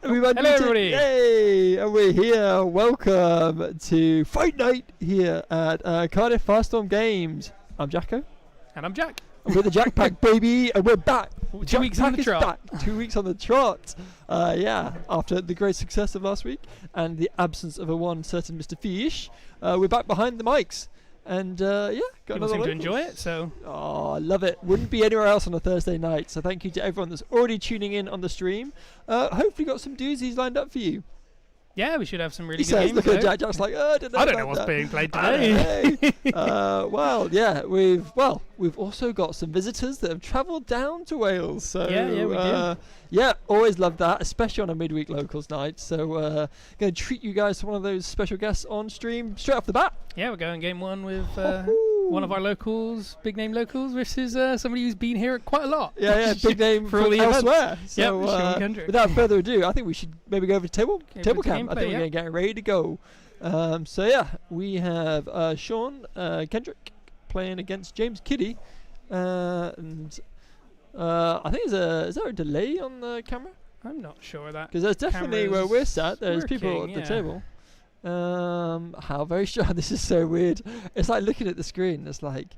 Hello everybody! Hey, and we're here. Welcome to Fight Night here at Cardiff Firestorm Games. I'm Jacko. And I'm Jack. And we're the Jack Pack, baby, and we're back. 2 weeks on the trot. 2 weeks on the trot. Yeah, after the great success of last week and the absence of a one certain Mr. Fish, we're back behind the mics. And yeah, got People another seem to locals. enjoy it, so... Oh, I love it. Wouldn't be anywhere else on a Thursday night. So thank you to everyone that's already tuning in on the stream. Hopefully got some doozies lined up for you. Yeah, we should have some really He good says, games. look at Jack, Jack's like, oh, I don't know I don't know about what's that. being played I don't today. know. Well, yeah, we've also got some visitors that have travelled down to Wales. So Yeah, we do. Yeah, always love that, especially on a midweek locals night. So going to treat you guys to one of those special guests on stream straight off the bat. Yeah, we're going game one with one of our locals, big name locals, versus somebody who's been here quite a lot. Yeah, big name For all from the events. elsewhere. So Sean Kendrick. without further ado, I think we should maybe go over to table Okay, cam. to I think we're going to get ready to go. So yeah, we have Sean Kendrick playing against James Kiddie, and I think is there a delay on the camera? I'm not sure that. Because there's definitely where we're sat. There's people at working, the yeah. table. How very sure. This is so weird. It's like looking at the screen. It's like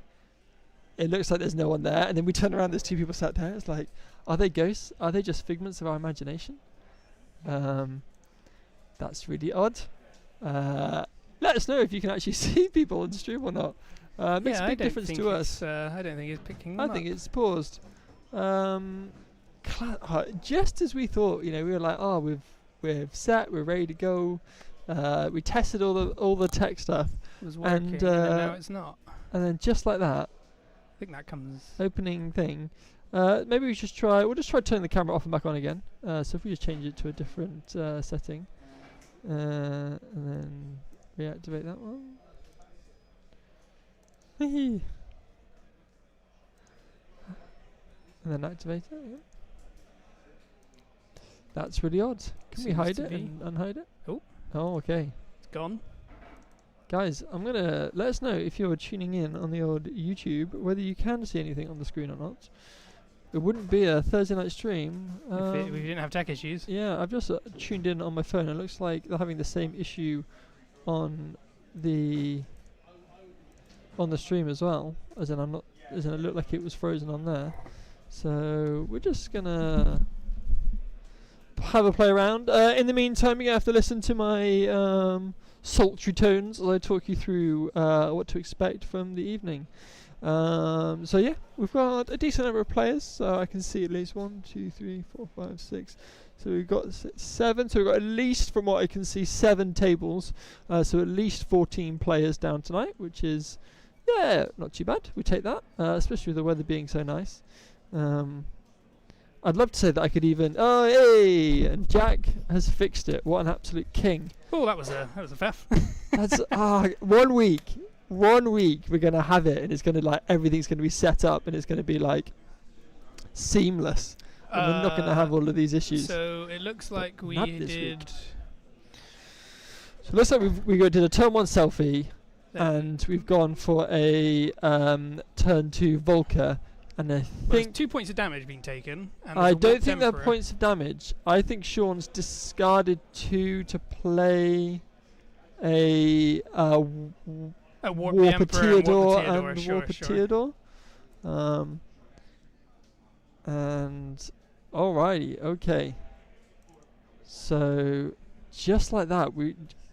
it looks like there's no one there, and then we turn around. There's two people sat there. It's like, are they ghosts? Are they just figments of our imagination? That's really odd. Let us know if you can actually see people on stream or not. Makes a big difference to us. I don't think it's picking them I up. think it's paused. Just as we thought, we were like, oh, we're set, we're ready to go. We tested all the tech stuff, It was working, and then now it's not. and then just like that, I think that comes... opening thing. Maybe we'll just try turning the camera off and back on again. So if we just change it to a different setting, and then reactivate that one. And then activate it. Yeah. That's really odd. Can we Seems hide to it be. and unhide it? Oh. Oh, okay. It's gone. Guys, I'm gonna let us know if you're tuning in on the old YouTube whether you can see anything on the screen or not. It wouldn't be a Thursday night stream. If we didn't have tech issues. Yeah, I've just tuned in on my phone. It looks like they're having the same issue on the stream as well. As in it looked like it was frozen on there. So we're just gonna have a play around. In the meantime, you're gonna have to listen to my sultry tones as I talk you through what to expect from the evening. So yeah, we've got a decent number of players. So I can see at least 1, 2, 3, 4, 5, 6. So we've got 7. So we've got at least, from what I can see, 7 tables. So at least 14 players down tonight, which is not too bad. We take that, especially with the weather being so nice. I'd love to say that I could even. Oh, hey! And Jack has fixed it. What an absolute king! Oh, that was a faff. That's 1 week. 1 week we're gonna have it, and it's gonna everything's gonna be set up, and it's gonna be seamless. And we're not gonna have all of these issues. So it looks like we Not this did. week. So it looks like we did a turn 1 selfie, then and we've gone for a turn 2 Volker, and I there's think 2 points of damage being taken. And I there's a don't warped think they're Emperor. points of damage. I think Sean's discarded 2 to play a Warp the Emperor and Theodore Warp and sure, Warp sure. Theodore. And alrighty, okay. So just like that,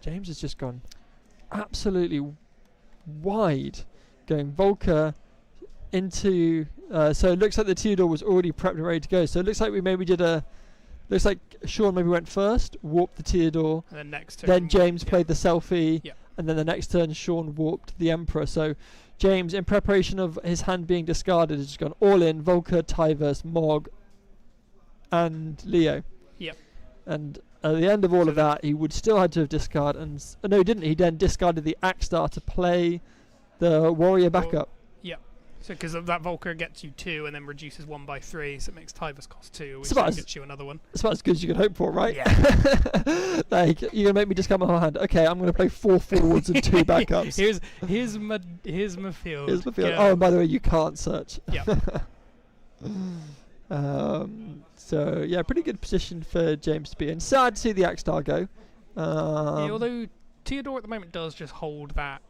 James has just gone absolutely wide, going Volker into. So it looks like the Theodore was already prepped and ready to go. So it looks like we maybe did a. Looks like Sean maybe went first, warped the Theodore. And then next turn. Then James played the selfie. Yeah. And then the next turn, Sean warped the Emperor. So James, in preparation of his hand being discarded, has just gone all in Volker, Tyvus, Mog, and Leo. Yep. And at the end of all of that, he would still had to have discarded. No, he didn't. He then discarded the Axstar to play the Warrior backup. Yep. So because that Volker gets you 2 and then reduces 1 by 3, so it makes Tyvus cost 2, which then gets you another one. It's about as good as you can hope for, right? Yeah. You're gonna make me discard my whole hand. Okay, I'm gonna play 4 forwards and 2 backups. Here's my field. Here's the field. Go. Oh, and by the way, you can't search. Yeah. So yeah, pretty good position for James to be in. Sad to see the Axstar go. Yeah, although Theodore at the moment does just hold that.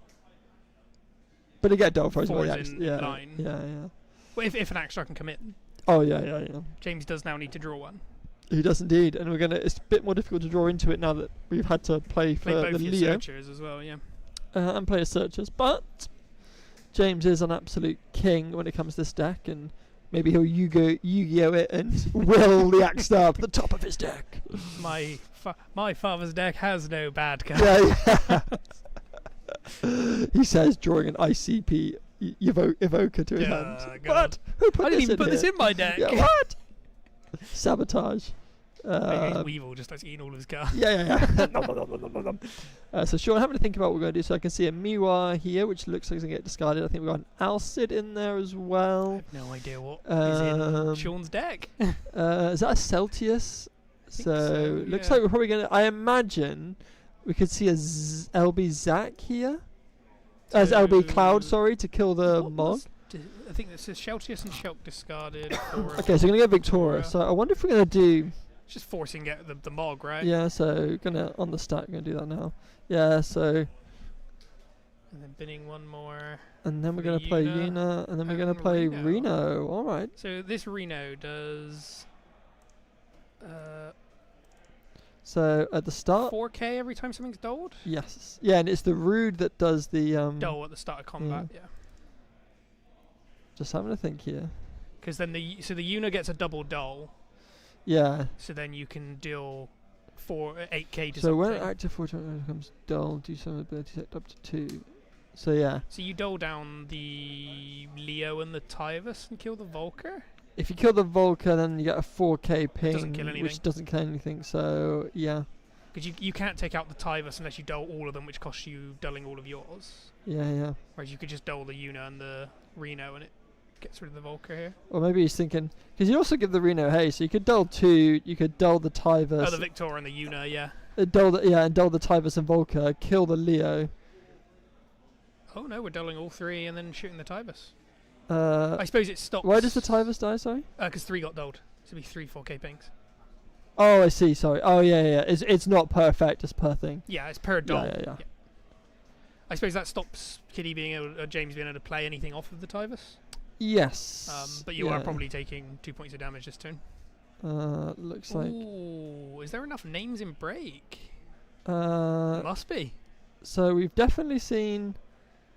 But he get double frozen by the Fours in yeah, line. yeah, yeah. Well, if an Axstar can come in. Oh yeah. James does now need to draw one. He does indeed, and it's a bit more difficult to draw into it now that we've had to play for Play both the your Leo searchers as well, yeah. And play as searchers. But James is an absolute king when it comes to this deck, and maybe he'll Yu-Gi-Oh it and will the Axstar to the top of his deck. My father's deck has no bad cards. Yeah. He says, drawing an ICP evoker to his hands. What? Who put I didn't even put this in my deck. Yeah, what? Sabotage. Weevil just starts eating all of his cards. Yeah. So Sean, having to think about what we're going to do. So I can see a Miwa here, which looks like it's going to get discarded. I think we've got an Alcid in there as I well. have no idea what is in Sean's deck. Is that a Celtius? So looks yeah. like we're probably going to... I imagine we could see a LB Zac here. As LB Cloud, sorry, to kill the Mog. I think this is Sheltius and Shelk discarded. Okay, so we're going to go Victoria. So I wonder if we're going to do... It's just forcing the Mog, right? Yeah, so on the stack, we're going to do that now. Yeah, so... And then binning one more. And then we're going to play Yuna, and then we're going to play Reno. Alright. So this Reno does... So at the start... 4k every time something's doled? Yes. Yeah, and it's the Rude that does the... Dole at the start of combat, yeah. Just having a think here. Because then the Yuna gets a double dole. Yeah. So then you can deal 8k to something. So when active 4 becomes dull, do some ability set up to 2. So yeah. So you dole down the Leo and the Tyvus and kill the Volker? If you kill the Volker, then you get a 4k ping, which doesn't kill anything. So yeah. Because you can't take out the Tyvus unless you dole all of them, which costs you dulling all of yours. Yeah. Whereas you could just dole the Yuna and the Reno and it gets rid of the Volker here. Or maybe he's thinking, because you also give the Reno so you could dull 2, you could dull the Tyvus. Oh, the Victor and the Yuna, yeah. And dull the Tyvus and Volker, kill the Leo. Oh no, we're dulling all 3 and then shooting the Tyvus. I suppose it stops. Why does the Tyvus die, sorry? Because 3 got dulled. So it'd be 3 4k pings. Oh, I see, sorry. Oh, yeah. It's not perfect, it's per thing. Yeah, it's per dull. Yeah. I suppose that stops James being able to play anything off of the Tyvus. Yes. But you are probably taking 2 points of damage this turn. Looks like... Ooh, is there enough names in break? Must be. So we've definitely seen...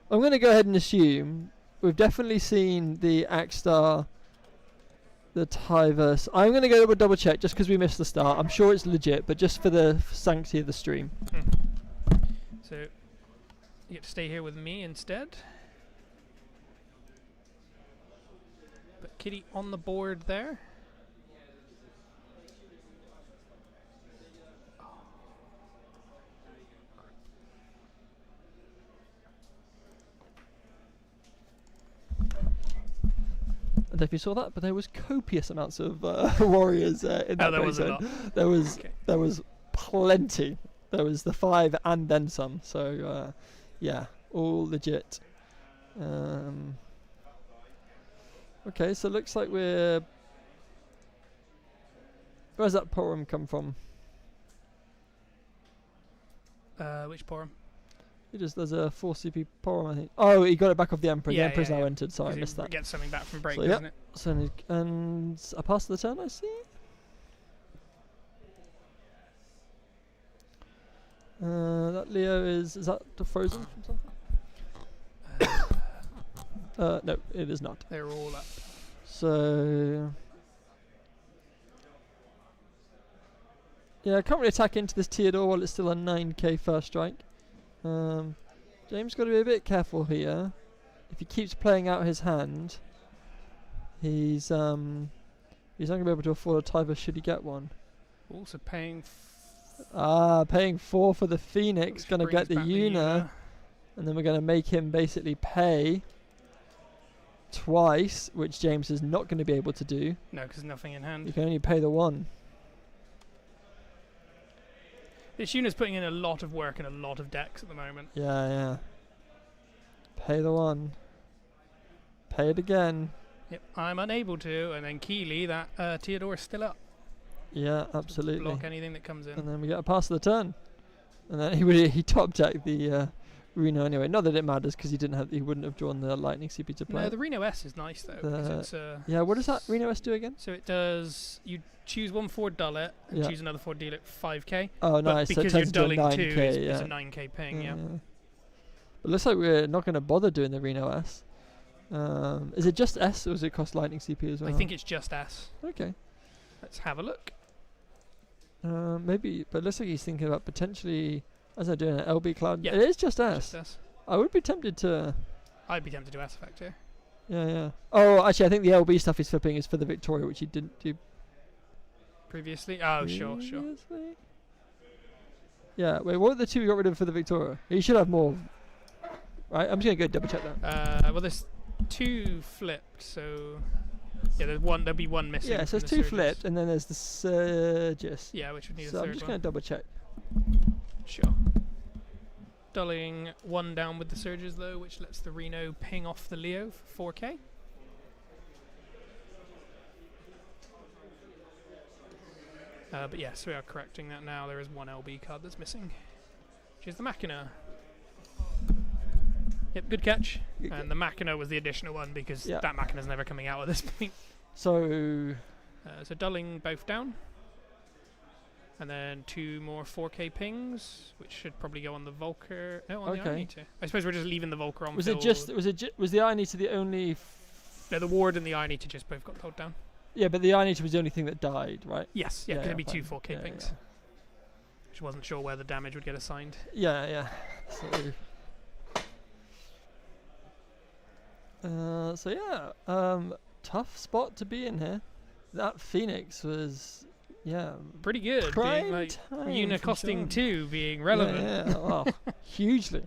I'm going to go ahead and assume we've definitely seen the Axstar, the Tyvus. I'm going to go double check just because we missed the start. I'm sure it's legit, but just for the sanctity of the stream. So you get to stay here with me instead. But Kitty on the board there. I don't know if you saw that, but there was copious amounts of warriors in that there was a zone. lot. There was plenty. There was the 5 and then some. So yeah, all legit. Okay, so it looks like we're... Where's that poem come from? Which poem? There's a 4 CP poem, I think. Oh, he got it back off the Emperor. Yeah, the Emperor's yeah, now entered, so I missed that. Get something back from break, So, doesn't it? So, and I passed the turn, I see. That Leo is that the frozen from something? No, it is not. They're all up. So yeah, I can't really attack into this Theodore while it's still a 9k first strike. James got to be a bit careful here. If he keeps playing out his hand, he's not going to be able to afford a Tyvus should he get one. Also paying. Paying 4 for the Phoenix, going to get the Yuna, and then we're going to make him basically pay twice, which James is not going to be able to do. No, because nothing in hand. You can only pay the 1. This Yuna's putting in a lot of work in a lot of decks at the moment. Yeah. Pay the 1. Pay it again. Yep, I'm unable to, and then Keeley, that Theodore's still up. Yeah, absolutely. Block anything that comes in. And then we get a pass of the turn. And then he top decked the Reno anyway. Not that it matters because he wouldn't have drawn the Lightning CP to play. No, the Reno S is nice though. 'Cause it's, yeah, what does that Reno S do again? so it does. You choose one for dull it, and Yeah. choose another for deal it 5k. Oh, But nice. So it because you're turns into a dulling 2, 9k, it's yeah. a 9k ping. Yeah. It looks like we're not going to bother doing the Reno S. Is it just S or does it cost Lightning CP as well? I think it's just S. Okay. Let's have a look. Maybe, but it looks like he's thinking about potentially, as I doing an LB Cloud. Yeah. It is just S. Just S. I would be tempted to. I'd be tempted to do S effect here. Yeah. Oh, actually, I think the LB stuff he's flipping is for the Victoria, which he didn't do Previously? Oh, sure. previously. Yeah. Wait, what were the 2 we got rid of for the Victoria? He should have more. Right. I'm just gonna go double check that. Well, there's 2 flipped, so yeah, there'll be 1 missing. Yeah. So from there's the 2 Surges. flipped, and then there's the Surges. Yeah, which would need a So third I'm just one. gonna double check. Sure. Dulling 1 down with the Surges though, which lets the Reno ping off the Leo for 4k. But yes, we are correcting that now. There is 1 LB card that's missing, which is the Machina. Yep, good catch. And the Machina was the additional one because that Machina's never coming out at this point. So So dulling both down. And then 2 more 4k pings, which should probably go on the Volker. No, on the Ironeater. I suppose we're just leaving the Volker on. Was the Ironeater the only? No, the Ward and the Ironeater just both got pulled down. Yeah, but the Ironeater was the only thing that died, right? Yes, yeah, because it'd be 2 fine. 4k pings. Yeah. Which wasn't sure where the damage would get assigned. Yeah. So tough spot to be in here. That Phoenix was, pretty good. prime Being like time Una for costing Sean. 2 being relevant. Yeah. Oh, hugely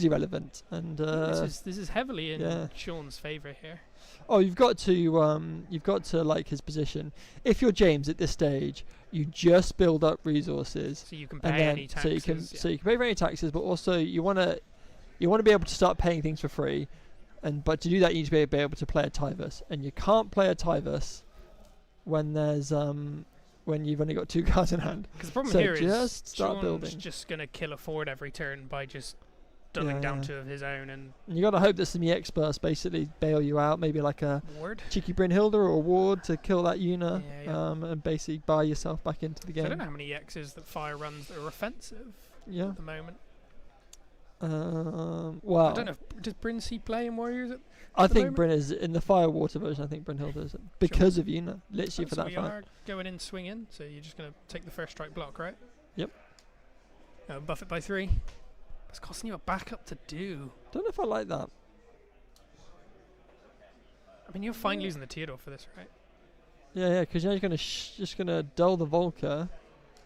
relevant. And this is heavily in yeah. Sean's favour here. oh, you've got to like his position. If you're James at this stage, you just build up resources. So you can And pay then, any taxes. so you can pay for any taxes, but also you want to be able to start paying things for free, but to do that you need to be able to play a Tyvus, and you can't play a Tyvus when there's when you've only got 2 cards in hand. Because the problem So here is just start Sean's building. just going to kill a forward every turn by just dulling down 2 of his own and And you got to hope that some EX bursts basically bail you out, maybe like a Ward. cheeky Brynhilda or a Ward to kill that Una, Yeah. and basically buy yourself back into the So I don't game. know how many X's that Fire runs that are offensive Yeah. at the moment. Well, I don't know. Does Bryn C play in Warriors? I the think moment? Bryn is in the Fire Water version. I think Brynhilda is because of Una, literally for So that we fact. are going in swinging, so you're just going to take the first strike block, right? Yep. Buff it by 3. It's costing you a backup to do. Don't know if I like that. I mean, you're fine losing the Theodore for this, right? Yeah, because now you're gonna just gonna dull the Volker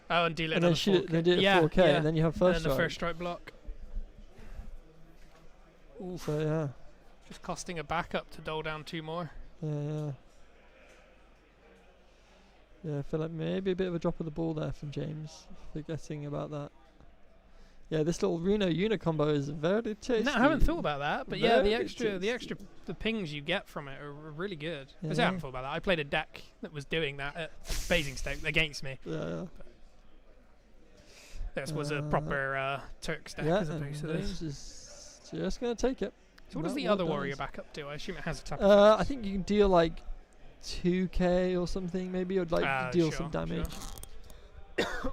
Oh, and deal it and another then shoot it, 4K. then do it yeah, 4K, yeah. and then you have And first then the strike. first strike block. Oof. So yeah, Just costing a backup to dole down 2 more. yeah. I feel like maybe a bit of a drop of the ball there from James, forgetting about that. Yeah, this little Reno Una combo is very tasty. No, I haven't thought about that, but yeah, the Very extra pings you get from it are really good. I Yeah. haven't thought about that. I played a deck that was doing that at Basingstoke against me. Yeah. This was a proper Turks deck Yeah, as opposed to and this. James is just gonna take it. So what does That the one other does. warrior backup do? I assume it has a tap. I think you can deal like 2k or something, maybe, or like deal some sure, damage,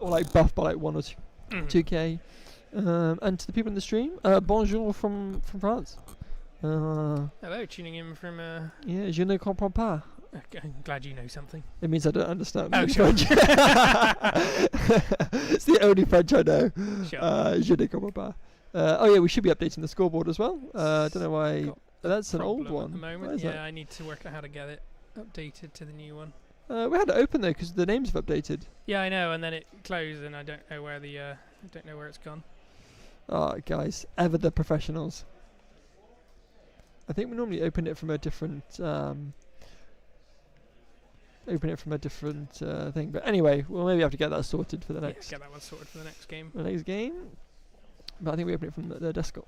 or like buff by like 1 or 2. Mhm. 2k. And to the people in the stream, bonjour from France. Hello, tuning in from. Yeah, je ne comprends pas. I'm glad you know something. It means I don't understand Oh, sure. French. It's the only French I know. Sure. Je ne comprends pas. Oh yeah, we should be updating the scoreboard as well. I don't know why. Got That's an old Problem one. At the Why moment, is yeah, that? I need to work out how to get it updated to the new one. We had it open though because the names have updated. Yeah, I know, and then it closed, and I don't know where it's gone. Oh, guys, ever the professionals. I think we normally open it from a different thing. But anyway, we'll maybe have to get that sorted for the next Get that one sorted for the next game. game. But I think we open it from the desktop.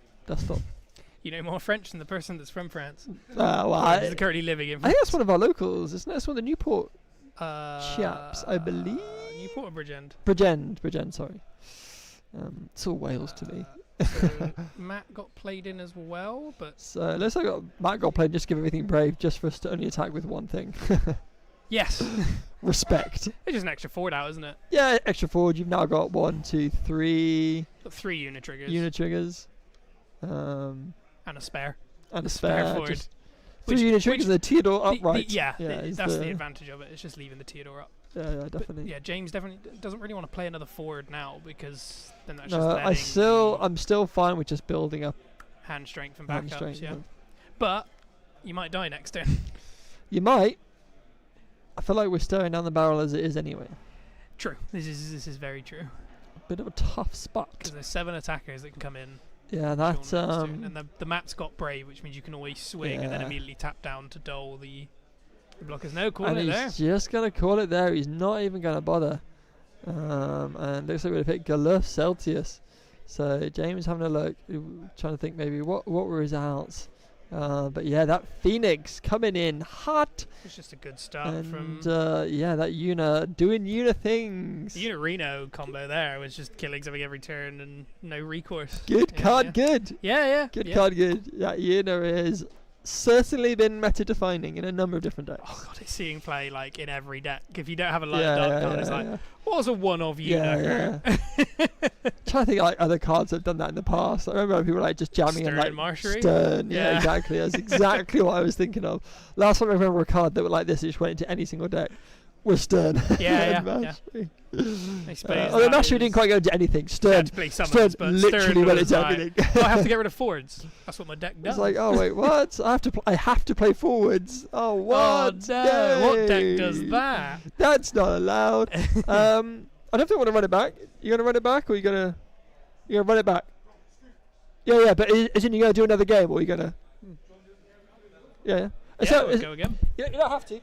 You know more French than the person that's from France. Well, Is currently living in I France. think that's one of our locals, isn't it? That's one of the Newport chaps, I believe. Newport or Bridgend? Bridgend, sorry. It's all Wales to me. So Matt got played in as well, but... So let's say Matt got played, just give everything brave, just for us to only attack with one thing. Yes. Respect. It's just an extra forward out, isn't it? Yeah, extra forward. You've now got 1, 2, 3... Got 3 unit triggers. Unit triggers. And a spare. And a spare forward. Just 3 unit triggers and the Theodore upright. That's the advantage of it. It's just leaving the Theodore up. Yeah, definitely. But yeah, James definitely doesn't really want to play another forward now because then that's No, just I'm still fine with just building up hand strength and backups. yeah. But you might die next turn. You might. I feel like we're staring down the barrel as it is anyway. True. This is very true. Bit of a tough spot. Because there's 7 attackers that can come in. Yeah, that's and the map's got brave, which means you can always swing and then immediately tap down to dole the blockers. No, call it there. He's just gonna call it there. He's not even gonna bother. And looks like we're gonna pick Galuf Celtius. So James having a look, trying to think maybe what were his outs. But yeah, that Phoenix coming in hot. It's just a good start and from... yeah, that Una doing Una things. The Una Reno combo there was just killing something every turn and no recourse. Good card, good. Yeah. Good card, good. Yeah, Una is certainly been meta defining in a number of different decks. Oh god, it's seeing play like in every deck. If you don't have a light dark card, it's like, what was a one of Una? Trying to think like other cards that have done that in the past. I remember people like just jamming Stern and like Marshery? Stern. Yeah, exactly. That's exactly what I was thinking of. Last time I remember a card that was like this, it just went into any single deck. Was Stern. Yeah. I suppose. Although Mastery didn't quite go into anything. Stern literally went into everything. I have to get rid of forwards. That's what my deck does. It's like, oh wait, what? I have to play forwards. Oh what? Oh no! What deck does that? That's not allowed. I don't think I want to run it back. You gonna run it back, or you gonna run it back? Yeah. But isn't you gonna do another game, or are you gonna? Yeah. We'll go again. You don't have to.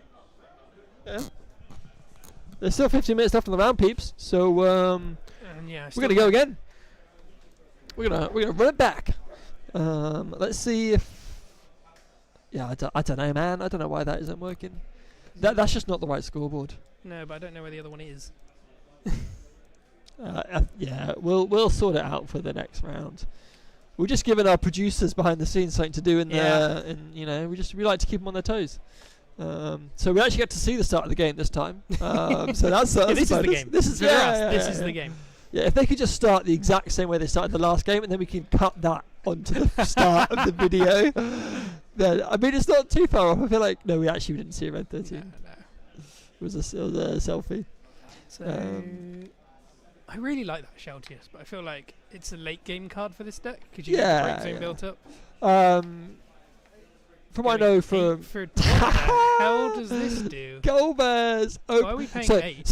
Yeah. There's still 15 minutes left on the round, peeps. So we're gonna go again. We're gonna run it back. Let's see if. Yeah, I don't know, man. I don't know why that isn't working. That's just not the right scoreboard. No, but I don't know where the other one is. Yeah, we'll sort it out for the next round. We're just giving our producers behind the scenes something to do we like to keep them on their toes. So we actually get to see the start of the game this time. So that's this is the game. This is the game. Yeah, if they could just start the exact same way they started the last game, and then we can cut that onto the start of the video. Then I mean, it's not too far off. I feel like we didn't see a red 13. No. It was a selfie. So I really like that Sheltius, but I feel like it's a late game card for this deck. Could you get the break zone built up? From what I know, what the hell does this do? Golbez! Why are we paying 8?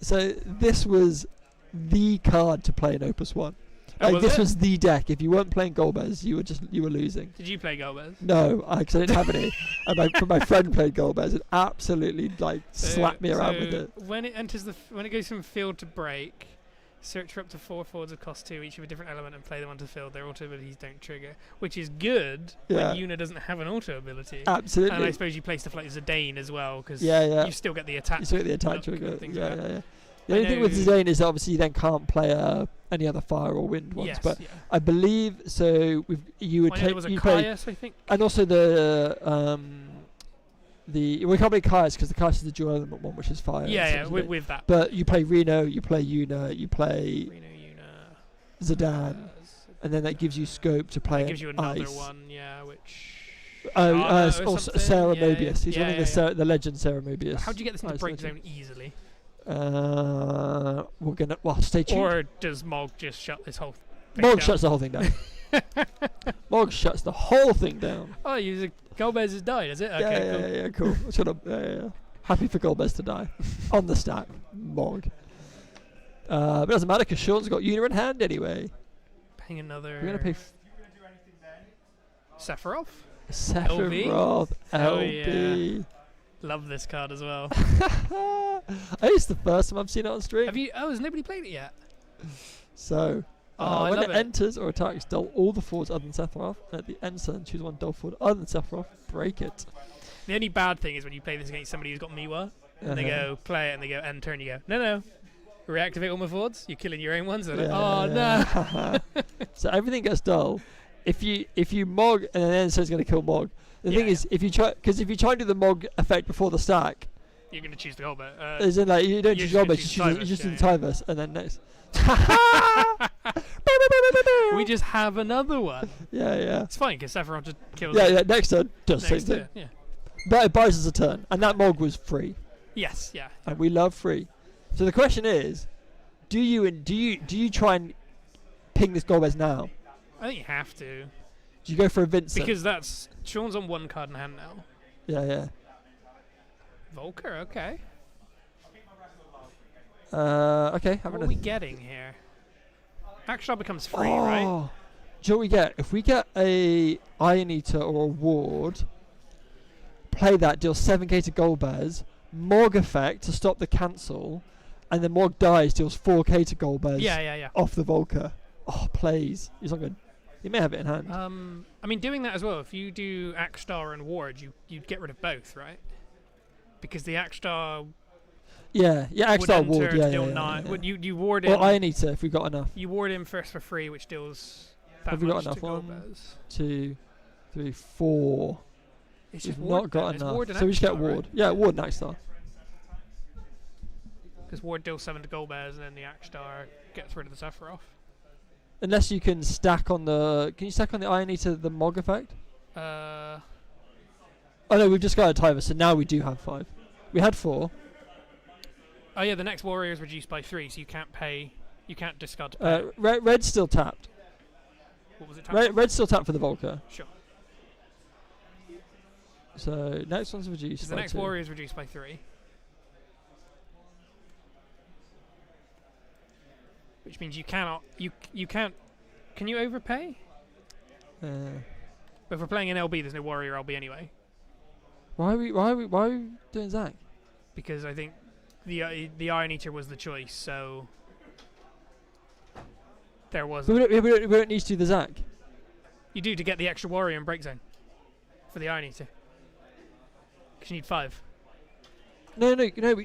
So this was the card to play in Opus 1. This was the deck. If you weren't playing Golbez, you were losing. Did you play Golbez? No, because I didn't have any. And my friend played Golbez and absolutely slapped me around with it. When it goes from field to break, search for up to 4 forwards of cost 2, each of a different element, and play them onto the field. Their auto abilities don't trigger, which is good when Una doesn't have an auto ability. Absolutely. And I suppose you play stuff like Zidane as well, because you still get the attack. You still get the attack trigger. Yeah. The only thing with Zidane is obviously you then can't play any other fire or wind ones. But I believe so. You would take. There was a Caius, I think. And also we can't play Caius because the Caius is the dual element one, which is fire. With that. But you play Reno, you play Una, you play Zidane, and then that gives you scope to play. It gives you another ice. One, which. Also Sarah Mobius. He's running the legend Sarah Mobius. How do you get this into break zone easily? We're gonna stay tuned. Or does Mog just shut this whole thing Mog down? shuts the whole thing down. Mog shuts the whole thing down. Oh, Golbez has died, is it? Okay, cool. Shut up. Happy for Golbez to die. On the stack. Mog. But it doesn't matter because Sean's got Una in hand anyway. Paying another. We're going to pay. Sephiroth? Sephiroth. LB. Yeah. Love this card as well. It's the first time I've seen it on stream. Has nobody played it yet? So, I When love it enters or attacks, dull all the forwards other than Sephiroth. And at the end turn, choose one dull forward other than Sephiroth. Break it. The only bad thing is when you play this against somebody who's got Miwa, and they go play it, and they go end turn. You go no. Reactivate all my forwards. You're killing your own ones. They're like, no. So everything gets dull. If you Mog and then it's going to kill Mog. The thing is, if you try and do the Mog effect before the stack, you're going to choose the Golbat. as in like you don't choose Golbat, you just do the Tyvus, and then next. We just have another one. Yeah. It's fine because Sephiroth just kills. Yeah. Next turn does the same thing. Yeah. But it buys us a turn, and that Mog was free. Yes. Yeah. And we love free. So the question is, do you try and ping this Golbez now? I think you have to. Do you go for a Vincent? Because that's Sean's on one card in hand now. Yeah. Volker, okay. Okay. What are we getting here? Action becomes free, right? Do you know what we get? If we get a Iron Eater or a Ward, play that, deal 7k to Golbez, Morg effect to stop the cancel, and then Morg dies, deals 4k to Golbez. Yeah. Off the Volker. Oh, plays. He's not good. He may have it in hand. I mean, doing that as well. If you do Axstar and Ward, you'd get rid of both, right? Because the Axstar. Yeah, Axstar Ward. Yeah. You ward him. Or Iron Eater if we got enough. You ward him first for free, which deals. That Have we got much enough? to 1, 2, 3, 4. It's We've just not Ward got then. enough. So we just get Ward. Right? Yeah, Ward and Axstar. Because Ward deals 7 to Golbez, and then the Axstar gets rid of the Sephiroth. Unless you can stack on the. Can you stack on the Iron Eater the Mog effect? Oh no, we've just got a Tyvus, so now we do have 5. We had 4. Oh yeah, the next warrior is reduced by 3, so you can't pay. You can't discard to pay. Red's still tapped. What was it? Red's still tapped for the Volker. Sure. So next one's reduced. The next warrior is reduced by 3. Which means you cannot. You can't. Can you overpay? But if we're playing an LB, there's no warrior LB anyway. Why are we doing Zac? Because I think the Iron Eater was the choice, so there was. We don't need to do the Zac. You do to get the extra warrior in break zone for the Iron Eater. Because you need 5. No.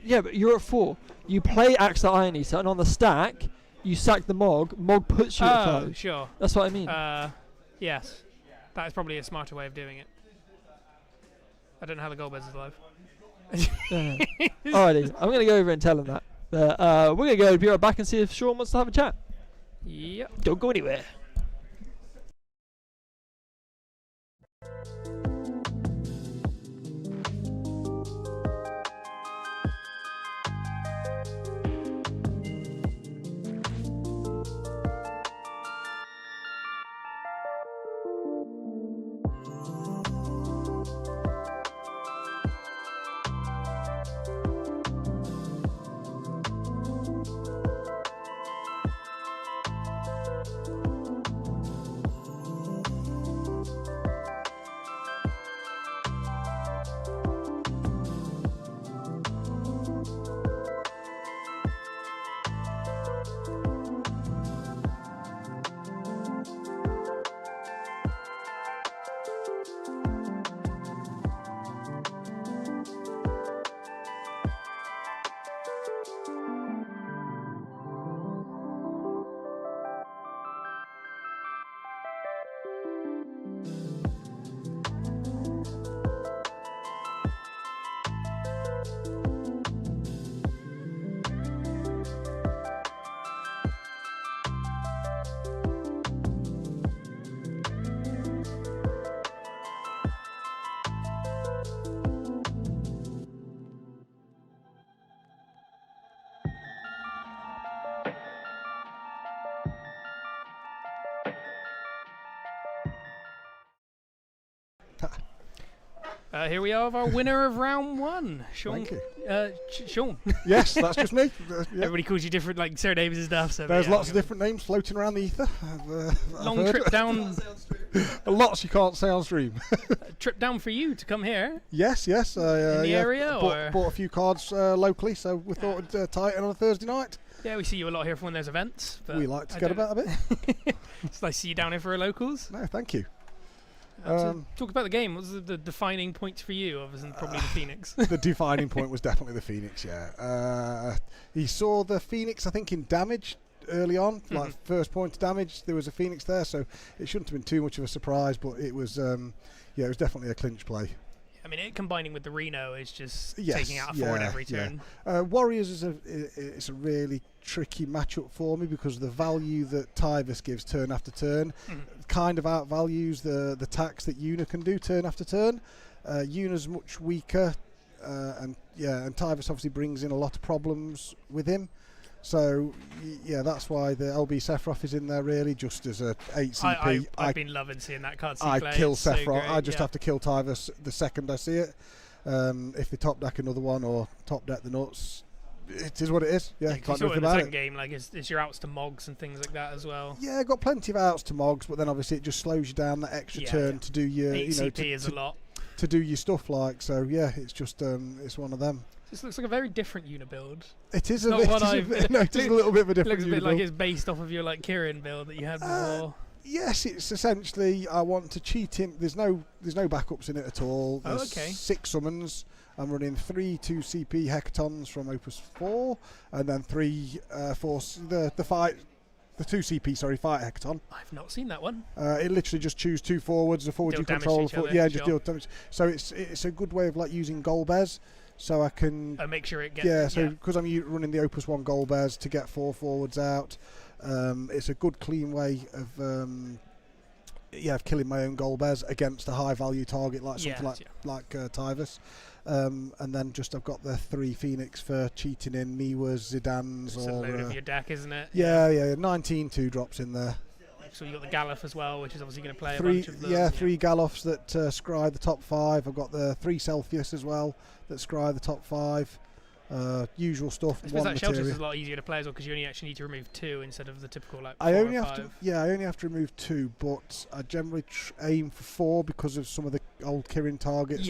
Yeah, but you're at 4. You play Axstar Iron Eater, and on the stack, you sack the Mog. Mog puts you at 5. Oh, sure. That's what I mean. Yes. That is probably a smarter way of doing it. I don't know how the Golbez is alive. Alrighty, I'm going to go over and tell him that. But we're going to go be right back and see if Sean wants to have a chat. Yep. Don't go anywhere. Here we are, our winner of round 1. Sean, Thank you. Sean. Yes, that's just me. Yeah. Everybody calls you different, like surnames and stuff. So There's yeah, lots of different names floating around the ether. long trip down. Lots you can't say on stream. Trip down for you to come here. Yes. In the area, or bought a few cards locally, so we thought it'd tie it in on a Thursday night. Yeah, we see you a lot here for when there's events. But We like to get about a bit. It's nice to see you down here for a locals. No, thank you. So talk about the game. What was the defining points for you, other than probably the Phoenix? The defining point was definitely the Phoenix, yeah. He saw the Phoenix, I think, in damage early on, like first point of damage. There was a Phoenix there, so it shouldn't have been too much of a surprise, but it was, it was definitely a clinch play. I mean, it combining with the Reno is just Yes, taking out a forward every turn. Warriors is a really tricky matchup for me because of the value that Tyvus gives turn after turn kind of outvalues the tax that Una can do turn after turn. Una's much weaker, and Tyvus obviously brings in a lot of problems with him. So yeah, that's why the LB Sephiroth is in there really, just as a 8 CP. I've been loving seeing that card. I kill Sephiroth. So I just have to kill Tyvus the second I see it. If they top deck another one or top deck the nuts, it is what it is. Yeah, can't do in anything the about second it. game, like it's your outs to Mogs and things like that as well. Yeah, got plenty of outs to Mogs, but then obviously it just slows you down that extra turn to do your 8 CP is a lot to do your stuff like. So yeah, it's just it's one of them. This looks like a very different Una build. It is a little bit of a different. It looks a bit build. like it's based off of your like Kirin build that you had before. Yes, it's essentially I want to cheat him. There's no backups in it at all. There's 6 summons. I'm running 3 2 CP hecatons from Opus 4, and then 3 force the 2 CP fight hecaton. I've not seen that one. It literally just choose 2 forwards, a forward deal you control. just deal damage. So it's a good way of like using Golbez. So I can make sure it gets because I'm running the Opus 1 Golbez to get 4 forwards out. It's a good clean way of killing my own Golbez against a high value target like something like Tyvus. And then I've got the 3 Phoenix for cheating in Miwas, Zidane's, it's a load of your deck, isn't it? Yeah, 19 2-drops in there. So you got the Galuf as well, which is obviously going to play 3, a bunch of them. 3 Galofs that scry the top 5. I've got the 3 Celsius as well that scry the top 5. Usual stuff. I suppose that Shelters is a lot easier to play as well because you only actually need to remove 2 instead of the typical like 4 I only or have 5. I only have to remove 2, but I generally aim for 4 because of some of the old Kirin targets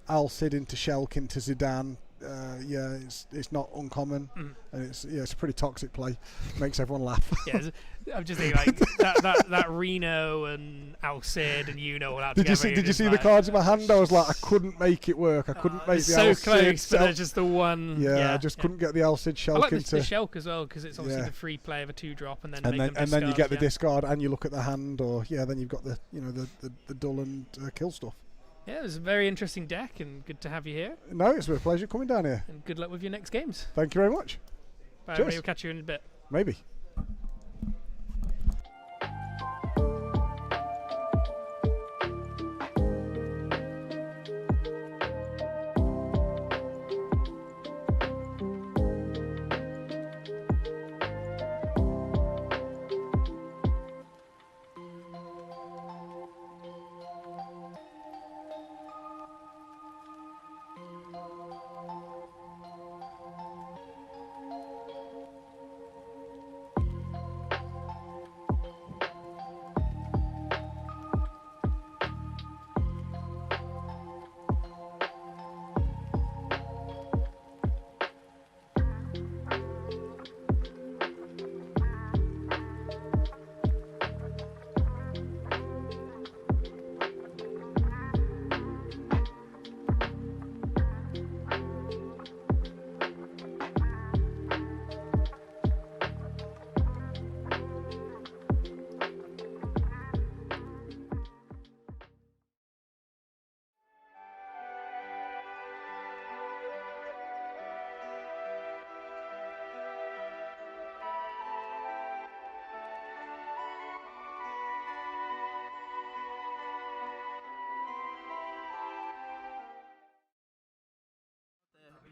Alcid into Shulk into Zidane. It's not uncommon, and it's a pretty toxic play. Makes everyone laugh. I'm just thinking like that Reno and Alcid and all out together. Did you see the cards in my hand? I was like, I couldn't make it work. I couldn't make the so Alcid. Close, but there's just the one. I just couldn't get the Alcid Shulk I like into the Shulk as well because it's obviously the free play of a 2-drop and then then you get the discard and you look at the hand, or then you've got the the dull and kill stuff. Yeah, it was a very interesting deck and good to have you here. No, it's been a pleasure coming down here. And good luck with your next games. Thank you very much. Bye, we'll catch you in a bit. Maybe.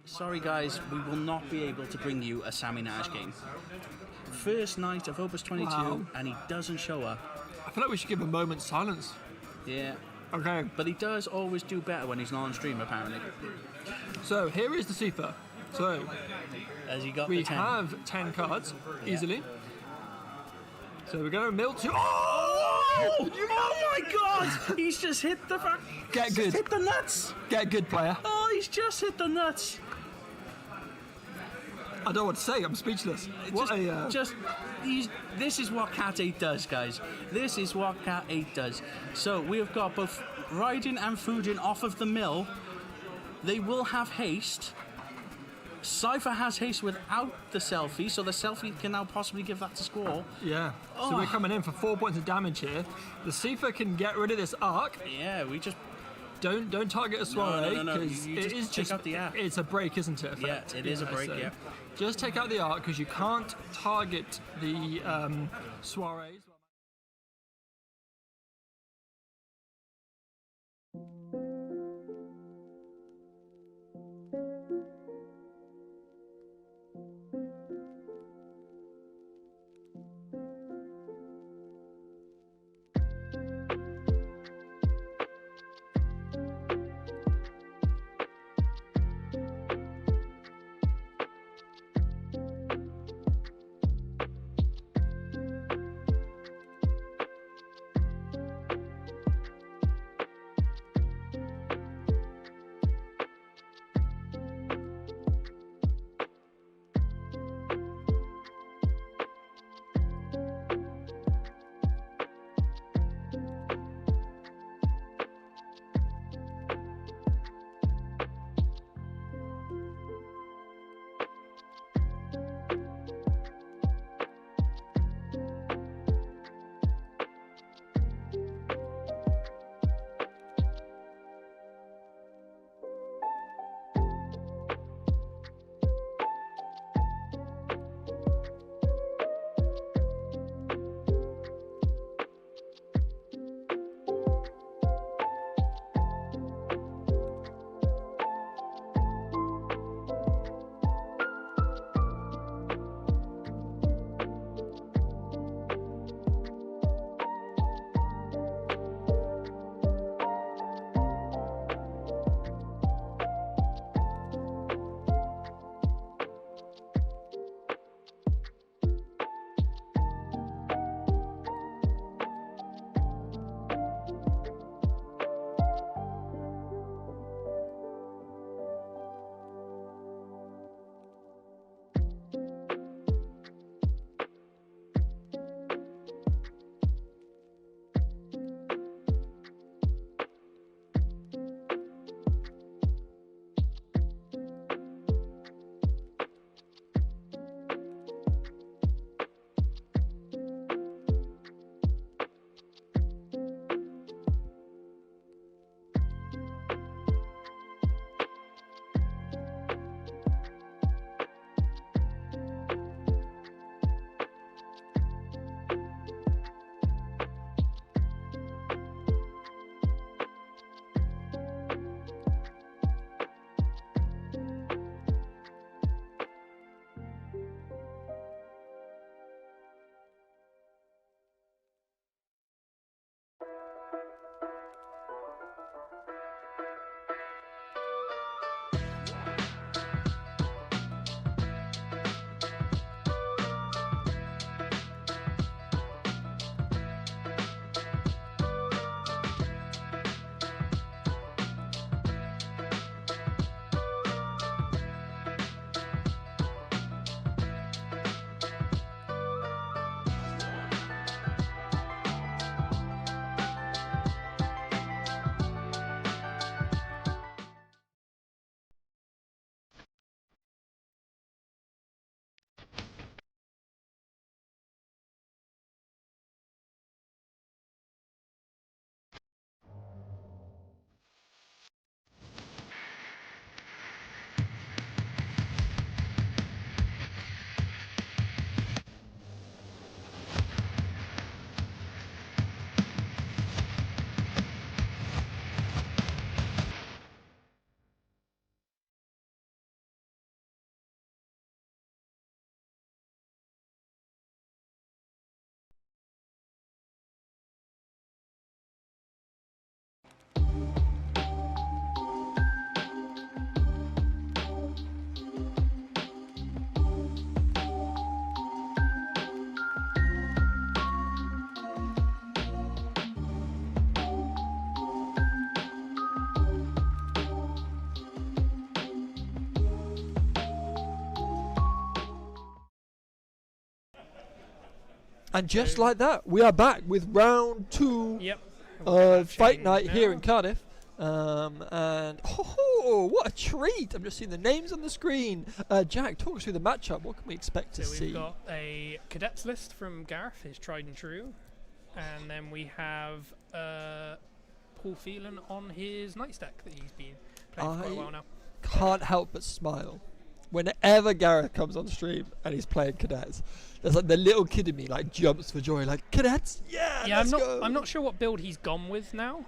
Sorry guys, we will not be able to bring you a Sammy Nash game. First night of Opus 22 and he doesn't show up. I feel like we should give him a moment's silence. Yeah, Okay. But he does always do better when he's not on stream, apparently. So here is the Sifa. So Has he got we the 10? have 10 cards easily. So we're going to mill 2. Oh my god! He's just hit the Get good. hit the nuts! Get good, player. Oh, he's just hit the nuts! I don't know what to say. I'm speechless. This is what Cat 8 does, guys. This is what Cat 8 does. So we have got both Raiden and Fujin off of the mill. They will have haste. Cypher has haste without the selfie, so the selfie can now possibly give that to score. Yeah. So we're coming in for 4 points of damage here. The Sifa can get rid of this arc. Yeah, we just... Don't target a soiree No. because You it just is take just out the arc. it's a break, isn't it? Yeah, it is a break, so yeah. Just take out the arc because you can't target the soirees. And just So- like that, we are back with round 2 Yep. of Fight Change Night here now. in Cardiff. And what a treat! I'm just seeing the names on the screen. Jack, talk us through the matchup. What can we expect to So see? we've got a cadets list from Gareth, his tried and true, and then we have Paul Phelan on his night stack that he's been playing for quite a while now. Can't help but smile whenever Gareth comes on stream and he's playing cadets. There's like the little kid in me like jumps for joy, like cadets, yeah. Yeah, let's go. I'm not sure what build he's gone with now.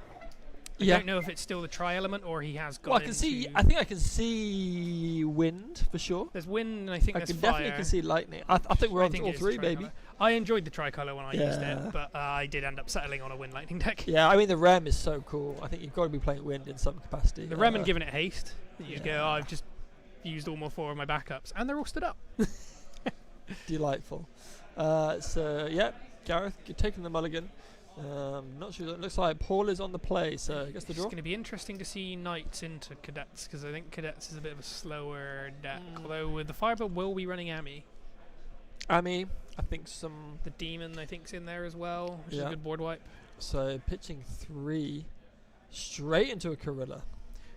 I Yeah. don't know if it's still the tri element or he has gone. Well, I can see. I think I can see wind for sure. There's wind, and I think I there's can fire. definitely can see lightning. I think we're I on think all it is 3, tricolour. baby. I enjoyed the tricolour when I used Yeah. it, but I did end up settling on a wind lightning deck. Yeah, I mean the Rem is so cool. I think you've got to be playing wind in some capacity. The Rem and giving it haste. You yeah. go, oh, I've just used all 4 of my backups, and they're all stood up. Delightful. So yeah, Gareth, you're taking the mulligan. Not sure. It looks like Paul is on the play, so I guess the It's draw. going to be interesting to see knights into cadets because I think cadets is a bit of a slower deck. Although with the fireball, will be running Ami. Ami, I think some. The demon I think's in there as well, which is Yeah. a good board wipe. So pitching 3 straight into a Gorilla.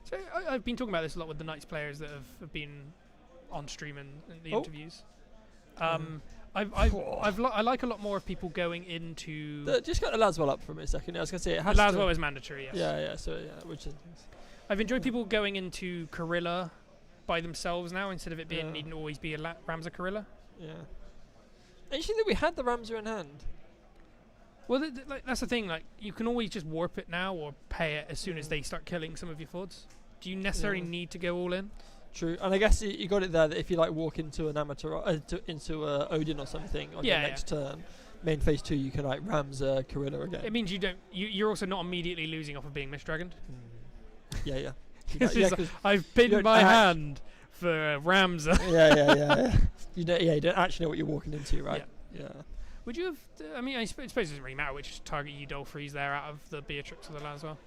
So I've been talking about this a lot with the knights players that have been on stream and in the Oh. interviews. Mm. I like a lot more of people going into. Just got the Laswell up for a second. I was going to say it The has Laswell to. is mandatory, yes. Yeah. So yeah, which is. I've enjoyed people going into Corilla by themselves now instead of it being Yeah. needing to always be a Ramza Corilla. Yeah. Actually, that we had the Ramser in hand. Well, that's the thing. Like, you can always just warp it now or pay it as soon as they start killing some of your fords. Do you necessarily Yeah. need to go all in? True, and I guess you got it there that if you like walk into an amateur into Odin or something on your Yeah, next turn, main phase 2 you can like Ramser Corilla again. It means you don't. You're also not immediately losing off of being Misdragoned. Yeah. You It's don't- yeah, just 'cause- I've pinned don't my act- hand for Ramza. yeah. You don't actually know what you're walking into, right? Yeah. Would you have? I mean, I suppose it doesn't really matter which target you dole freeze there out of the Beatrix or the Laswell.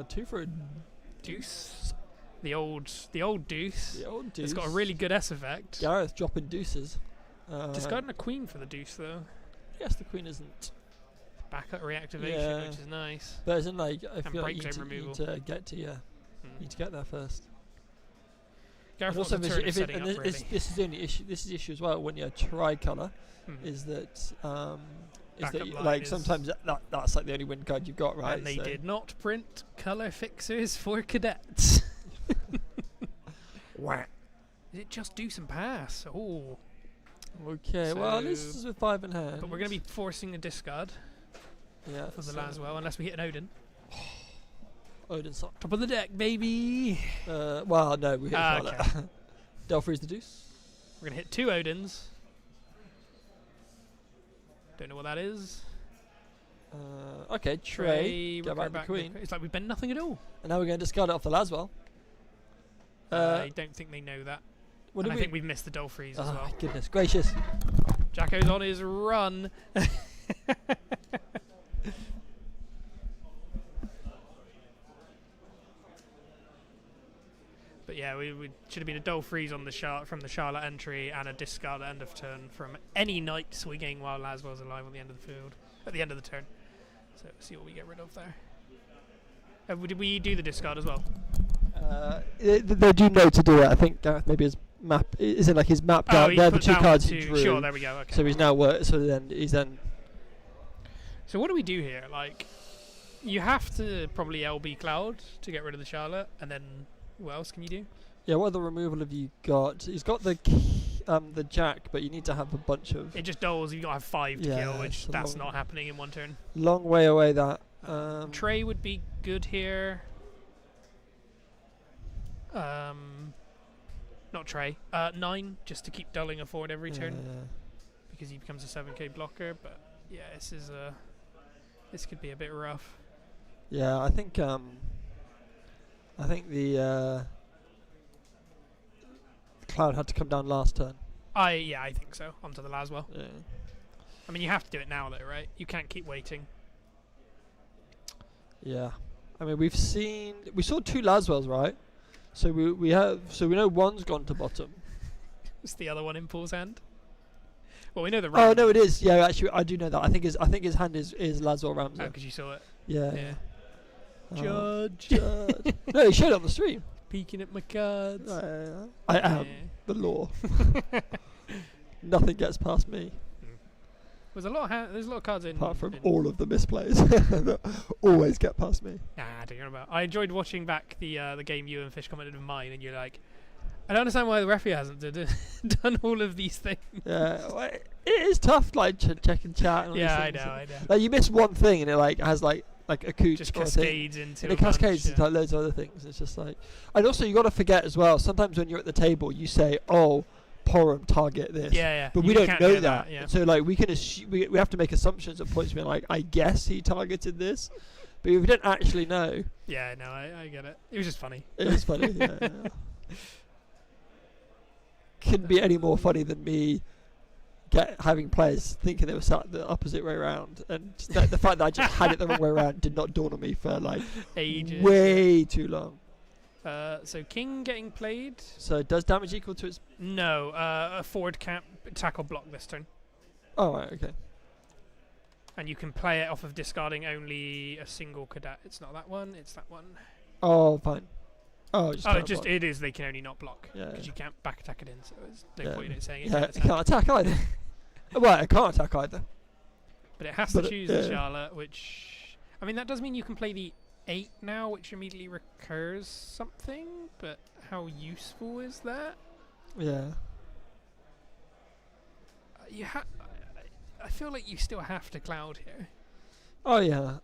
2 for a Deuce. The old deuce. the old deuce. It's got a really good S effect. Gareth dropping deuces. Discarding a queen for the deuce though. Yes, the queen isn't. Backup reactivation, Yeah. which is nice. But as in like, I And feel like break you zone need removal. to get to you need to get there first. Gareth And wants also, a this, turn of if it, setting and up, this, really. this is the only issue. This is the issue as well when you're tricolour. Mhm. Is that Backup you- line like is- sometimes that's like the only win card you've got, right? And they So- did not print colour fixers for cadets. Wah. Is it just deuce and pass? Oh, Okay, well this So- is with 5 in hand. but we're going to be forcing a discard yeah for the so Laswell unless we hit an Odin. Odin's up. Top of the deck, baby. Well, no, we hit Okay. Charlotte. Delphi's the deuce. We're going to hit 2 Odins. Don't know what that is. Okay, Trey. Get recur back the back queen. It's like we've been nothing at all. And now we're going to discard it off the Laswell. I don't think they know that. What And did I we? think we've missed the Dole Freeze as Oh, well. goodness gracious. Jacko's on his run. But yeah, we should have been a Dole Freeze on the from the Charlotte entry and a discard at end of turn from any knight swinging while Laswell's alive on the end of the field at the end of the turn. So let's see what we get rid of there. Did we do the discard as well? They do know to do it. I think Gareth maybe his map isn't like his map down. he They're the put 2 down cards two- he drew. Sure, there we go. Okay. So he's now so then he's then. So what do we do here? Like, you have to probably LB Cloud to get rid of the Charlotte, and then what else can you do? Yeah, what other removal have you got? He's got the jack, but you need to have a bunch of It just doles. You got to have 5 to Yeah, kill, which it's a that's long- not happening in one turn. long way away. That Trey would be good here. Not Trey. 9, just to keep dulling a forward every turn because he becomes a 7k blocker. But yeah, this could be a bit rough. Yeah, I think the cloud had to come down last turn. I think so. Onto the Laswell. Yeah. I mean, you have to do it now, though, right? You can't keep waiting. Yeah. I mean, we saw 2 Laswells, right? So we know one's gone to bottom. It's the other one in Paul's hand. Well, we know the Oh Ram. no, it is. Yeah, actually, I do know that. I think his hand is Laswell Ramsey. Oh, because you saw it. Yeah. Yeah. Judge. Judge. No, he showed it on the stream. Peeking at my cards. I am Yeah. the law. Nothing gets past me, There's a lot of cards in. apart from in all of the misplays that always get past me. Nah, I don't know about. I enjoyed watching back the game you and Fish commented on mine, and you're like, I don't understand why the referee hasn't done all of these things. Yeah, well, it is tough, like checking chat. And all Yeah, these I things. know. Like you miss one thing, and it like has like a coot Just or a thing. cascades into. And a it cascades bunch, into like, loads of other things. It's just like, and also you got to forget as well. Sometimes when you're at the table, you say, "Oh, Porum target this," Yeah. but You we don't can't know do that. Yeah. So like we can we have to make assumptions at points being like, I guess he targeted this, but if we don't actually know, Yeah, no, I get it. It was just funny. it is funny. Yeah. Couldn't be any more funny than me having players thinking they were sat the opposite way around, and just the fact that I just had it the wrong way around did not dawn on me for like Ages. way too long. So King getting played. So does damage equal to its? No, a forward cap tackle block this turn, Oh right, okay. and you can play it off of discarding only a single cadet. It's not that one. It's that one. Oh fine. Oh, just Oh, cannot block. it is. They can only not block Yeah, because yeah. you can't back attack it in. So there's no Yeah. point in it saying it Yeah, can't it can't attack either. Well, it can't attack either. But it has But to it- choose yeah. the Charlotte, which I mean that does mean you can play the 8 now, which immediately recurs something. But how useful is that? Yeah. You I feel like you still have to cloud here, Oh yeah.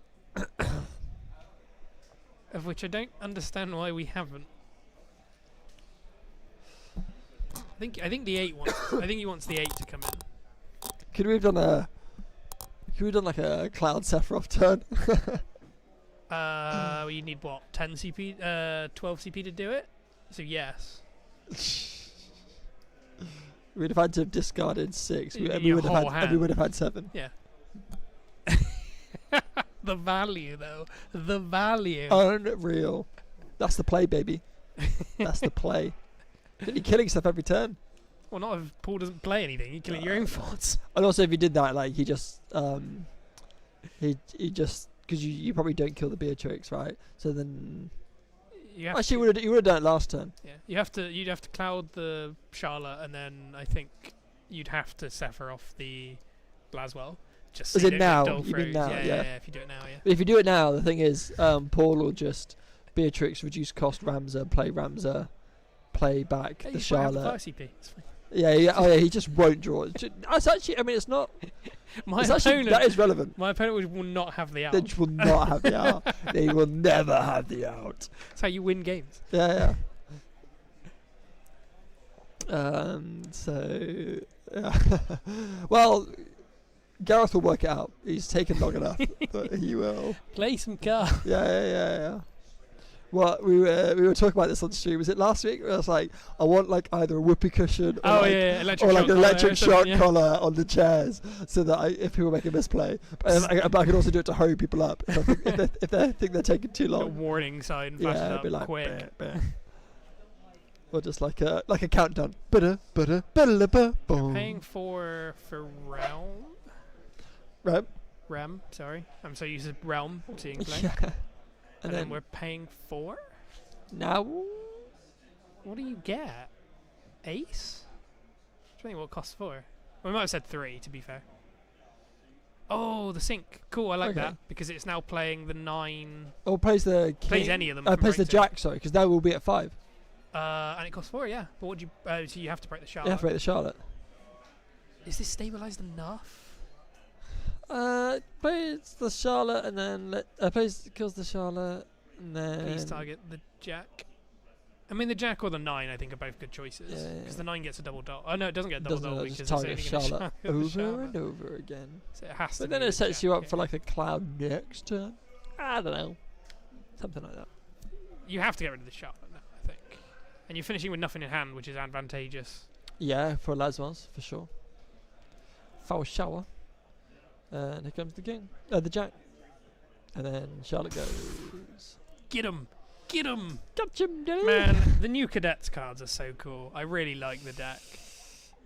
of which I don't understand why we haven't. I think the 8 wants. I think he wants the 8 to come in. Could we have done like a Cloud Sephiroth turn? You need what? 10 CP, 12 CP to do it. So yes. We'd have had to have discarded 6. You And need we would your have whole had. And we hand. would have had 7. Yeah. The value, though. The value. Unreal. That's the play, baby. That's the play. You're killing stuff every turn. Well, not if Paul doesn't play anything. You're killing your own thoughts. And also, if you did that, like he just, he just because you probably don't kill the Beatrix, right? So then, You have actually, to, you would have done it last turn. yeah. You'd have to cloud the Charlotte, and then I think you'd have to Sephiroth the Blaswell. Just As so in you don't now, get dull you mean throws. now, Yeah, yeah. if you do it now, yeah. But if you do it now, the thing is, Paul will just Beatrix reduce cost Ramza, play Ramza, play back Hey, the you might have the Charlotte. 5 CP. It's fine. Yeah. Oh yeah, he just won't draw. That's actually, I mean, it's not. My It's actually, opponent, that is relevant. my opponent will not have the out. They will not have the out. They will never have the out. That's how you win games. Yeah. So, yeah. Well, Gareth will work it out. He's taken long enough, but he will. Play some cards. Yeah. Well, we were talking about this on stream. Was it last week? I was like, I want like either a whoopee cushion or Oh like, yeah, electric or like shock an collar electric or something, shock yeah. collar on the chairs, so that if people make a misplay, but I can also do it to hurry people up if they think they're taking too A long. warning sign flashes Yeah, up be like quick. bah, bah. Or just like a countdown. Boom. Paying for realm. Right. Rem, sorry. I'm so used to realm seeing play. Yeah. And then we're paying 4? Now. What do you get? Ace? I think what it costs 4. We might have said 3 to be fair. Oh, the sync. Cool, I like Okay. that because it's now playing the 9. Or plays the king. Plays any of them. from Plays the break turn. jack. Sorry, because that will be at 5. And it costs 4, yeah. But what do you? So you have to break the You Charlotte. have to break the Charlotte. Is this stabilized enough? Plays the Charlotte and then kills the Charlotte and then. Please target the jack. I mean, the jack or the 9, I think, are both good choices. Yeah, Because yeah. the 9 gets a double dot. Oh no, it doesn't get a double Doesn't dot it? because Just it's target only going to Charlotte the over Charlotte. and over again. So it has to. But be then the it sets jack, you up yeah. for like a cloud next turn. I don't know. Something like that. You have to get rid of the Charlotte now, I think. And you're finishing with nothing in hand, which is advantageous. Yeah, for Laswell's, for sure. Foul shower. And here comes the king. The jack. And then Charlotte goes. Get him! Get him! Got him, dude! Man, the new cadets cards are so cool. I really like the deck.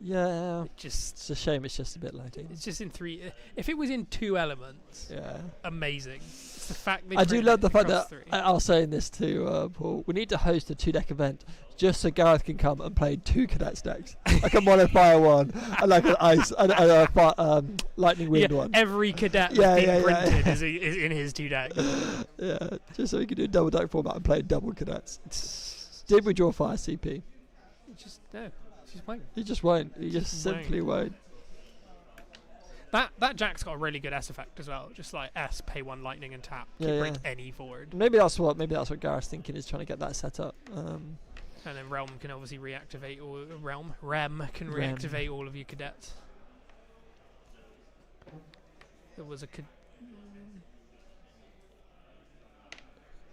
Yeah. It just It's a shame it's just a bit laggy. it's just in 3. If it was in 2 elements, Yeah. amazing. It's the fact they I do printed love the it fact across that 3. I was saying this to Paul. We need to host a 2-deck event just so Gareth can come and play 2 cadets decks, like a mono fire one and like an ice and a lightning wind one. Every cadet Yeah, that's being yeah, yeah. printed is in his 2 decks. Yeah, just so we can do a double deck format and play double cadets. Did we draw fire CP? No, just won't. He just won't. He just Just simply won't. That Jack's got a really good S effect as well. Just like S, pay 1 lightning and tap. Yeah, Can bring yeah. any forward. Maybe that's what Gareth's thinking, is trying to get that set up. And then Realm can obviously reactivate all Rem can Rem. reactivate all of your cadets. There was a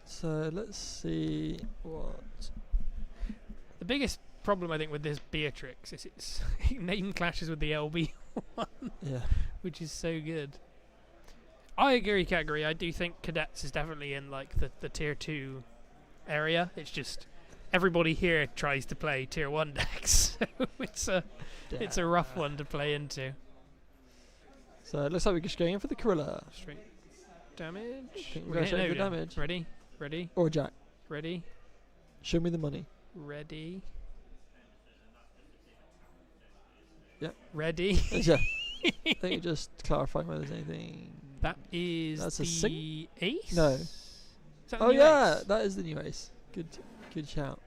So let's see what. the biggest problem I think with this Beatrix is its name clashes with the LB one, Yeah. which is so good. I agree, category. I do think cadets is definitely in like the tier 2 area. It's just everybody here tries to play tier 1 decks, so it's a rough one to play into. So it looks like we're just going in for the Corilla. Straight damage. Think we're We're going hitting straight for Odin. damage. Ready, Or Jack. ready, Show me the money. ready. Yep. Ready. Yeah. I think you just clarifying whether there's anything. That is That's a the ace? No. Is that the Oh new yeah, ace? that is the new ace. Good shout.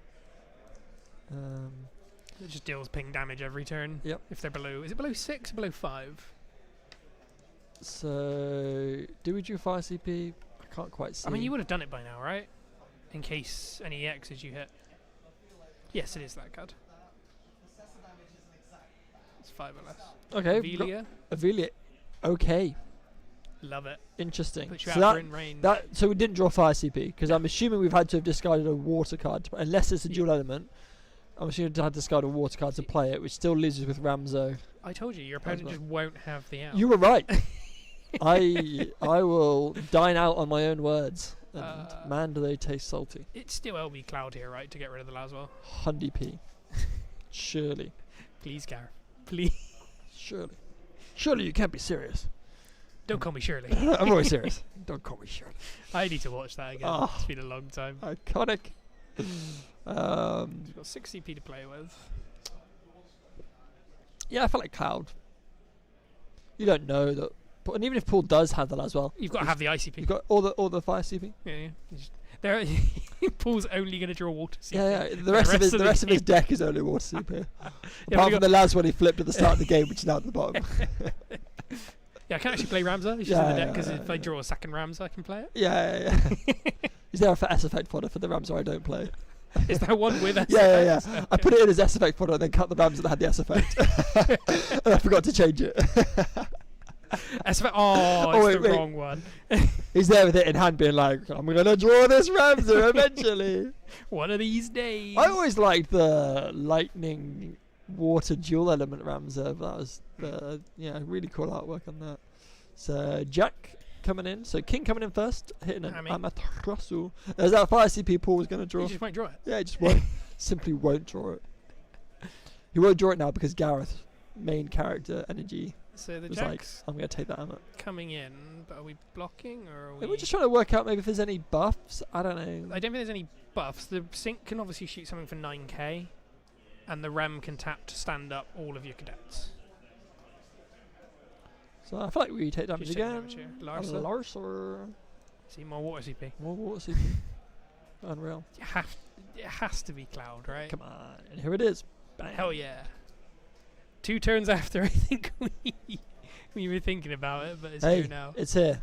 It just deals ping damage every turn. Yep. If they're below. Is it below 6 or below 5? So do we do fire CP? I can't quite see. I mean, you would have done it by now, right? In case any X's you hit. Yes, it is that card. It's 5 or less. Okay. Velia. Avelia. Okay. Love it. Interesting. Put you So out for in range. so we didn't draw fire CP because I'm assuming we've had to have discarded a water card unless it's a dual element. I'm assuming we've had to discard a water card to play it, which still leaves us with Ramzo. I told you, your opponent well. just won't have the out. You were right. I will dine out on my own words. And man, do they taste salty. It's still LB Cloud here, right, to get rid of the Laswell? Hundy P. Surely. Please, Gareth. Please. Surely. Surely you can't be serious. Don't call me Shirley. I'm always serious. Don't call me Shirley. I need to watch that again. Oh. It's been a long time. Iconic. We've got 6 CP to play with. Yeah, I felt like Cloud. You don't know that. And even if Paul does have that as well, You've got to have the ICP. you've got all the fire CP. Yeah. You just- There, Paul's only going to draw water CP. Yeah. The rest of his deck is only water CP. Apart from the last one he flipped at the start of the game, which is now at the bottom. Yeah, I can actually play Ramza. It's just in the deck because if I draw a second Ramza, I can play it. Yeah. He's there for S effect fodder for the Ramsar I don't play. Is there one with S? Yeah. I put it in as S effect fodder and then cut the Ramsar that had the S effect. And I forgot to change it. S effect. Oh, it's the wait. wrong one. He's there with it in hand being like, I'm going to draw this Ramsar eventually. One of these days. I always liked the lightning water dual element Ramsar. That was really cool artwork on that. So Jack coming in. So King coming in first, hitting an Hammy. Amaterasu. There's that fire CP Paul was going to draw. You just might draw it. Yeah, he just won't. Simply won't draw it. He won't draw it now because Gareth, main character energy, So the was like, Jack's I'm going to take that Amat. coming in, but are we blocking or are we? We're just trying to work out maybe if there's any buffs. I don't know. I don't think there's any buffs. The Sync can obviously shoot something for 9k, and the Rem can tap to stand up all of your cadets. So I feel like we take damage Just take again. damage here. Larsa. Larsa. See more water CP. More water CP. Unreal. It has to be Cloud, right? Come on. And here it is. Bang. Hell yeah. 2 turns after, I think we were thinking about it, but it's here now. It's here.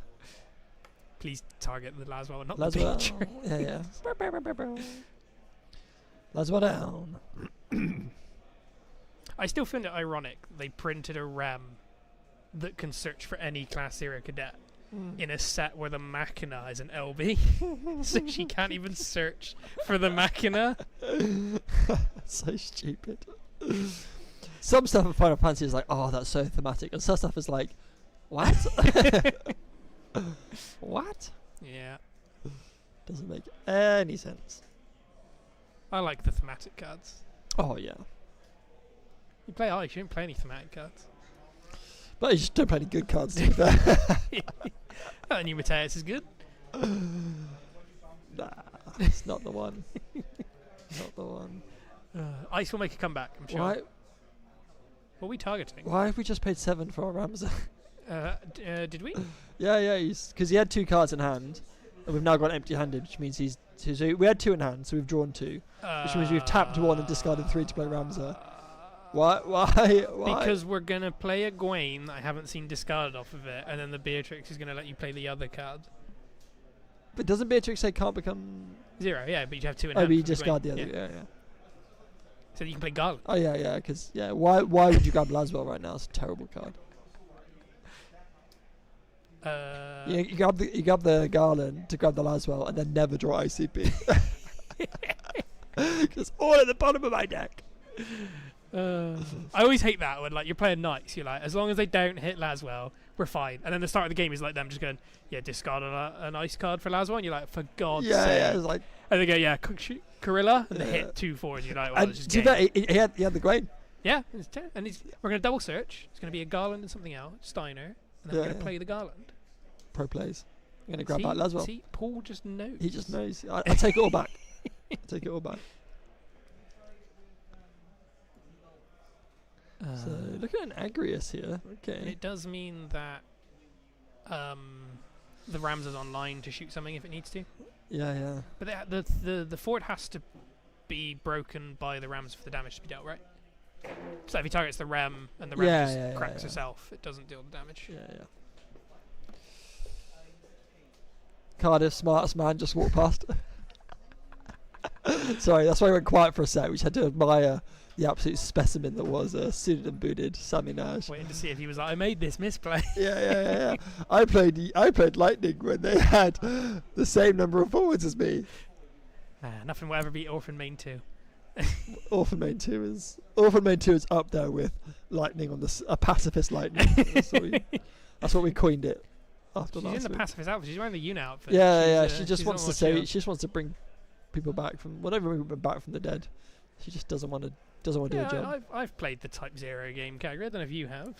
Please target the Laswell, not the Laswell. picture. Yeah. Laswell down. I still find it ironic they printed a Rem that can search for any Class 0 cadet in a set where the Machina is an LB. So she can't even search for the Machina. So stupid. Some stuff in Final Fantasy is like, oh, that's so thematic. And some stuff is like, what? What? Yeah. Doesn't make any sense. I like the thematic cards. Oh, yeah. You play ice, you don't play any thematic cards. But you just don't play any good cards, to be fair. Oh, New Mateus is good. Nah, it's not the one. Not the one. Ice will make a comeback, I'm sure. Why? What are we targeting? Why have we just paid 7 for our Ramza? Did we? Yeah, because he had 2 cards in hand, and we've now got empty-handed, which means he's. So we had 2 in hand, so we've drawn 2, which means we've tapped 1 and discarded 3 to play Ramza. Why? Because we're gonna play a Gwaine that I haven't seen discarded off of it, and then the Beatrix is gonna let you play the other card. But doesn't Beatrix say can't become 0? Yeah, but you have 2 in Oh, hand. but you for discard the Gwaine. other. Yeah. So you can play Garland. Oh yeah, because why would you grab Laswell right now? It's a terrible card. You grab the Garland to grab the Laswell and then never draw ICP. It's all at the bottom of my deck. I always hate that when like you're playing Knights, you're like, as long as they don't hit Laswell, we're fine. And then the start of the game is like them just going, yeah, discard an ice card for Laswell, and you're like, for God's sake. Yeah, it's like. And they go, yeah, Corilla, and they Yeah. hit 2-4, and you're like, well, And it's just to game. that, he had the Gwaine. Yeah, it's and we're going to double search. It's going to be a Garland and something else, Steiner, and then we're going to play the Garland. Pro plays. I'm gonna grab See? that Laswell. See, Paul just knows. He just knows. I take it all back. I take it all back. So look at an Agrius here. Okay. It does mean that the Rams is online to shoot something if it needs to. Yeah. But the fort has to be broken by the Rams for the damage to be dealt, right? So if he targets the Ram and the Ram just cracks herself, it doesn't deal the damage. Yeah. Cardiff, smartest man, just walked past. Sorry, that's why I went quiet for a sec. We just had to admire the absolute specimen that was suited and booted Sammy Nash. Waiting to see if he was like, I made this misplay. Yeah. I played Lightning when they had the same number of forwards as me. Nothing will ever beat Orphan Main 2. Orphan Main 2 is up there with Lightning on a pacifist Lightning. That's what we coined it after She's last in the week. pacifist outfit. She's wearing the UNA outfit. Yeah. She She just wants to bring people back from back from the dead. She just doesn't want to do a job. I've played the Type 0 game category. I don't know if you have.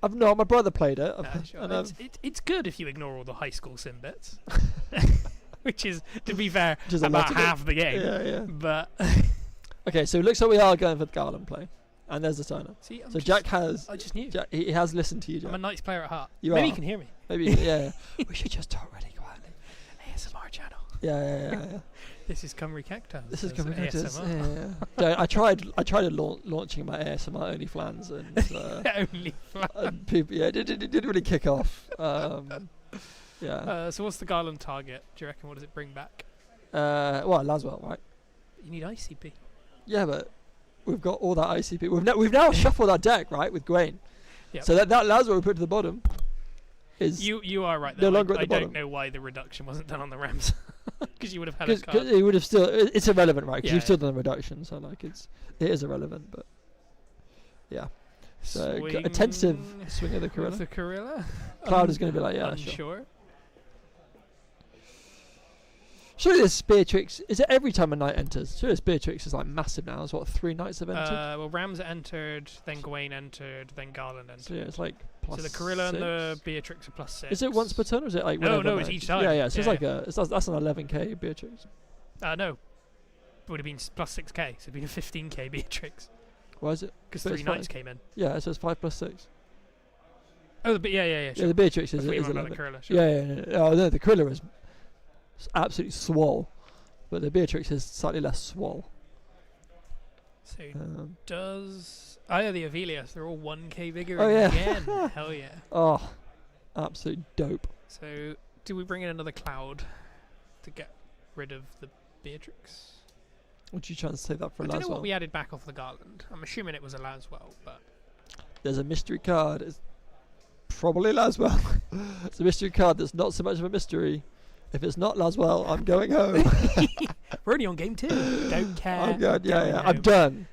I've not. My brother played it. Sure. It's good if you ignore all the high school sim bits. Which is, to be fair, about half the game. Yeah. But okay, so it looks like we are going for the Garland play. And there's the signer. See, Jack has... I just knew. Jack, he has listened to you, Jack. I'm a Knights player at heart. Maybe you can hear me. Maybe, yeah. We should just talk really quietly. ASMR channel. Yeah. This is Cymru Cactuars. This is Cymru Cactuars. ASMR. Yeah. I tried launching my ASMR only flans and... only flans. And people, it didn't really kick off. Yeah. So what's the Garland target? Do you reckon? What does it bring back? Laswell, right? You need ICP. Yeah, but we've got all that ICP. We've now shuffled our deck, right, with Gwaine. Yep. So that Laswell we put to the bottom is you are right. no Though. longer at the bottom. I don't know why the reduction wasn't done on the Rams, because you would have had a card. Because it would have still. It's irrelevant, right? Because Yeah, you've still done the reduction, so like it is irrelevant. But yeah. So a tentative swing of the Corilla. The Corilla. Cloud is going to be like, yeah, unsure. sure. Surely this Beatrix, is it every time a knight enters? Surely this Beatrix is like massive now. It's what, 3 knights have entered? Well, Rams entered, then Gwaine entered, then Garland entered. So yeah, it's like plus So the Corilla 6. and the Beatrix are +6. Is it once per turn or is it like No, whenever it's knight- each time. Yeah. So it's Yeah. like that's an 11k Beatrix. No. It would have been +6k, so it'd been a 15k Beatrix. Why is it? Because But 3 it's knights fine. came in. Yeah, so it's 5 plus 6. Oh, yeah, Yeah, sure. the Beatrix I is thought you were on 11. the Corilla, sure. Yeah. Oh no, the Corilla is absolutely swole, but the Beatrix is slightly less swole. So does... Oh, yeah, the Avelius. They're all 1k bigger Oh, yeah. again. Hell yeah. Oh, absolute dope. So, do we bring in another Cloud to get rid of the Beatrix? Would you try and save that for I don't know what Laswell? we added back off the Garland. I'm assuming it was a Laswell, but... There's a mystery card. It's probably Laswell. It's a mystery card that's not so much of a mystery. If it's not Laswell, I'm going home. We're only on game 2. Don't care. I'm going, Going I'm home. done.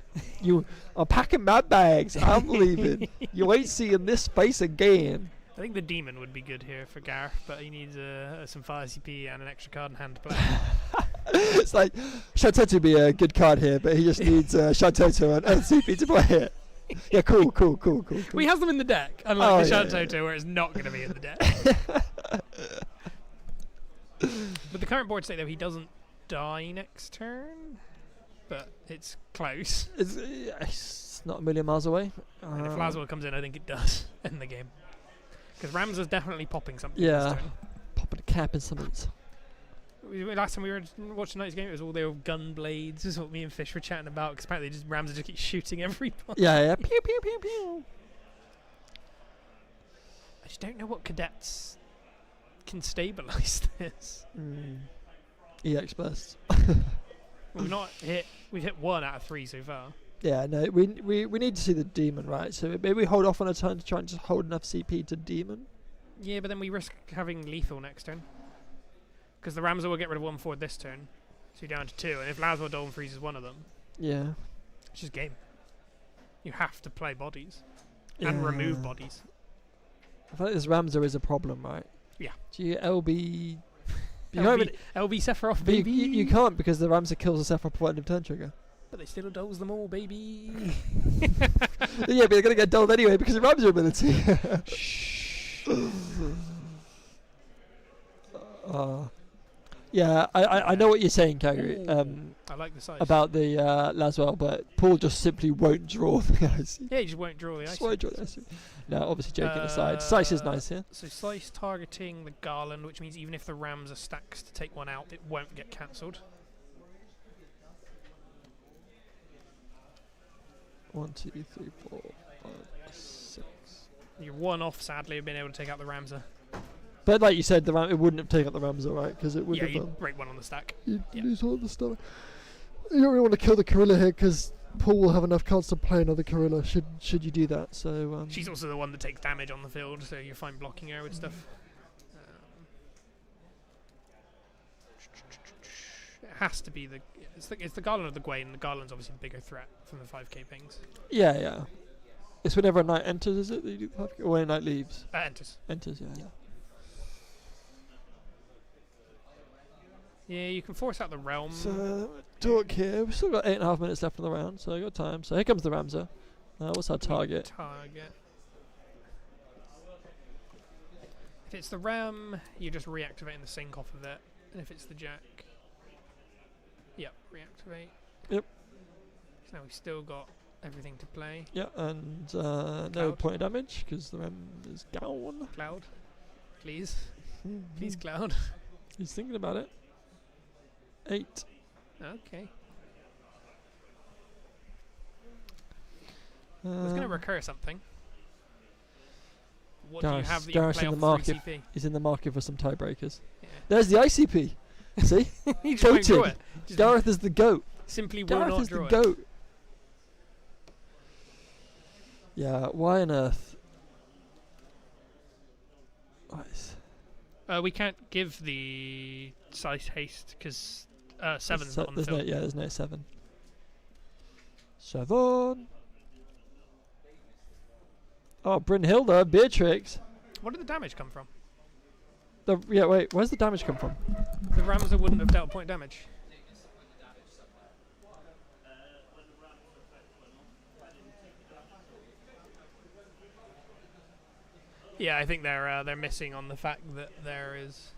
I'm packing my bags. I'm leaving. You ain't seeing this space again. I think the Demon would be good here for Gareth, but he needs some fire CP and an extra card in hand to play. It's like Shantoto would be a good card here, but he just needs Shantoto and CP to play it. Yeah, cool. We have them in the deck, unlike Oh, the yeah, Shantoto, where it's not going to be in the deck. With the current board state, though, he doesn't die next turn, but it's close. It's not a million miles away. And if Laswell comes in, I think it does end the game. Because Ramsa's definitely popping something Yeah. this turn. Popping a cap in something's. Last time we were watching tonight's game, it was all the old gun blades. This is what me and Fish were chatting about, because apparently Ramsa just keeps shooting everybody. Yeah. Pew pew pew pew. I just don't know what cadets can stabilise this. EX bursts. We've hit 1 out of 3 so far. Yeah, no, we need to see the demon, right? So maybe we hold off on a turn to try and just hold enough CP to demon. Yeah, but then we risk having lethal next turn. Because the Ramsar will get rid of 1 forward this turn. So you're down to 2. And if Laswell Dolphin freezes one of them, Yeah. it's just game. You have to play bodies. And remove bodies. I feel like this Ramsar is a problem, right? Yeah. Do you LB... You can't even- LB Sephiroth, but baby! you can't because the Ramsar kills the Sephiroth before end of turn trigger. But they still dolls them all, baby! Yeah, but they're going to get dulled anyway because of Ramsar ability. Yeah, I know what you're saying, Kagri, I like the size. about the Laswell, but Paul just simply won't draw the IC. Yeah, you just won't draw the ice. Just won't draw the IC. No, obviously joking aside. Size is nice here. So Slice targeting the Garland, which means even if the Rams are stacks to take one out, it won't get cancelled. 1, 2, 3, 4, 5, 6. You're 1 off, sadly, of being able to take out the Ramsar. But like you said, it wouldn't have taken out the Ramsar, right? Because it would Yeah, have you'd break 1 on the stack. You'd yeah. lose all the stuff. You don't really want to kill the Gorilla here because Paul will have enough cards to play another Gorilla should you do that. So She's also the one that takes damage on the field, so you're fine blocking her with stuff. It has to be it's the Garland of the Gwain. The Garland's obviously the bigger threat from the 5k pings. yeah. It's whenever a knight enters, is it? That you do 5K? Or when a knight leaves? Enters. Enters, yeah. Yeah, you can force out the realm. So talk here. We've still got 8.5 minutes left in the round, so I got time. So here comes the Ramsar. What's our target? If it's the Ram, you're just reactivating the sync off of it. And if it's the Jack, yep, reactivate. Yep. So now we've still got everything to play. Yeah, and no Cloud. point of damage because the Ram is gone. Cloud, please. Please, Cloud. He's thinking about it. 8. Okay. I was going to recur something. What do you have that you can Gareth's play in off the market. 3CP? He's in the market for some tiebreakers. Yeah. There's the ICP. See? He just won't draw Goated. it. Just Gareth is the GOAT. simply will Gareth not is the draw it. GOAT. Yeah, why on earth? Nice. We can't give the size haste because 7's So not on the there's field. there's no 7. 7. Oh, Brynhilda, Beatrix. Where did the damage come from? Wait, where's the damage come from? The Ramsar wouldn't have dealt point damage. Yeah, I think they're missing on the fact that there is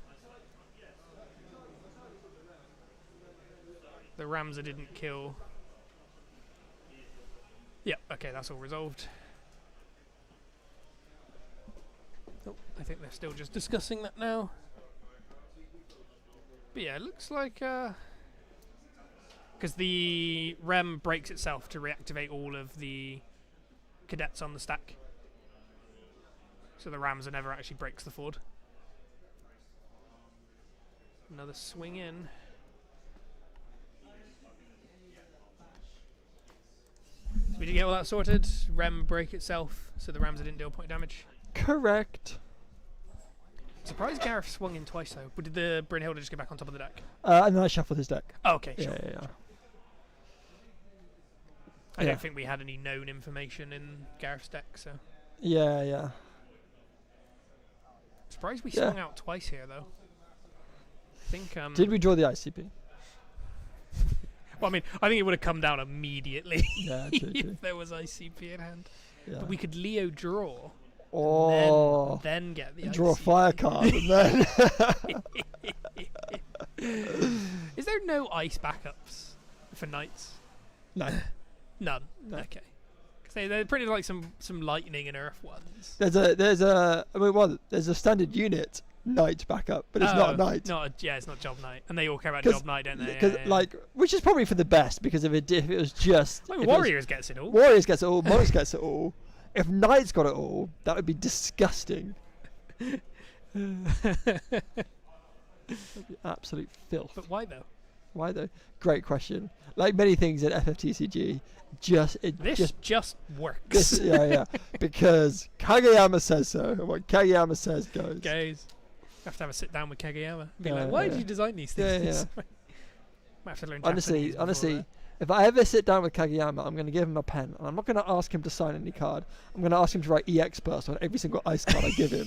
the Ramsar didn't kill. Yeah, okay, that's all resolved. Oh, I think they're still just discussing that now. But yeah, it looks like because the Rem breaks itself to reactivate all of the cadets on the stack. So the Ramsar never actually breaks the ford. Another swing in. So we did get all that sorted. Rem break itself, so the Ramsar didn't deal point damage. Correct. Surprised Gareth swung in twice though. But did the Brynhilda just get back on top of the deck? And then I shuffled his deck. Oh, okay, sure. Yeah. I Yeah. don't think we had any known information in Gareth's deck, so. Yeah. Surprised we Yeah. swung out twice here though. I think Did we draw the ICP? Well, I mean, I think it would have come down immediately Yeah, true. if there was ICP in hand. Yeah. But we could Leo draw. Oh, Then get the draw a ICP. fire card and then. Is there no ice backups for knights? No. None. No. Okay. Because they're pretty like some lightning and earth ones. There's a standard unit knight backup, but it's not a knight. It's not job knight, and they all care about 'Cause- job knight, don't they? Because which is probably for the best, because if it was just Like if it was- Warriors gets it all. Warriors gets it all, monks gets it all. If knights got it all, that would be disgusting. That'd be absolute filth. But why though? Why though? Great question. Like many things in FFTCG, This just works. yeah. Because Kageyama says so, and what Kageyama says goes. Guys, I have to have a sit down with Kageyama. Be Yeah, like, why yeah. did you design these Yeah, things? yeah. Might have to learn Honestly, Japanese before that. if I ever sit down with Kageyama, I'm going to give him a pen, and I'm not going to ask him to sign any card. I'm going to ask him to write EX burst on every single ice card I give him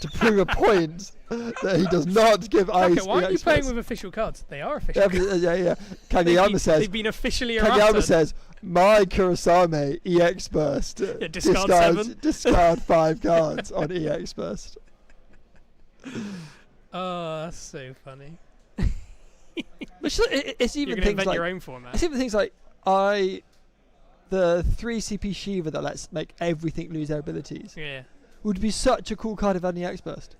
to prove a point that he does not give ice. Okay, why aren't you EX playing burst. with official cards? They are official cards. Yeah. Kageyama says. They've been officially Kageyama errated. says, my Kurosame EX burst. Discard 7. Discard 5 cards on EX burst. Oh, that's so funny. Which it's You're even going to things invent like your own format. it's even things like the 3 CP Shiva that lets make everything lose their abilities Yeah. would be such a cool card if it had the EX burst.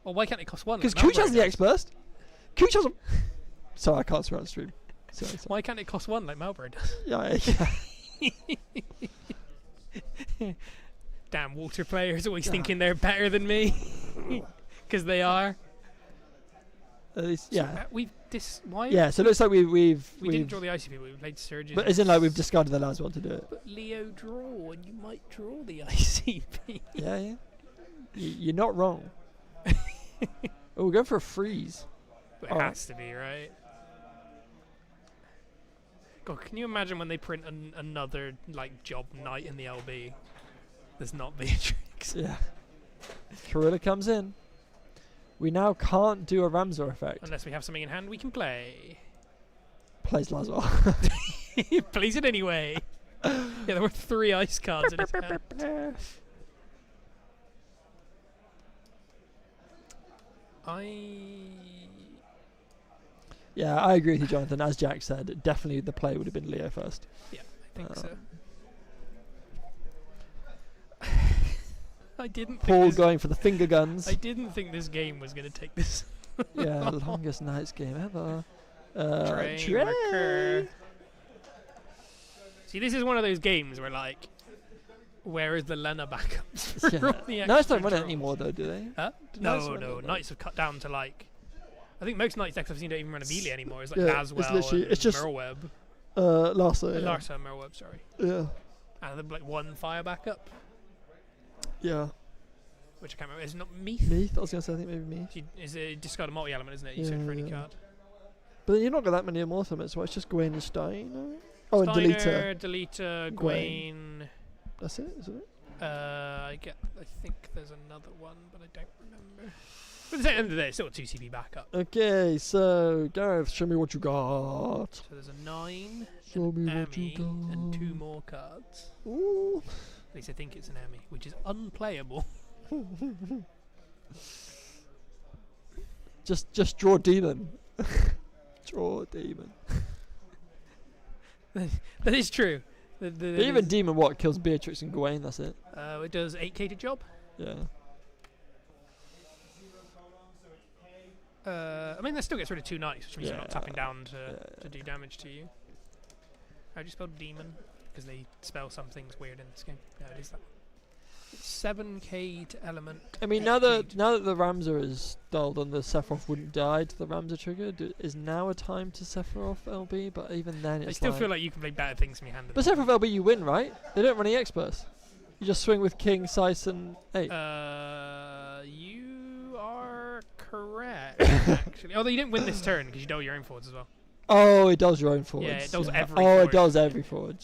Well, why can't it cost 1? Because like Cooch has Malboro the does? EX burst. Cooch has a. Sorry, I can't swear on stream. Sorry. Why can't it cost 1 like Malboro does? Yeah. Damn, water players always thinking they're better than me. Because they are. At least, So, yeah. why? Yeah. So it looks like we didn't draw the ICP, but we played Surges. But isn't like we've discarded the last one to do it. But Leo draw, and you might draw the ICP. Yeah. You're not wrong. Oh, we're going for a freeze. It Alright. has to be, right? God, can you imagine when they print another like job knight in the LB? There's not Beatrix. Yeah. Karilla comes in. We now can't do a Ramsor effect. Unless we have something in hand we can play. Plays Lazar. Plays it anyway. Yeah, there were 3 ice cards in his hand. Yeah, I agree with you, Jonathan. As Jack said, definitely the play would have been Leo first. Yeah, I think so. I didn't think Paul this, going for the finger guns. I didn't think this game was going to take this. Yeah, longest nights game ever. Train Trey. Wrecker. See, this is one of those games where, like, where is the Lena backups? For Yeah. all the Knights don't extra run it draws? anymore, though, do they? Huh? Knights No, don't no. run it. Knights have cut down to, like, I think most Knights decks I've seen don't even run Amelia anymore. It's like Yeah, it's Laswell literally- and it's just- Merweb. Larsa. Yeah. Larsa and Merweb, sorry. Yeah. And then, like, 1 fire backup, Yeah. which I can't remember. Is it not Meath? Meath. I was gonna say, I think maybe Meath. Is it discard a multi-element, isn't it? You said for any Yeah. card. But then you're not got that many immortal, so it's just Gwen and Steiner. Oh, and Steiner, Deleter. Deleter, Gwaine. Gwaine. That's it, isn't it? I think there's another one, but I don't remember. But at the end of the day, it's still a 2 CP backup. Okay, so Gareth, show me what you got. So there's a 9, Show me an what you Emmy, got. and 2 more cards. Ooh. At least I think it's an Emmy, which is unplayable. Just draw demon. Draw demon. That is true. Even demon what kills Beatrix and Gwaine. That's it. It does 8k to job. Yeah. I mean, that still gets rid of 2 knights, which means you're not Yeah. tapping down to Yeah. do damage to you. How do you spell demon? Because they spell some things weird in this game. Yeah, it is that. It's 7k to element. I mean, now that the Ramsor is dulled and the Sephiroth wouldn't die to the Ramsor trigger, is now a time to Sephiroth LB? But even then, it's I still like feel like you can play better things from your hand. But Sephiroth LB, you win, right? They don't run EX burst. You just swing with King, Sice, and 8. You are correct, actually. Although you didn't win this turn because you dealt your own forwards as well. Oh, it does your own forwards. Yeah, it does every Oh, forward. it does every forward.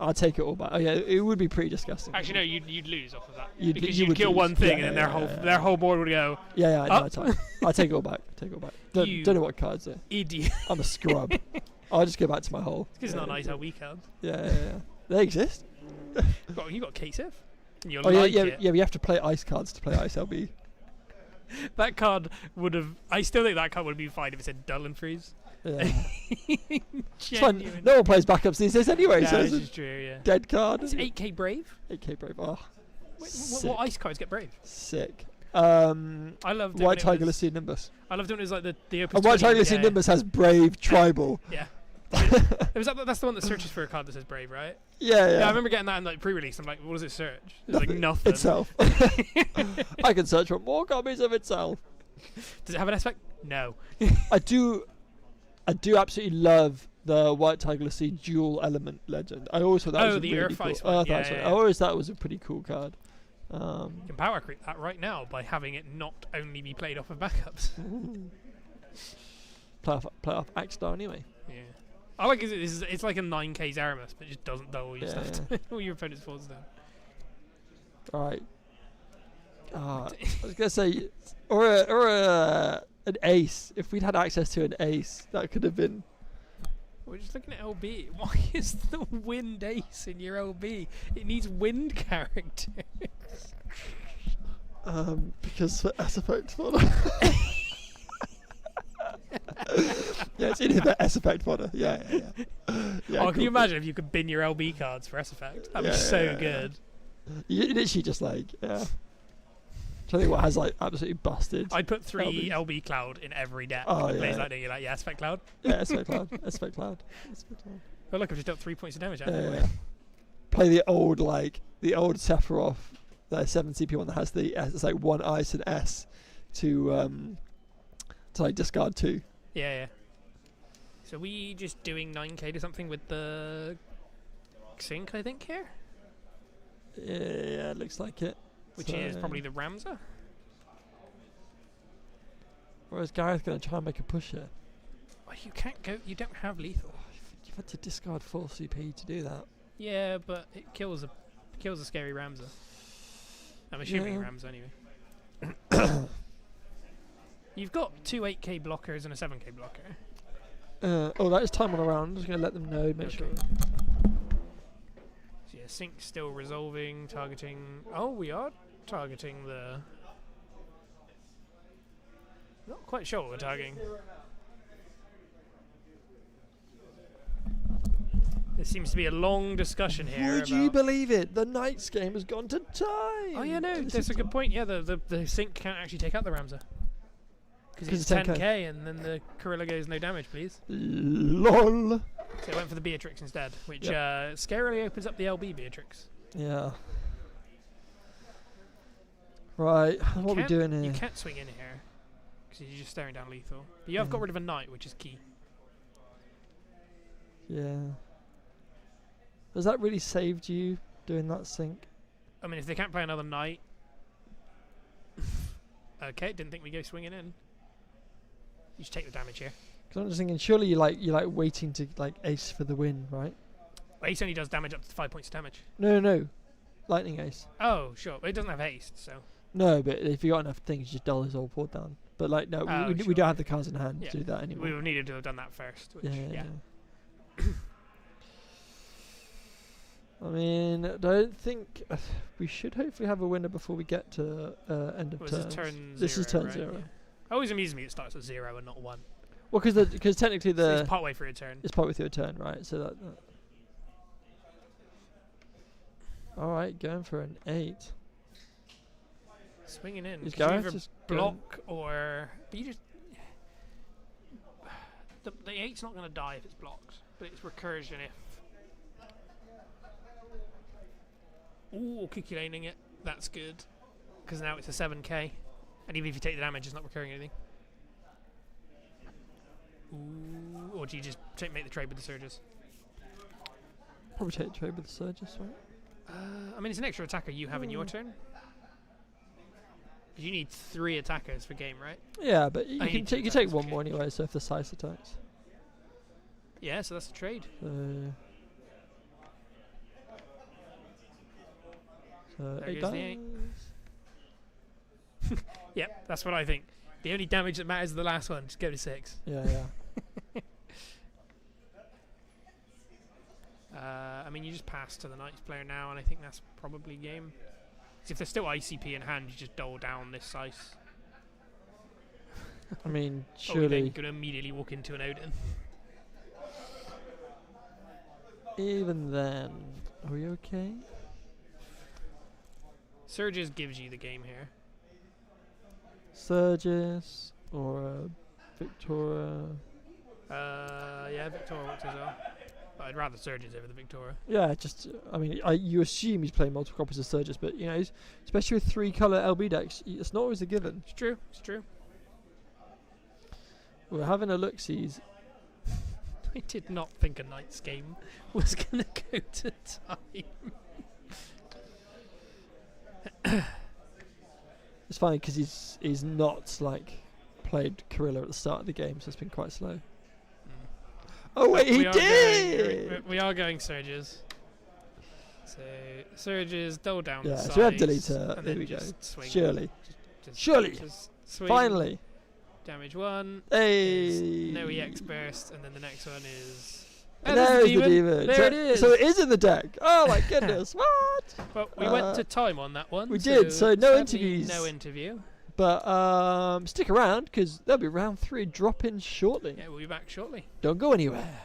I'll take it all back. Oh yeah, it would be pretty disgusting. Actually, no, you'd lose off of that You'd- because you you'd would kill lose. one thing Yeah, and then yeah, their whole board would go Yeah, Oh. no, it's fine. I'll take it all back. Take it all back. Don't know what cards are. idiot. I'm a scrub. I'll just go back to my hole. Because it's not a nice LB card. Yeah. They exist. Well, you got K-Sif. And you'll Oh like yeah. it. We have to play ice cards to play ice LB. That card would have. I still think that card would be fine if it said dull and freeze. Yeah. It's fun. Genuine. No one plays backups these days anyway, Yeah, so this it's is true. Yeah. a dead card. It's 8k Brave. 8k Brave. Oh, Wait, sick. what ice cards get Brave? Sick. I loved it. White when it Tiger was- Lycian Nimbus. I loved it when it was like the Opus And White 20, Tiger Lycian yeah. Nimbus has Brave Tribal. Yeah. It was that's the one that searches for a card that says Brave, right? Yeah. Yeah, I remember getting that in like pre-release. I'm like, what does it search? It's like nothing. Itself. I can search for more copies of itself. Does it have an aspect? No. I do absolutely love the White Tiger Lycian dual element legend. I always thought that was a the really Earth cool. Ice one. Yeah, Ice one. yeah. I always thought it was a pretty cool card. You can power creep that right now by having it not only be played off of backups. Play off Axstar anyway. Yeah. I like it. It's like a 9k Zaramus, but it just doesn't dull all your Yeah, stuff. All your opponent's forwards down. Alright. I was gonna say, or an ace. If we'd had access to an ace, that could have been. We're just looking at LB. Why is the wind ace in your LB? It needs wind character. Because for S effect fodder. Yeah, it's in the S effect fodder. Yeah. Oh, can you imagine if you could bin your LB cards for S effect? That'd be so good. You literally just like, yeah. Tell you what has like absolutely busted. I'd put 3 LB. LB Cloud in every deck. Oh, Plays yeah. like that, you're like, yeah, S effect Cloud. Yeah, S effect cloud. S effect cloud. Oh, look, I've just dealt 3 points of damage out of the way. Yeah. Play the old Sephiroth, the 7 CP one that has the S. It's like 1 ice and S to like discard 2. Yeah. So we just doing 9k to something with the sync, I think, here? Yeah, it looks like it. Which is probably the Ramza. Whereas Gareth going to try and make a push here. Well, you can't go. You don't have lethal. You've had to discard 4 CP to do that. Yeah, but it kills a scary Ramza. I'm assuming Ramza anyway. You've got 2 8k blockers and a 7k blocker. That is time on a round. I'm just going to let them know, make sure. So yeah, sync still resolving, targeting. Oh, we are targeting the. Not quite sure what we're targeting. There seems to be a long discussion here. Would you believe it? The Knights game has gone to time. Oh yeah, no, that's a good point. Yeah, the sync can't actually take out the Ramza. Because it's 10k and then the Gorilla goes no damage, please. LOL. So it went for the Beatrix instead, which scarily opens up the LB Beatrix. Yeah. Right, what are we doing here? You can't swing in here because you're just staring down lethal. But you have got rid of a knight, which is key. Yeah. Has that really saved you doing that sync? I mean, if they can't play another knight. Okay, didn't think we'd go swinging in. You just take the damage here. Because I'm just thinking, surely you're like waiting to like ace for the win, right? Ace only does damage up to 5 points of damage. No. Lightning ace. Oh, sure. But it doesn't have haste, so. No, but if you got enough things, you just dull his whole board down. But like, no, we sure. don't have the cards in hand Yeah. to do that anymore. We would have needed to have done that first. Which, yeah. I mean, I don't think we should hopefully have a winner before we get to end of Well, turn. this is turn 0. This is turn right? 0. Yeah. Always amuses me it starts at 0 and not 1. Well, because technically So the it's part way through a turn. it's part with your turn, right? So that. All right, going for an 8. Swinging in. Is 'cause you Gareth either just block or. But you just. The 8's not going to die if it's blocked, but it's recursion if. Ooh, Kukulaning it. That's good. Because now it's a 7k. And even if you take the damage, it's not recurring anything. Ooh, or do you just make the trade with the surges? Probably take the trade with the Surges, right? I mean, it's an extra attacker you have in your turn. 'Cause you need 3 attackers for game, right? Yeah, but you Oh, can take attackers, one okay. more anyway. So if the size attacks, Yeah, so that's a trade. so There 8 goes the 8. dice. Yep, that's what I think. The only damage that matters is the last one. Just go to 6. Yeah. I mean, you just pass to the Knights player now, and I think that's probably game. 'Cause if there's still ICP in hand, you just dole down this ice. I mean, Oh, surely. then you're going to immediately walk into an Odin. Even then, are we okay? Surges gives you the game here. Surges or Victoria? Yeah, Victoria works as well. But I'd rather Surges over the Victoria. Yeah, just I mean, you assume he's playing multiple copies of Surges, but you know, especially with 3-color LB decks, it's not always a given. It's true. It's true. We're having a look-sees. I did not think a Knights game was going to go to time. It's funny because he's not like played Corilla at the start of the game, so it's been quite slow. Oh wait, he did! We are going Surges. So Surges, dole down the Yeah, sides. so we have deleter. And There then we go. just swing. Surely, Just surely, swing. finally. Damage 1. Hey! No EX burst, and then the next one is. And there's the demon. There so, it is. So it is in the deck. Oh my goodness! What? Well, we went to time on that one. We did. So no sadly, interviews. No interview. But stick around because there'll be round 3 drop-in shortly. Yeah, we'll be back shortly. Don't go anywhere.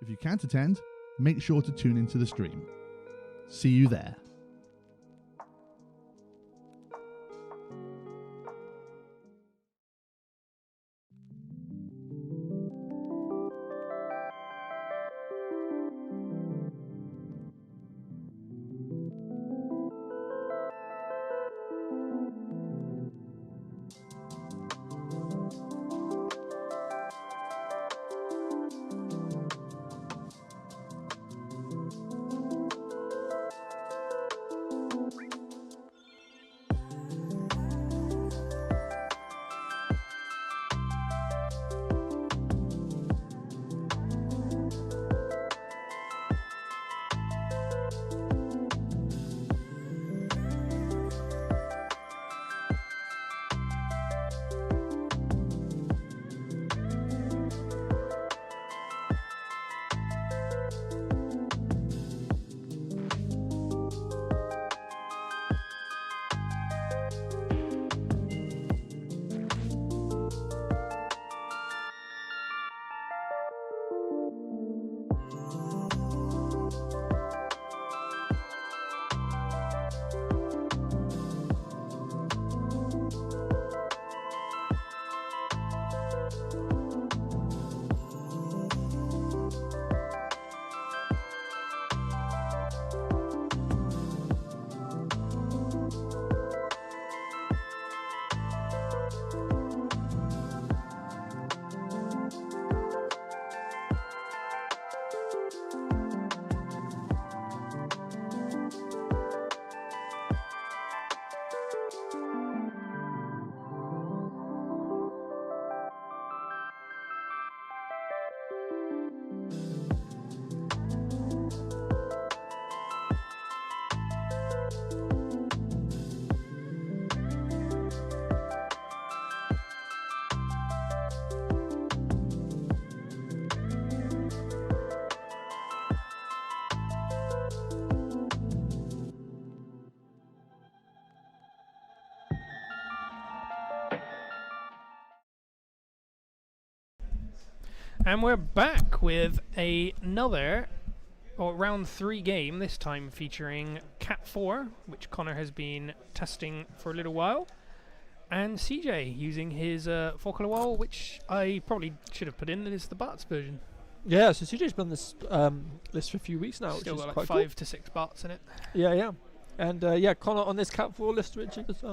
If you can't attend, make sure to tune into the stream. See you there. And we're back with another round 3 game, this time featuring Cat 4, which Connor has been testing for a little while, and CJ using his 4-color wall, which I probably should have put in as the Bart's version. Yeah, so CJ's been on this list for a few weeks now, Still which is got quite like 5 cool. to 6 Barts in it. Yeah. And yeah, Connor on this Cat 4 list, which is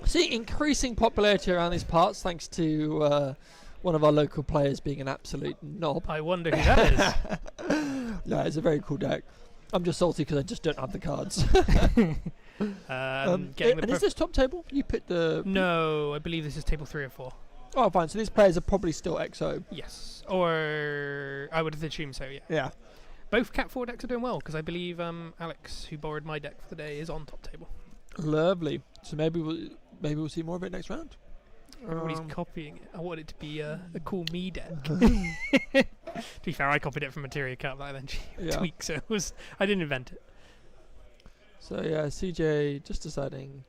see increasing popularity around these parts thanks to one of our local players being an absolute knob. I wonder who that is. Yeah, it's a very cool deck. I'm just salty because I just don't have the cards. Getting the and is this top table? You picked the... No, I believe this is table 3 or 4. Oh, fine. So these players are probably still XO. Yes. Or I would assume so, yeah. Yeah. Both Cat 4 decks are doing well, because I believe Alex, who borrowed my deck for the day, is on top table. Lovely. So maybe we'll see more of it next round. Everybody's copying it. I want it to be a cool me deck. To be fair, I copied it from Materia Cup, that I then Yeah. tweaked, so I didn't invent it. So yeah, CJ just deciding.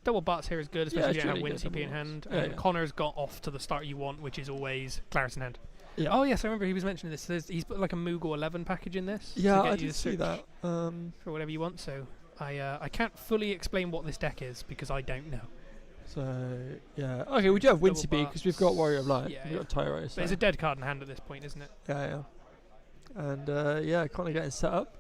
Double bots here is good, Yeah, especially if you it's don't really have good, Win CP in double hand. bots. Yeah, yeah. Connor's got off to the start you want, which is always Clarence in hand. Yeah. Oh yes, I remember he was mentioning this. He's put like a Moogle 11 package in this. Yeah, to get I you did to see search that. for whatever you want. So I can't fully explain what this deck is because I don't know. So yeah, okay, we do have Win Double CP because we've got bots. Warrior of Light. Yeah, We've yeah. got Tyro. But So. it's a dead card in hand at this point, isn't it? Yeah, yeah. And yeah, Connor getting set up.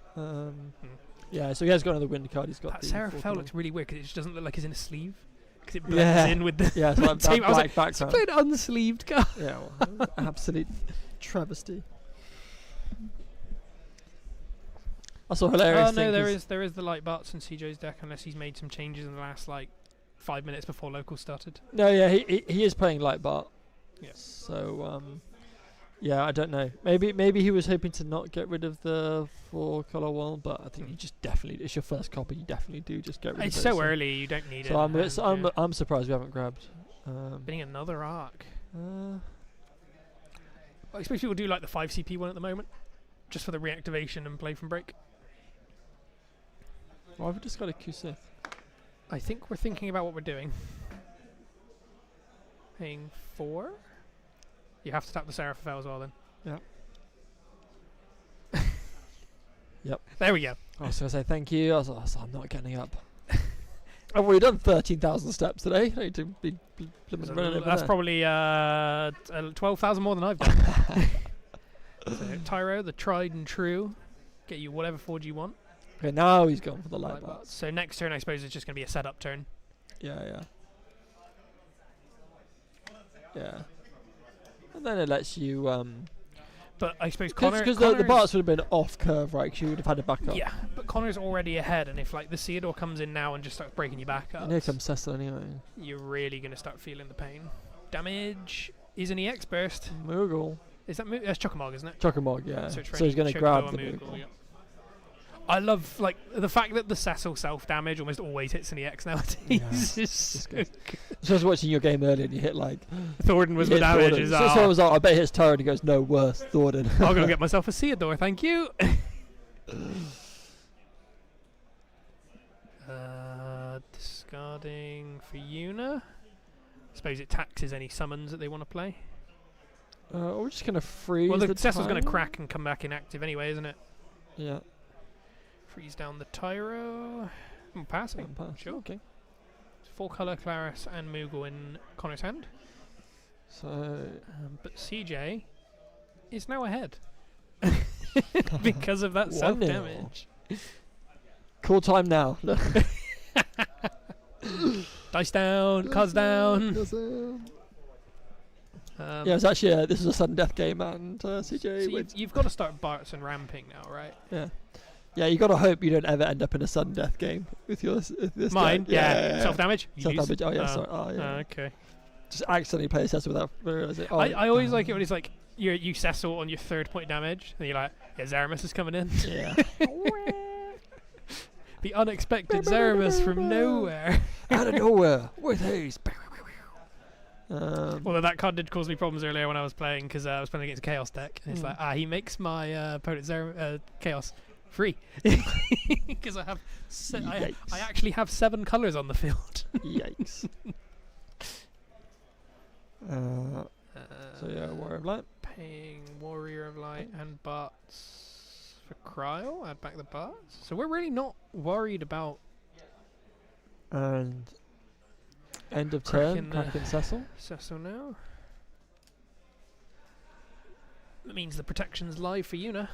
Yeah, so he has got another wind card. He's got That the Seraph four Fell colour. looks really weird because it just doesn't look like it's in a sleeve. Because it blends Yeah. in with the Yeah, it's like that tape. I was black like, it's background. playing an unsleeved card. Yeah, well, absolute travesty. I saw hilarious. Oh no, thing there 'cause- is the light bots in CJ's deck unless he's made some changes in the last like 5 minutes before local started. No, yeah, he is playing light Bart. Yeah. So yeah, I don't know. Maybe he was hoping to not get rid of the 4-color one, but I think you just definitely. It's your first copy. You definitely do just get rid It's of it. so early, you don't need it. So in hand, I'm surprised we haven't grabbed. Getting another arc. Uh, I expect people do like the 5 CP one at the moment, just for the reactivation and play from break. well, I've just got a Q6. I think we're thinking about what we're doing. Paying 4? You have to tap the Seraphim as well then. Yeah. Yep. There we go. I was going to say thank you. I was like, I'm not getting up. I've already done 13,000 steps today. I need to be running over That's there. probably 12,000 more than I've done. So, Tyro, the tried and true. Get you whatever forge you want. Okay, now he's gone for the light Light bars. bots. So next turn I suppose is just going to be a setup turn. Yeah, yeah. Yeah. And then it lets you But I suppose Connor... because the Connor's- bars would have been off curve, right? 'Cause you would have had a backup. Yeah, but Connor's already ahead, and if like the Theodore comes in now and just starts breaking you back up, And here comes Cecil anyway. you're really going to start feeling the pain. Damage is an EX burst. Moogle. Is that that's Chocomog, isn't it? Chocomog, yeah. So, it's So he's going to Chocobo grab and the Moogle, Moogle. yeah. I love like the fact that the Cecil self damage almost always hits an EX nowadays. Yeah, is so good. good. So I was watching your game earlier and you hit like... Thornton was you with hit damage. Thornton. Is, So I was like, I bet his turret. He goes, no, worse, Thornton. I'll go get myself a Theodore, thank you. Discarding for Yuna. Suppose it taxes any summons that they want to play. We're just going to freeze Well, the the Cecil's going to time. crack and come back inactive anyway, isn't it? Yeah. Freeze down the Tyro. Passing. One pass. Sure. Okay. 4-color Claris and Moogle in Connor's hand. So... But CJ is now ahead. Because of that 1-0. self-damage. Call time now. Dice down, cards down. Yeah, it's actually this is a sudden death game, and CJ So wins. you've got to start Barts and ramping now, right? Yeah, yeah. You got to hope you don't ever end up in a sudden death game with your this. Mine, deck. yeah. Self-damage? You Self lose. damage. Oh yeah, sorry. Oh yeah. Okay. Just accidentally play a Cecil without realizing. Oh, I always like it when it's like you Cecil on your 3rd point damage, and you're like, yeah, Zeramus is coming in. Yeah. The unexpected Zeramus from nowhere. Out of nowhere with haste. Although that card did cause me problems earlier when I was playing because I was playing against a Chaos deck. And it's like, he makes my opponent Chaos free. Because I have I actually have 7 colours on the field. Yikes. So yeah, Warrior of Light. Paying Warrior of Light and Barts for Cryo. Add back the Barts. So we're really not worried about And end of turn, Cracking Kraken Cecil. Cecil now. That means the protection's live for Yuna.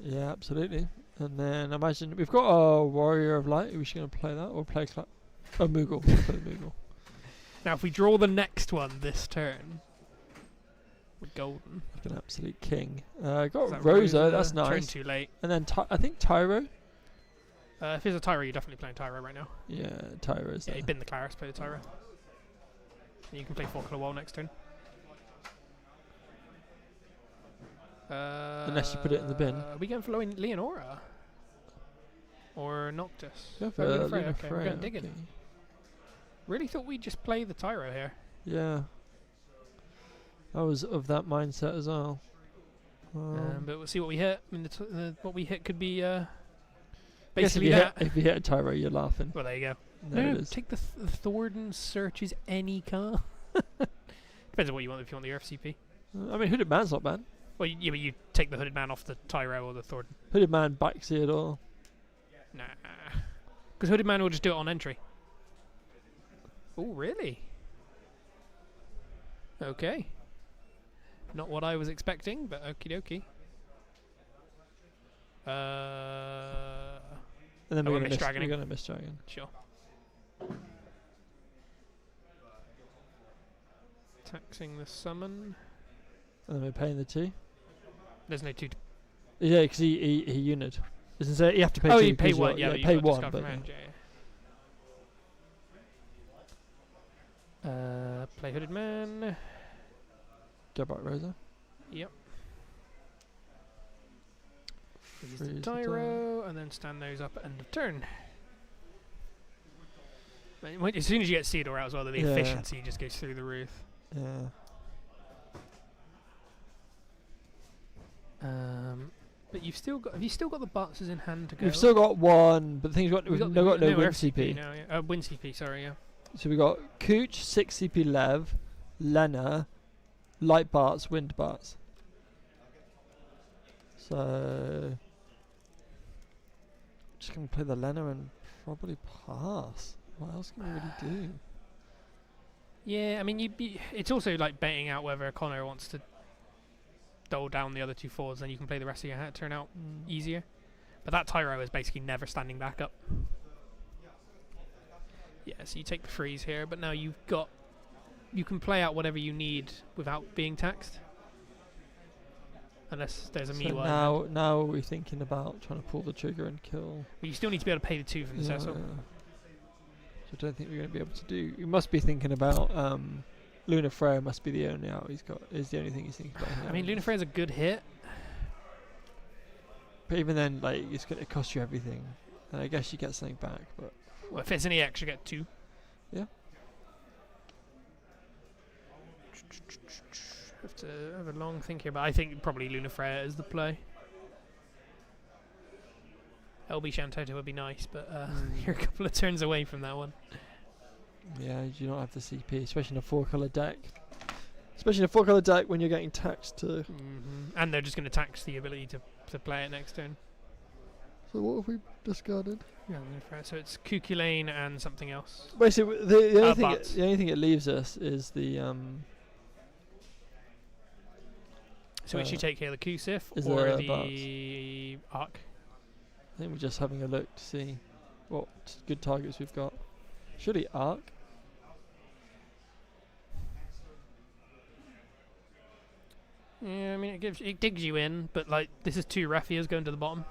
Yeah, absolutely. And then imagine we've got a Warrior of Light. Are we just going to play that or play Moogle? We'll play Moogle. Now, if we draw the next one this turn, we're golden. Like an absolute king. Is Got that Rosa, that's Turn nice. too late. And then I think Tyro. If it's a Tyro, you're definitely playing Tyro right now. Yeah, Tyro is Yeah, there. you bin the Claris, play the Tyro. And you can play 4-color Wall next turn. Unless you put it in the bin. Are we going for Leonora? Or Noctis? Go Oh, for Luna Freya, Luna okay, we're Freya, going digging. okay. Really thought we'd just play the Tyro here. Yeah. I was of that mindset as well. But we'll see what we hit. I mean, what we hit could be I guess basically that. if you hit a Tyro, you're laughing. Well, there you go. There it No, is. take the Thornton searches any car. Depends on what you want. If you want the RFCP. I mean, Hooded Man's not bad. Well, yeah, but you take the Hooded Man off the Tyro or the Thornton. Hooded Man backseat or Nah. Because Hooded Man will just do it on entry. Oh, really? Okay. Not what I was expecting, but okie dokie. and then Oh, we're we're gonna miss misdragoning. we're gonna miss dragon. Sure. Taxing the summon. And then we're paying the 2. There's no 2. Yeah, because he unit. Doesn't say you have to pay 2. Oh, you pay 'cause 1. you're- Yeah, but pay you've got 1, discard but from hand, yeah. Play Hooded Man. go back Rosa. Yep. Use Freeze the the Tyro, and then stand those up at end of turn. But as soon as you get Theodore out as well, the Yeah. efficiency just goes through the roof. Yeah. But you've still got. Have you still got the boxes in hand to go? We've still got 1, but the thing's got we've got no win FCP CP. now. Yeah. Win CP. Sorry. Yeah. So we got Cooch, 6 CP Lev, Lena, Light Barts, Wind Barts. So just gonna play the Lena and probably pass. What else can we really do? Yeah. I mean, it's also like baiting out whether Connor wants to dole down the other 2 4s, then you can play the rest of your hand turn out easier. But that Tyro is basically never standing back up. Yeah, so you take the freeze here, but now you can play out whatever you need without being taxed. Unless there's a So Miwa. now we're thinking about trying to pull the trigger and kill. But you still need to be able to pay the 2 from the Cecil. So I don't think we're going to be able to do. You must be thinking about Luna Freya. Must be the only out he's got. Is the only thing he's thinking about. Here. I mean, Luna Freya's a good hit. But even then, like, it's going to cost you everything. And I guess you get something back, but Well, if it's an EX, you get 2. Yeah. Have to have a long think here, but I think probably Luna Freya is the play. LB Shantoto would be nice, but you're a couple of turns away from that one. yeah, you don't have the CP, especially in a 4-color deck. Especially in a 4-color deck when you're getting taxed to. And they're just going to tax the ability to play it next turn. So what have we discarded? Yeah, Luna Freya. So it's Kukulane and something else. Basically, the only thing Barts. the only thing it leaves us is the So which you take here, the Kusif is or the the Arc? I think we're just having a look to see what good targets we've got. Surely Arc. Yeah, I mean it digs you in, but like this is 2 Raffias going to the bottom.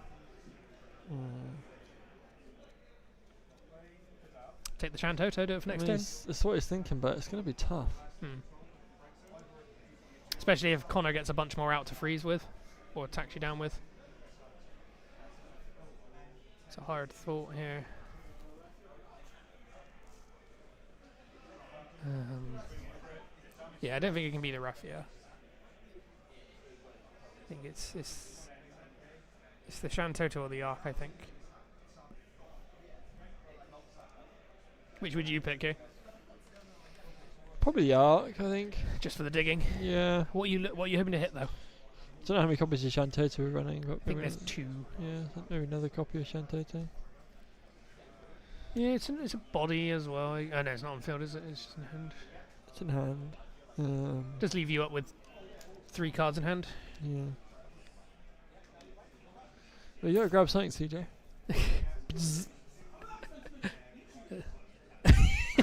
Take the Shantoto, do it for next turn. That's what he's thinking, but it's going to be tough. Especially if Connor gets a bunch more out to freeze with, or tax you down with. It's a hard thought here. Yeah, I don't think it can be the Raffia. I think it's the Shantoto or the Arc, I think. Which would you pick here? Probably the Arc, I think. Just for the digging. Yeah. What are you hoping to hit though? I don't know how many copies of Shantoto we're running, but I think maybe there's 2. maybe another copy of Shantoto. Yeah, it's a body as well. Oh no, it's not on field, is it? It's just in hand. It's in hand. Does leave you up with 3 cards in hand. Yeah. Well, you gotta grab something, CJ.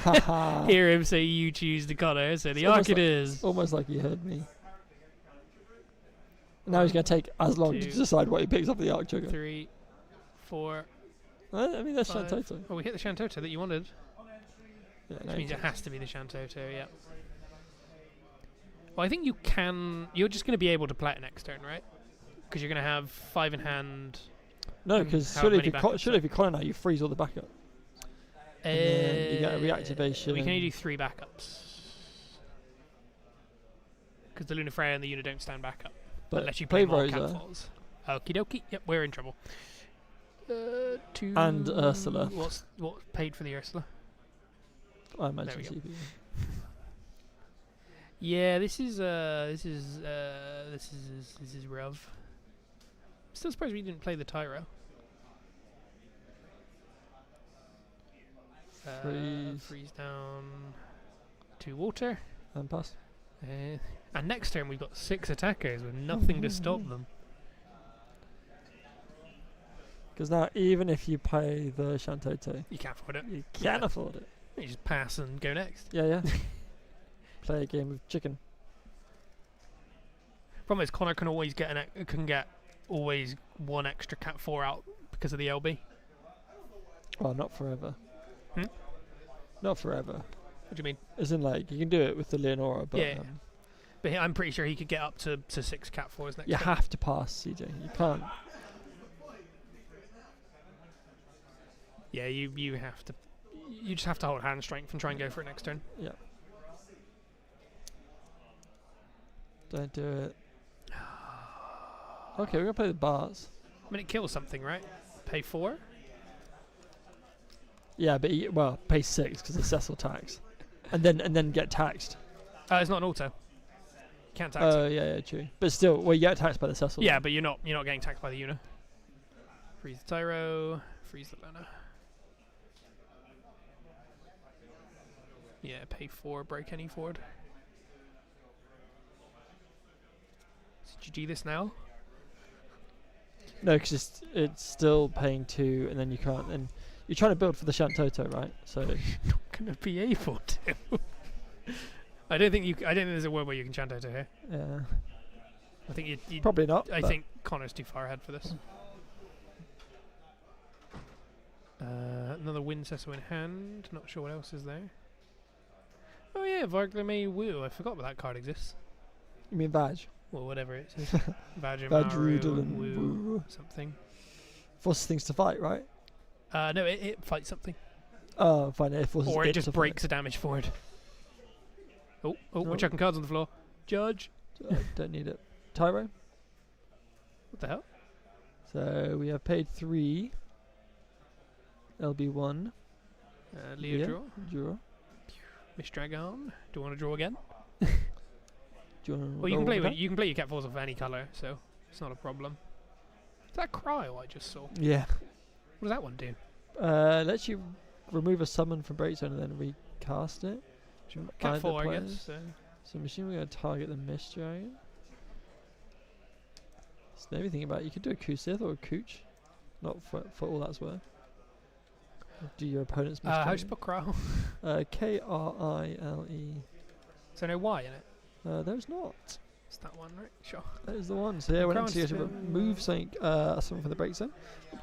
Haha. Hear him say you choose the Connor, so the It's almost Arc it is. Almost like he heard me. Now he's gonna take as long to 2, decide what he picks up the Arc trigger. 3, 4. I mean, that's 5. Shantoto. Oh, we hit the Shantoto that you wanted. Yeah, Which means it has to be the Shantoto, yeah. Well, I think you can. You're just going to be able to play it next turn, right? Because you're going to have 5 in hand. No, because however surely, many backups if you colonize, you freeze all the backup. And then you get a reactivation. We can only do 3 backups. Because the Luna Freya and the Una don't stand back up. But unless you play more Rosa catfalls. Okie dokie. Yep, we're in trouble. and Ursula. What paid for the Ursula? I imagine we go. CPU. Yeah, this is rough. Still surprised we didn't play the Tyro. Freeze down to water. And pass. And next turn we've got 6 attackers with nothing to stop them. Because now, even if you play the Shantoto, You can't afford it. you can't afford it. You just pass and go next. Yeah, yeah. Play a game of chicken. Problem is, Connor can always get always one extra Cat 4 out because of the LB. Well, not forever. Hmm? Not forever. What do you mean? As in, like, you can do it with the Leonora, but Yeah. But I'm pretty sure he could get up to 6 Cat 4s next you turn. have to pass, CJ. You can't. Yeah, you have to. You just have to hold hand strength and try and go for it next turn. Yeah. Don't do it. Okay, we're gonna play the bars. I mean, it kills something, right? Pay 4? Yeah, but pay 6 because of Cecil tax, and then get taxed. It's not an auto. Can't tax Oh it. yeah, true. But still, well, you get taxed by the Cecil. Yeah, but you're not getting taxed by the Una. Freeze the Tyro. Freeze the Luna. Yeah, pay 4. Break any forward. GG this now. No, because it's still paying 2, and then you can't. And you're trying to build for the Shantoto, right? So Not gonna be able to. I don't think there's a world where you can chant auto here. yeah, I think you probably not. I but think Connor's too far ahead for this. Another Wind Cecil in hand. Not sure what else is there. Oh yeah, Varglame Woo. I forgot that card exists. you mean Vaj? Well, whatever it is. Badger Vadrudel and Woo Woo. something. Forces things to fight, right? No, it fights something. Oh, fine. It forces Or it to just fight. breaks the damage forward. Oh, No. we're chucking cards on the floor. Judge. Don't need it. Tyro. What the hell? So we have paid 3. LB1. Leo Yeah. draw. Draw. Miss Dragon. Do you want to draw again? Do you want to Well, you can play your cat falls of any colour, so it's not a problem. Is that Cryo I just saw? What Yeah. does that one do? Lets you remove a summon from Break Zone and then recast it. From Cat either 4, I players. guess. So. So I'm assuming we're going to target the Mist Dragon. So maybe thinking about it, you could do a Kusith or a Cooch. Not for all that's worth. Do your opponent's Mist How do you Dragon. spell Cryo? Krile. So no Y in it. There's not. It's that one, right? Sure. That is the one. So yeah, when Can't you spell- remove something from the Break Zone,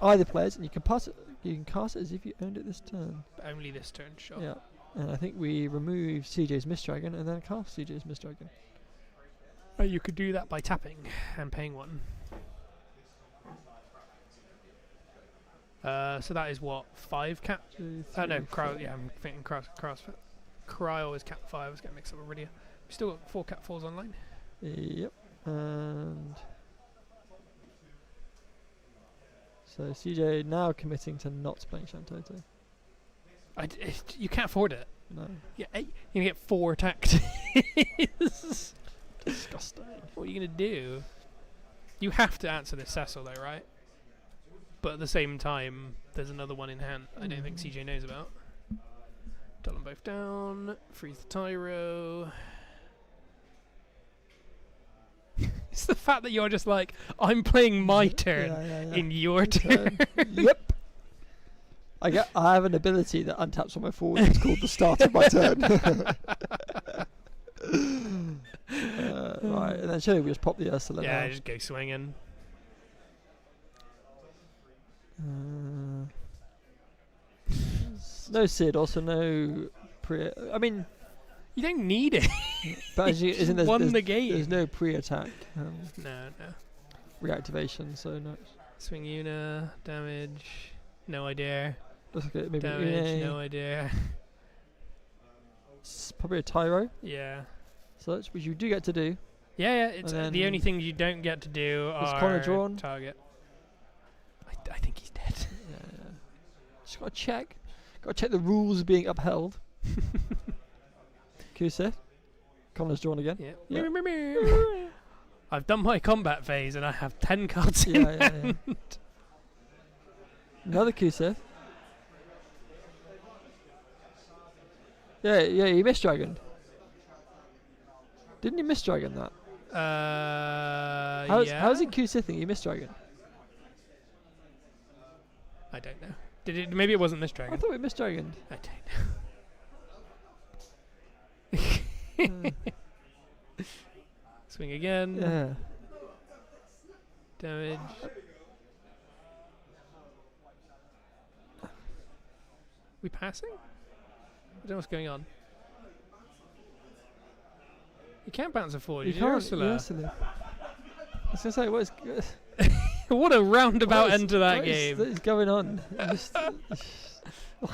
either players, and you can pass it. You can cast it as if you owned it this turn. But only this turn, sure. Yeah. And I think we remove CJ's Mist Dragon and then cast CJ's Mist Dragon. Oh, you could do that by tapping and paying 1. So that is what, 5 cat? Two, Oh no, three, Cryo. four. Yeah, I'm thinking Cryo is cat 5. I was getting mixed up with Rydia. We've still got 4 cat 4s online. Yep. And so CJ now committing to not playing Shantoto. You can't afford it. No. Yeah, you're gonna get 4 attacked. Disgusting. What are you gonna do? You have to answer this Cecil though, right? But at the same time, there's another one in hand I don't think CJ knows about. Dull them both down. Freeze the Tyro. It's the fact that you're just like, I'm playing my turn in your turn. Yep. I have an ability that untaps on my forward. It's called the start of my turn. Right, and then surely we just pop the Ursula. Yeah, now. just go swinging. No Sid, also no I mean, You don't need it. but as you, isn't Won there's the game. there's no pre-attack No. reactivation, so no. Swing Una, damage, no idea. Let's look at maybe Damage, Une. no idea. It's probably a Tyro. Yeah. So that's which you do get to do. Yeah, it's And the only then thing you don't get to do are Connor drawn? target. I think he's dead. Yeah. Just gotta check. Gotta check the rules being upheld. Kusith. Connor's drawn again. Yeah. Yeah. I've done my combat phase and I have 10 cards in Yeah. hand. Another Kusith. Yeah, he missed dragon. Didn't he miss dragon that? Yeah. How's it Kusithing? He missed dragon. I don't know. Did it? Maybe it wasn't this I dragon. thought we missed dragon. I don't know. Swing again. Yeah. Damage. We passing? I don't know what's going on. You can't bounce it forward. You You're can't. Ursula. Ursula. I was gonna say, what is What a roundabout end to that what game. is going on? Well,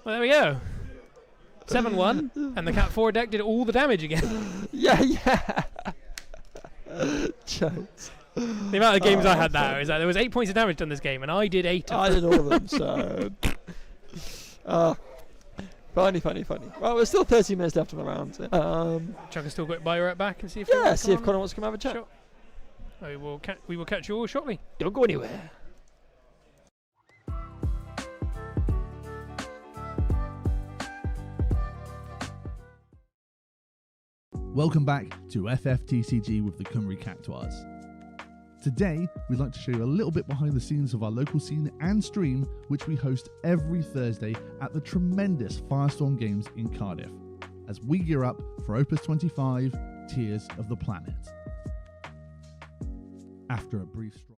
there we go. 7-1, and the Cat 4 deck did all the damage again. yeah. Jokes. The amount of games I had now is that there was 8 points of damage done this game, and I did 8 of I them. did all of them, so. Funny. Well, we're still 30 minutes left on the round. Chuck can still go buy right back and see if See if Connor wants to come have a chat. Sure. We will catch you all shortly. Don't go anywhere. Welcome back to FFTCG with the Cymru Cactuars. Today, we'd like to show you a little bit behind the scenes of our local scene and stream, which we host every Thursday at the tremendous Firestorm Games in Cardiff, as we gear up for Opus 25, Tears of the Planet. After a brief stroll.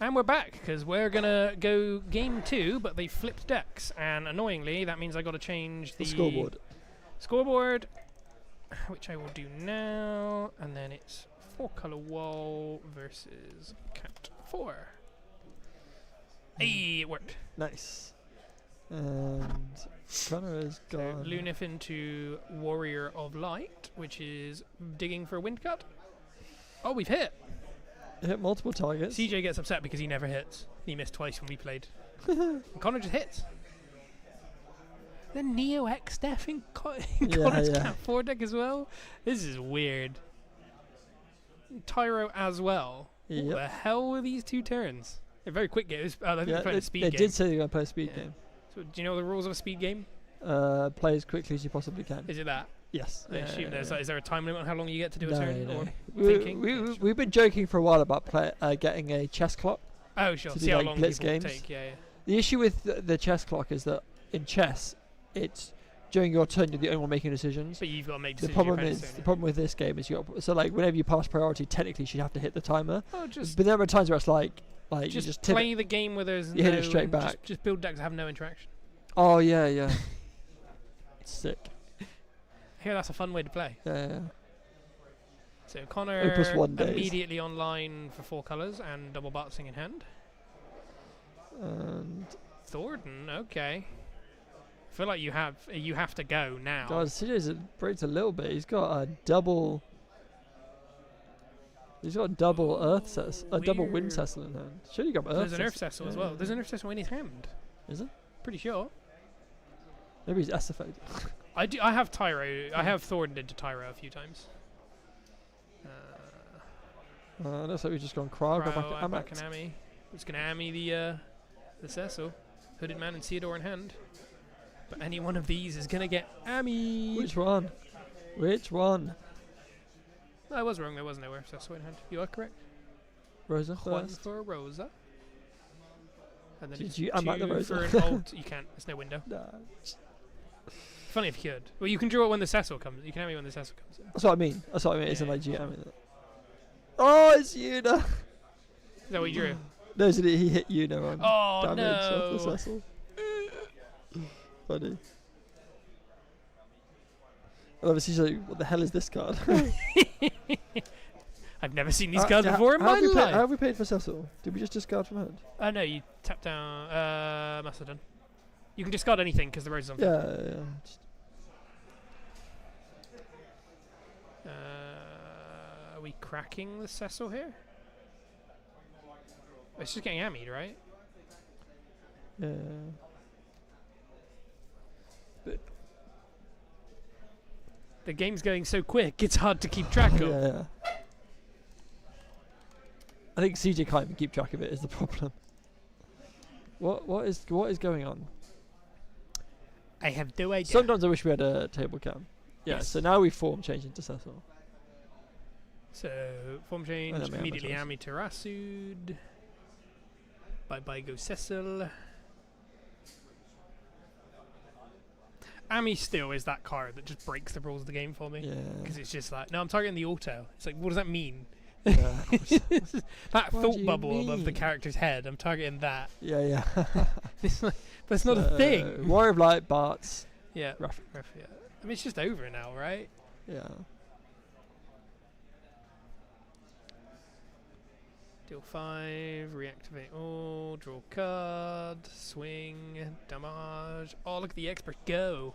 And we're back, because we're going to go game 2, but they flipped decks, and annoyingly, that means I got to change the scoreboard, which I will do now, and then it's 4-color wall versus Cat 4. Hey, it worked. Nice. And Connor is So gone. Lunif into Warrior of Light, which is digging for a wind cut. Oh, we've hit. Hit multiple targets. CJ gets upset because he never hits. He missed twice when we played. And Connor just hits. The Neo X Def in Connor's Cat 4 deck as well. This is weird. Tyro as well. Yep. What the hell were these 2 turns? They're very quick games. I think they're playing a speed they game. did say they're going to play a speed Yeah. game. So do you know the rules of a speed game? Play as quickly as you possibly can. Is it that? Yes. I assume there's. Is there a time limit on how long you get to do a No, turn? no. Or We, thinking? we've been joking for a while about getting a chess clock. Oh, sure. to See do, how like, long blitz people games. take. Yeah. The issue with the chess clock is that in chess, it's during your turn you're the only one making decisions. But you've got to make The decisions. problem with this game is like whenever you pass priority, technically you have to hit the timer. Oh, just But there are times where it's like you just just tip play the game where there's You no hit it straight back. Just build decks that have no interaction. Oh yeah. Sick. I hear that's a fun way to play. Yeah. So Connor Opus 1 days. immediately online for 4 colours and double boxing in hand. And Thornton, okay. I feel like you have to go now. God, CJ's breaks a little bit. He's got a double. He's got a double Earth Cecil, a double Wind Weird. Cecil in hand. Should he got Earth? There's an Earth Cecil as well. There's an Earth Cecil in his hand. Is it? Pretty sure. Maybe he's Esophagus. I have Tyro. I have Thornton into Tyro a few times. Looks like we've just gone Krog. Back and Ami. It's gonna Ami the Cecil, Hooded Man and Theodore in hand. But any one of these is gonna get Ami. Which one? No, I was wrong. There was no Earth Cecil in hand. You are correct. Rosa One first. for Rosa. And then Did it's you- I'm at the 2 Rosa. for an alt. You can't. There's no window. Nah. Funny if you could. Well, you can draw it when the Cecil comes. You can Ami when the Cecil comes in. That's what I mean. It's Yeah. like GM. Oh, it's Una. Is that what you drew? No, so he hit Una on Oh damage off the no! Cecil. Funny. And obviously, he's like, what the hell is this card? I've never seen these cards before in how my have we life. how have we paid for Cecil? Did we just discard from hand? No, you tap down. Must have done. You can discard anything because the rose is on. Yeah. Just Are we cracking the Cecil here? It's just getting ammied, right? Yeah. But The game's going so quick, it's hard to keep track of. yeah. I think CJ can't even keep track of it. Is the problem? What is going on? I have no idea. Sometimes I wish we had a table cam. Yeah. Yes. So now we form change into Cecil. So, form change, And then we have immediately my choice. Ami to Rasud. Bye-bye go Cecil. Ami still is that card that just breaks the rules of the game for me. Yeah. Because it's just like, no, I'm targeting the auto. It's like, what does that mean? Yeah. That What thought do you bubble above the mean? character's head, I'm targeting that. Yeah. It's like, but it's not a thing. Warrior of Light, Bart's. Yeah. Rough. Yeah. I mean, it's just over now, right? Yeah. Deal 5, reactivate all, draw card, swing, damage. Oh, look at the expert go.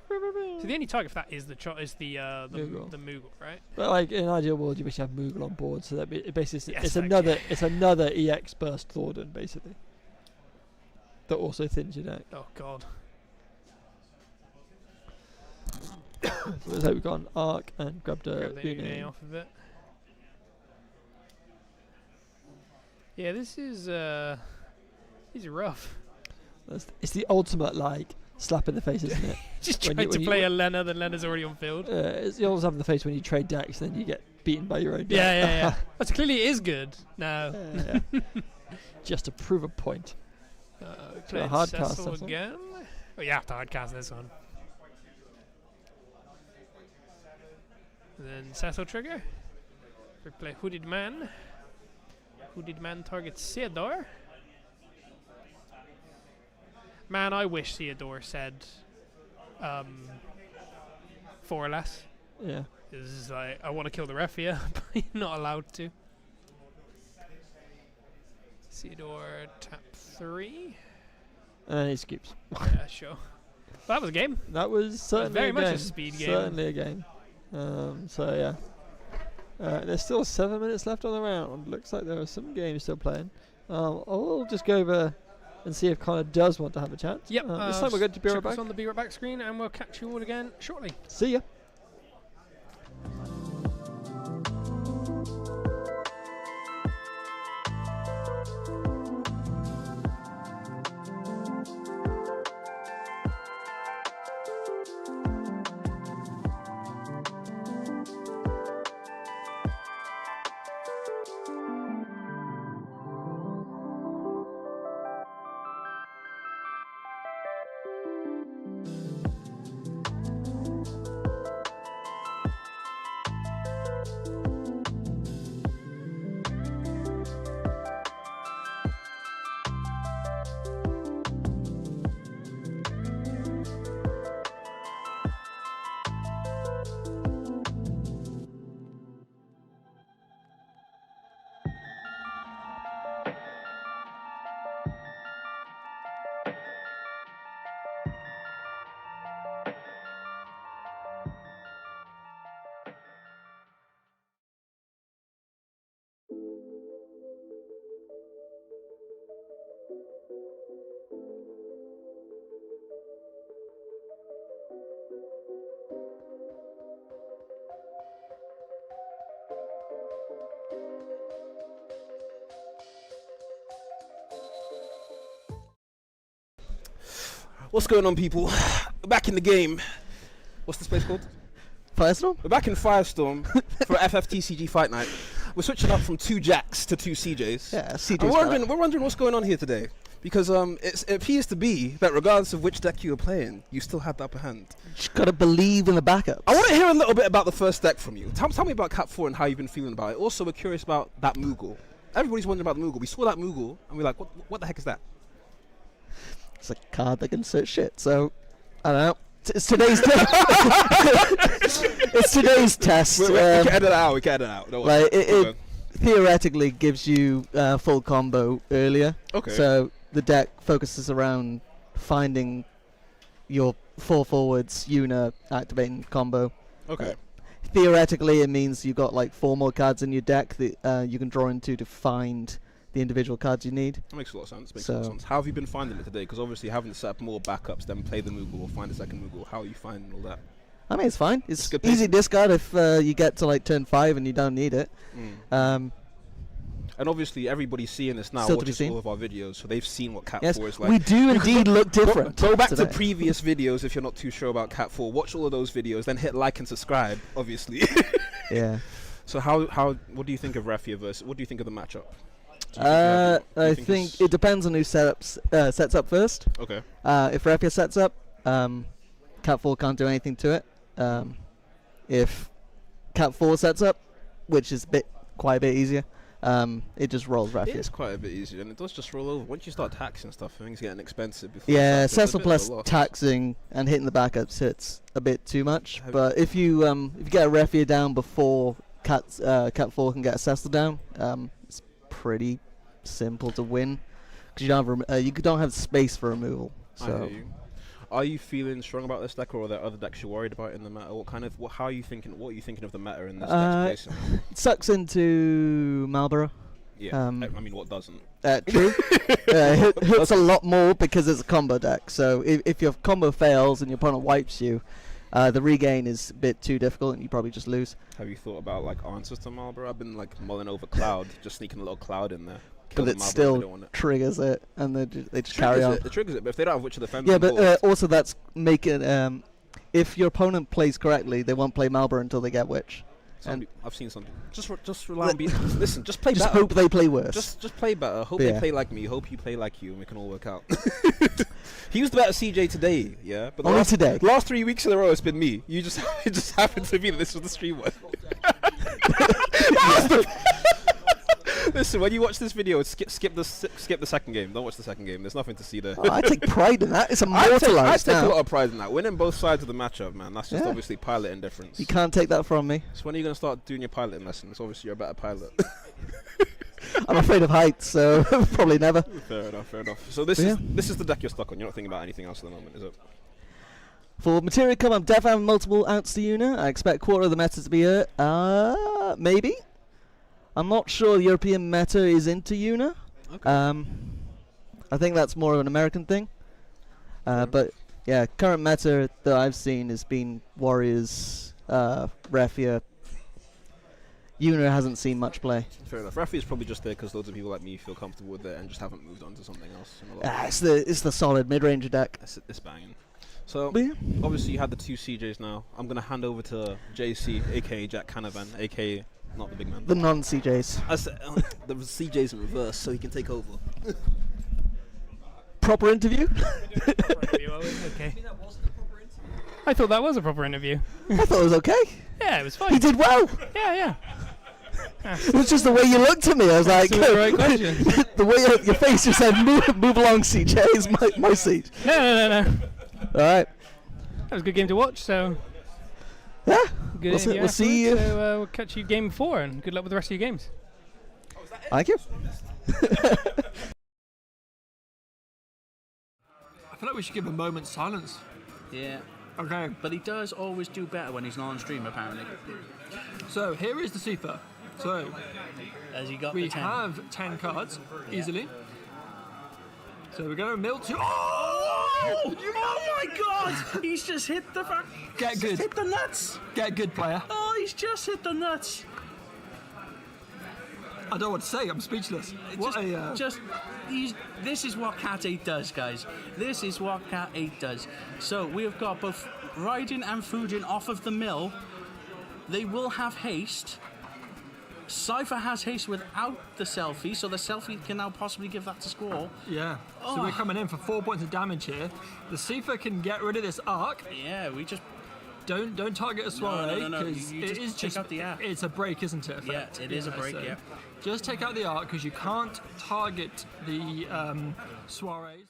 So the only target for that is the Moogle. the Moogle, right? But like in an ideal world, you wish you have Moogle on board, so that it basically Yes, it's another EX burst Thornton basically. That also thins your deck. Oh god. So let's hope we've got an arc and grabbed a Grab the Une Une. off of it. Yeah, this is rough. It's the ultimate like slap in the face, isn't it? Just When tried you- to when play you- a Lena, then Lena's already on field. It's the always have in the face when you trade decks, and then you get beaten by your own deck. Yeah. But clearly it is good. No. Yeah. Just to prove a point. Play hard cast Cecil this one. again. Oh, you have to hard cast this one. Then Cecil trigger. We play Hooded Man. Hooded Man targets Theodore. Man, I wish Theodore said 4 or less. Yeah. This is like, I want to kill the ref here, but you're not allowed to. Theodore tap 3. And then he scoops. Yeah, sure. Well, that was a game. That was certainly very a much a game. speed game. Certainly a game. So yeah. There's still 7 minutes left on the round. Looks like there are some games still playing. I'll just go over and see if Connor does want to have a chat. Yep. This time we're going to be right check us back. on the Be Right Back screen, and we'll catch you all again shortly. See ya. What's going on, people? We're back in the game. What's the space called? Firestorm? We're back in Firestorm for FFTCG Fight Night. We're switching up from 2 Jacks to 2 CJs. Yeah, CJ's And we're wondering what's going on here today. Because it appears to be that regardless of which deck you were playing, you still had the upper hand. Just gotta believe in the backup. I want to hear a little bit about the first deck from you. Tell me about Cap 4 and how you've been feeling about it. Also, we're curious about that Moogle. Everybody's wondering about the Moogle. We saw that Moogle, and we're like, what the heck is that? It's a card that can search shit, so I don't know. It's today's it's today's test. We can edit it out. We can edit it out. Don't worry. Like it theoretically gives you full combo earlier. Okay. So the deck focuses around finding your 4 forwards, Una activating combo. Okay. theoretically, it means you've got like 4 more cards in your deck that you can draw into to find the individual cards you need. That makes a lot of sense. Makes a lot of sense. How have you been finding it today? Because obviously having to set up more backups, then play the Moogle or find a second Moogle. How are you finding all that? I mean, it's fine. It's good easy pace. discard if you get to like turn 5 and you don't need it. And obviously everybody's seeing this now, Still to be watches seen. all of our videos, so they've seen what Cat Yes, 4 is like. we do indeed look different. Go back to today. previous videos if you're not too sure about Cat 4. Watch all of those videos, then hit like and subscribe, obviously. Yeah. So what do you think of Raffia versus, what do you think of the matchup? I think it depends on who sets up first. Okay. If Raffia sets up, Cat 4 can't do anything to it. If Cat 4 sets up, which is quite a bit easier, it just rolls Raffia. It is quite a bit easier, and it does just roll over. Once you start taxing stuff, things getting expensive. Before Yeah, it's a Cecil bit plus of a loss. taxing and hitting the backups hits a bit too much. But if you get a Raffia down before Cat 4 can get a Cecil down, it's pretty simple to win because you don't have space for removal. I So. hear you. Are you feeling strong about this deck, or are there other decks you're worried about in the meta? How are you thinking? What are you thinking of the meta in this deck's placement? It sucks into Marlborough. Yeah, I mean, what doesn't? True. It hurts a lot more because it's a combo deck. So if your combo fails and your opponent wipes you, the regain is a bit too difficult and you probably just lose. Have you thought about like answers to Marlborough? I've been like mulling over Cloud, just sneaking a little Cloud in there. But it still triggers it, and they just carry on. It triggers it, but if they don't have Witch of the Fence, Yeah, but also that's making if your opponent plays correctly, they won't play Marlborough until they get Witch. And I've seen something. Just rely on listen. Just play just better. hope they play worse. Just play better. Hope Yeah. they play like me. Hope you play like you, and we can all work out. He was the better CJ today, yeah. But Only today. Last 3 weeks in a row, it's been me. You just it just happened to be that this was the stream one. Listen, when you watch this video, skip the second game. Don't watch the second game. There's nothing to see there. Oh, I take pride in that. It's I immortalized take a now. lot of pride in that. Winning both sides of the matchup, man. That's just obviously piloting difference. You can't take that from me. So when are you gonna start doing your piloting lessons? Obviously, you're a better pilot. I'm afraid of heights, so probably never. Fair enough. Fair enough. So this is the deck you're stuck on. You're not thinking about anything else at the moment, is it? For material come, I'm definitely having multiple outs to Una. I expect quarter of the meta to be hurt. Maybe. I'm not sure the European meta is into Una. Okay. I think that's more of an American thing. But yeah, current meta that I've seen has been Warriors, Raffia. Una hasn't seen much play. Fair enough. Rafi is probably just there because loads of people like me feel comfortable with it and just haven't moved on to something else. In a lot of It's the solid mid-range deck. it's banging. So But yeah. obviously you had the 2 CJs now. I'm gonna hand over to JC, aka Jack Canavan, aka not the big man. The non-CJs. I said the CJ's in reverse, so he can take over. Proper interview? Okay. I thought that was a proper interview. I thought it was okay. Yeah, it was fine. He did well. Yeah. It was just the way you looked at me. I was like, the right question. the way your face just said, move along, CJ. It's my seat. No. All right. That was a good game to watch. So Yeah. good. We'll see you. So we'll catch you game 4, and good luck with the rest of your games. Thank you. I feel like we should give a moment's silence. Yeah. Okay. But he does always do better when he's not on stream, apparently. So here is the Sifa. So Has he got we the 10? have 10 cards easily. So we're going to mill 2. Oh! Oh my god! He's just hit the Get good. hit the nuts! Get good, player. Oh, he's just hit the nuts! I don't know what to say. I'm speechless. What This is what Cat 8 does, guys. This is what Cat 8 does. So we have got both Raiden and Fujin off of the mill. They will have haste. Cypher has haste without the selfie, so the selfie can now possibly give that to score. Yeah. So we're coming in for 4 points of damage here. The Sifa can get rid of this arc. Yeah, we just Don't target a soiree No. because You it just is take out the arc. It's a break, isn't it? Yeah, it is a break, yeah. Just take out the arc because you can't target the soirees.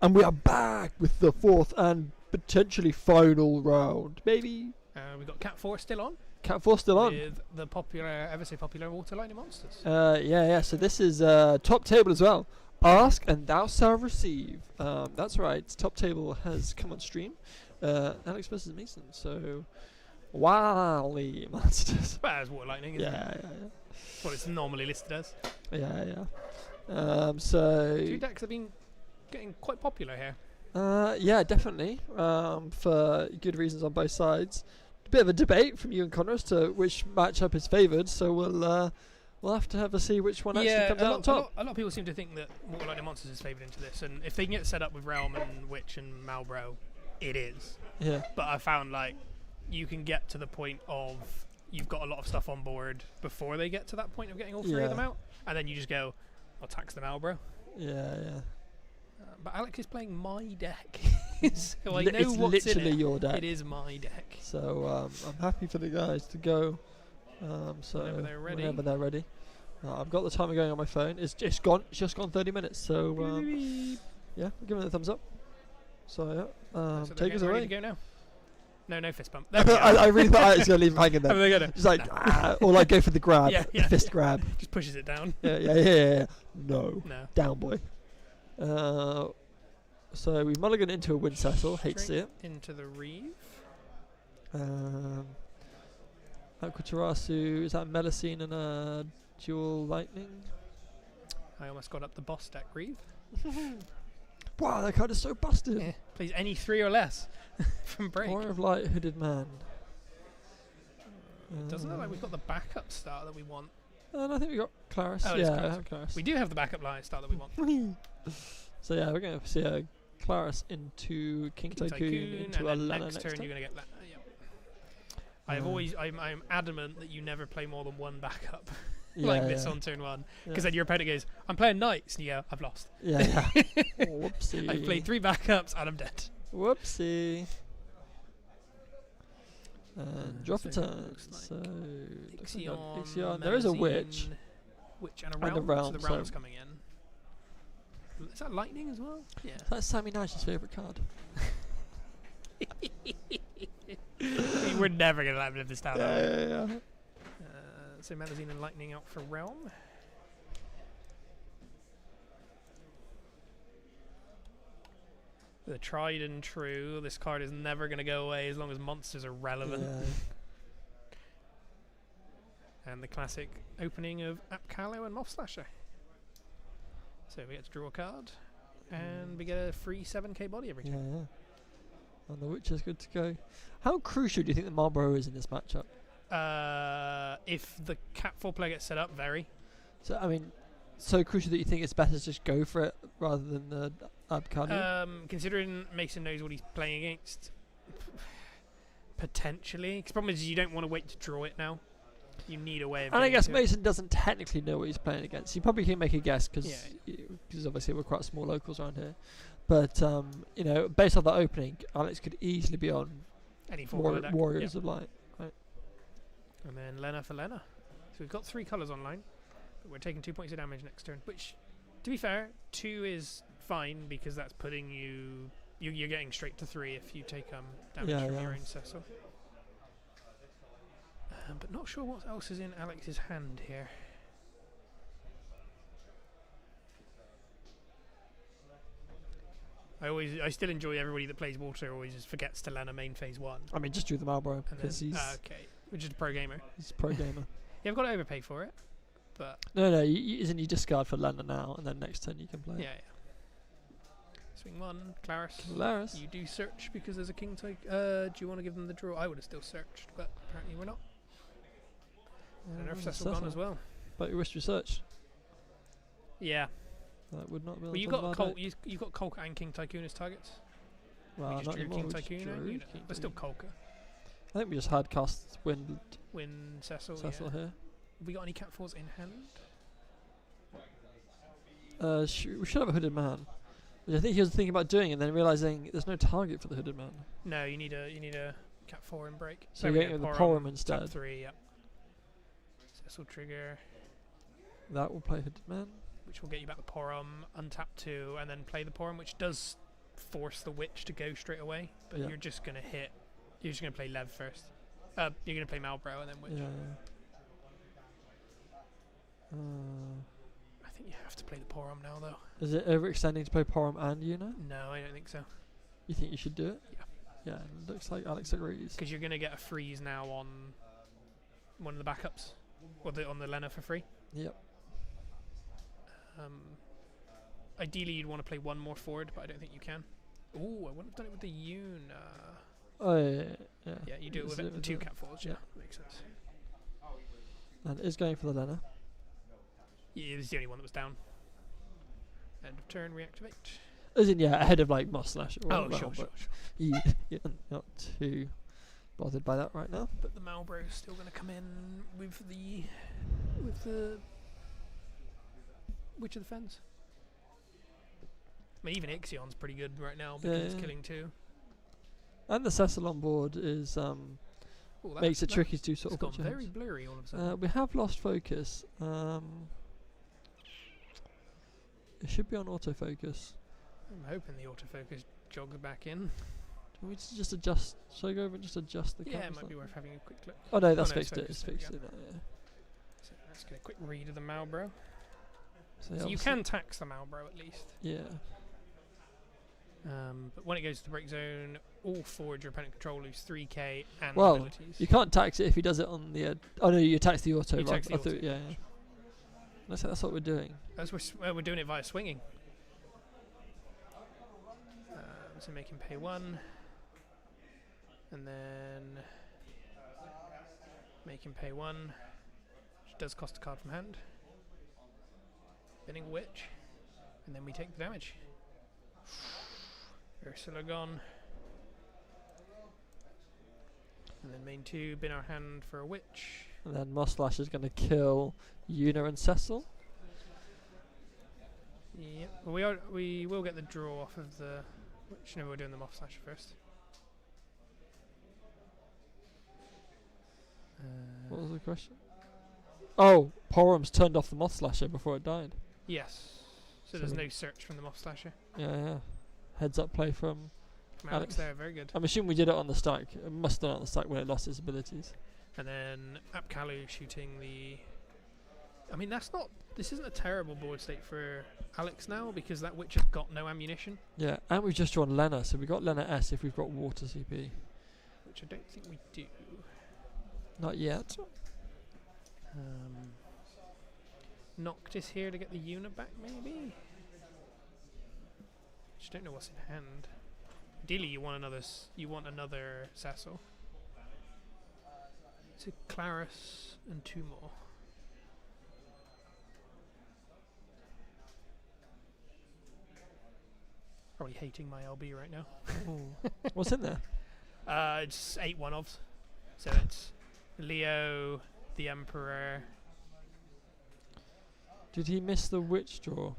And we are back with the fourth and potentially final round. Maybe We've got Cat 4 still on. Cat 4 still on. With the popular, ever so popular Water Lightning Monsters. Yeah. So this is top table as well. Ask and thou shalt receive. That's right. Top table has come on stream. Alex versus Mason. So Wily Monsters. Well, it's Water Lightning, isn't it? Yeah. That's what it's normally listed as. Yeah. So 2 decks have been getting quite popular here. yeah, definitely. For good reasons on both sides. A bit of a debate from you and Connor as to which matchup is favoured. So we'll have to have a see which one actually comes out on top. A lot of people seem to think that Water Lightning Monsters is favoured into this, and if they can get set up with Realm and Witch and Malbro, it is. Yeah. But I found like you can get to the point of you've got a lot of stuff on board before they get to that point of getting all 3 of them out, and then you just go, I'll tax the Malbro. Yeah. But Alex is playing my deck, so I know It's what's literally in it. your deck. It is my deck. So I'm happy for the guys to go. So Whenever they're ready. Whenever they're ready. I've got the timer going on my phone. It's just gone. It's just gone 30 minutes. So yeah, give it a thumbs up. So yeah, So take us ready away. to go now. No fist bump. I really thought I was going to leave him hanging there. Have they got it? Just like, or like go for the grab, Yeah, the fist grab. Just pushes it down. Yeah. No. No. Down, boy. So we've mulliganed into a wind settle. Hate to see it. Into the Reeve. Cactuars, is that Melusine and a dual lightning? I almost got up the boss deck Reeve. Wow, that card is so busted. Yeah. Please, any 3 or less from break. Aura of Light, Hooded Man. It doesn't look like we've got the backup star that we want. And I think we got Claris. Oh, it's yeah, I Claris. have Claris. We do have the backup line star that we want. So yeah, we're going to see Claris into King Tycoon into a and then Lana next turn. You're going to get Lana. Yep. I'm adamant that you never play more than 1 backup like this on turn 1, because then your opponent goes, I'm playing knights, and you go, I've lost. Yeah. Whoopsie. I've played 3 backups and I'm dead. Whoopsie. And drop a so turn. looks like So Ixion, there is a witch. Witch and a And realm. a realm, So the so- realm's coming in. Is that lightning as well? Yeah. That's Sammy Nash's favourite card. We're never going to let him live this down. Yeah. So Melusine and lightning out for realm. The tried and true. This card is never going to go away as long as monsters are relevant. Yeah. And the classic opening of Apcalo and Moth Slasher. So we get to draw a card, and we get a free 7k body every Yeah. time. And the witch is good to go. How crucial do you think the Marlborough is in this matchup? If the Cat 4 player gets set up, very. So I mean, so crucial that you think it's better to just go for it rather than the Abcalo? Considering Mason knows what he's playing against, potentially. Because the problem is you don't want to wait to draw it now. You need a way of. And I getting guess to it. Mason doesn't technically know what he's playing against. He probably can make a guess because Yeah. obviously we're quite small locals around here. But you know, based on that opening, Alex could easily be on Any 4 deck. Warriors Yep. of Light. Right. And then Lena for Lena. So we've got 3 colours online, but we're taking 2 points of damage next turn. Which, to be fair, 2 is fine because that's putting you're getting straight to 3 if you take damage from your own Cecil. But not sure what else is in Alex's hand here. I still enjoy everybody that plays Water always just forgets to Lena main phase 1. I mean, just do the Marlborough And because then, he's okay, which is a pro gamer. he's a pro gamer. Yeah, I've got to overpay for it, but No, isn't you discard for Lena now, and then next turn you can play. yeah. Swing 1, Claris. Claris. You do search because there's a king take. Do you want to give them the draw? I would have still searched, but apparently we're not. And Nerf Cecil gone as well. But you wish to research. Yeah. That would not be. Well, you got Colt. You got Kolka and King Tycoon as targets. Well, we just not drew anymore. King We just Tycoon, drew you know, King but still Tycoon. Kolka. I think we just hard cast Wind Win Cecil. Cecil Yeah. here. Have we got any Cat 4s in hand? We should have a Hooded Man. Which I think he was thinking about doing, and then realizing there's no target for the Hooded Man. No, you need a Cat 4 in break. So There you're we going go, with the Porom, Porom instead. Tap 3, yep. Cecil trigger, That will play Hooded Man. which will get you back the Porom, untap 2, and then play the Porom, which does force the witch to go straight away, but Yeah. you're just gonna hit. You're just gonna play Lev first. You're gonna play Malbro and then witch. Yeah. I think you have to play the Porom now, though. Is it overextending to play Porom and Una? No, I don't think so. You think you should do it? Yeah. Yeah, looks like Alex agrees. Because you're gonna get a freeze now on one of the backups, or on the Lena for free. Yep. Ideally, you'd want to play one more forward, but I don't think you can. Ooh, I wouldn't have done it with the Una. Oh yeah. Yeah, you do it Is with it with two the- cat forwards. Yeah, makes sense. And is going for the Lena. Yeah, it was the only one that was down. End of turn, reactivate. As in, yeah, ahead of like Moss Slash. Or Oh, whatever, sure. but yeah, not too bothered by that right now. But the Malbro is still going to come in with the Witch of the Fens. I mean, even Ixion's pretty good right now because it's Yeah. killing 2. And the Cecil on board is Ooh, makes it that- tricky to sort It's of gone put your very hands. blurry all of a sudden. We have lost focus. It should be on autofocus. I'm hoping the autofocus jogs back in. Can we just adjust? Shall I go over and just adjust the Yeah, camera? it might slightly? be worth having a quick look. Oh no, that's no, fixed it's it. It's focused, fixed there it. we Yeah. So let's get a quick read of the Malbro. So, So you obviously- can tax the Malbro at least. Yeah. But when it goes to the break zone, all forward your opponent control lose 3k and Well, abilities. you can't tax it if he does it on the. Oh no, you tax the auto. You right? tax the I thought- auto. yeah. That's what we're doing. We're doing it via swinging. So make him pay 1. And then make him pay 1. Which does cost a card from hand. Binning Witch. And then we take the damage. Ursula gone. And then main 2, bin our hand for a Witch. And then Moss Slash is going to kill Una and Cecil. Yep. Well, we will get the draw off of the Witch. No, we're doing the Moth Slasher first. What was the question? Oh, Porum's turned off the Moth Slasher before it died. Yes. So So there's the- no search from the Moth Slasher. Yeah. Heads up play from. From Alex there, very good. I'm assuming we did it on the stack. It must have done it on the stack when it lost its abilities. And then Apkalu shooting the. I mean, this isn't a terrible board state for Alex now because that Witch has got no ammunition, Yeah, and we've just drawn Lena, so we got Lena S if we've got water CP. which I don't think we do. Not yet. Noctis here to get the unit back, maybe. Just don't know what's in hand. Ideally, you want another Cecil. So Claris and 2 more. Probably hating my LB right now. What's in there? It's 8 one-offs. So it's Leo, the Emperor. Did he miss the witch draw?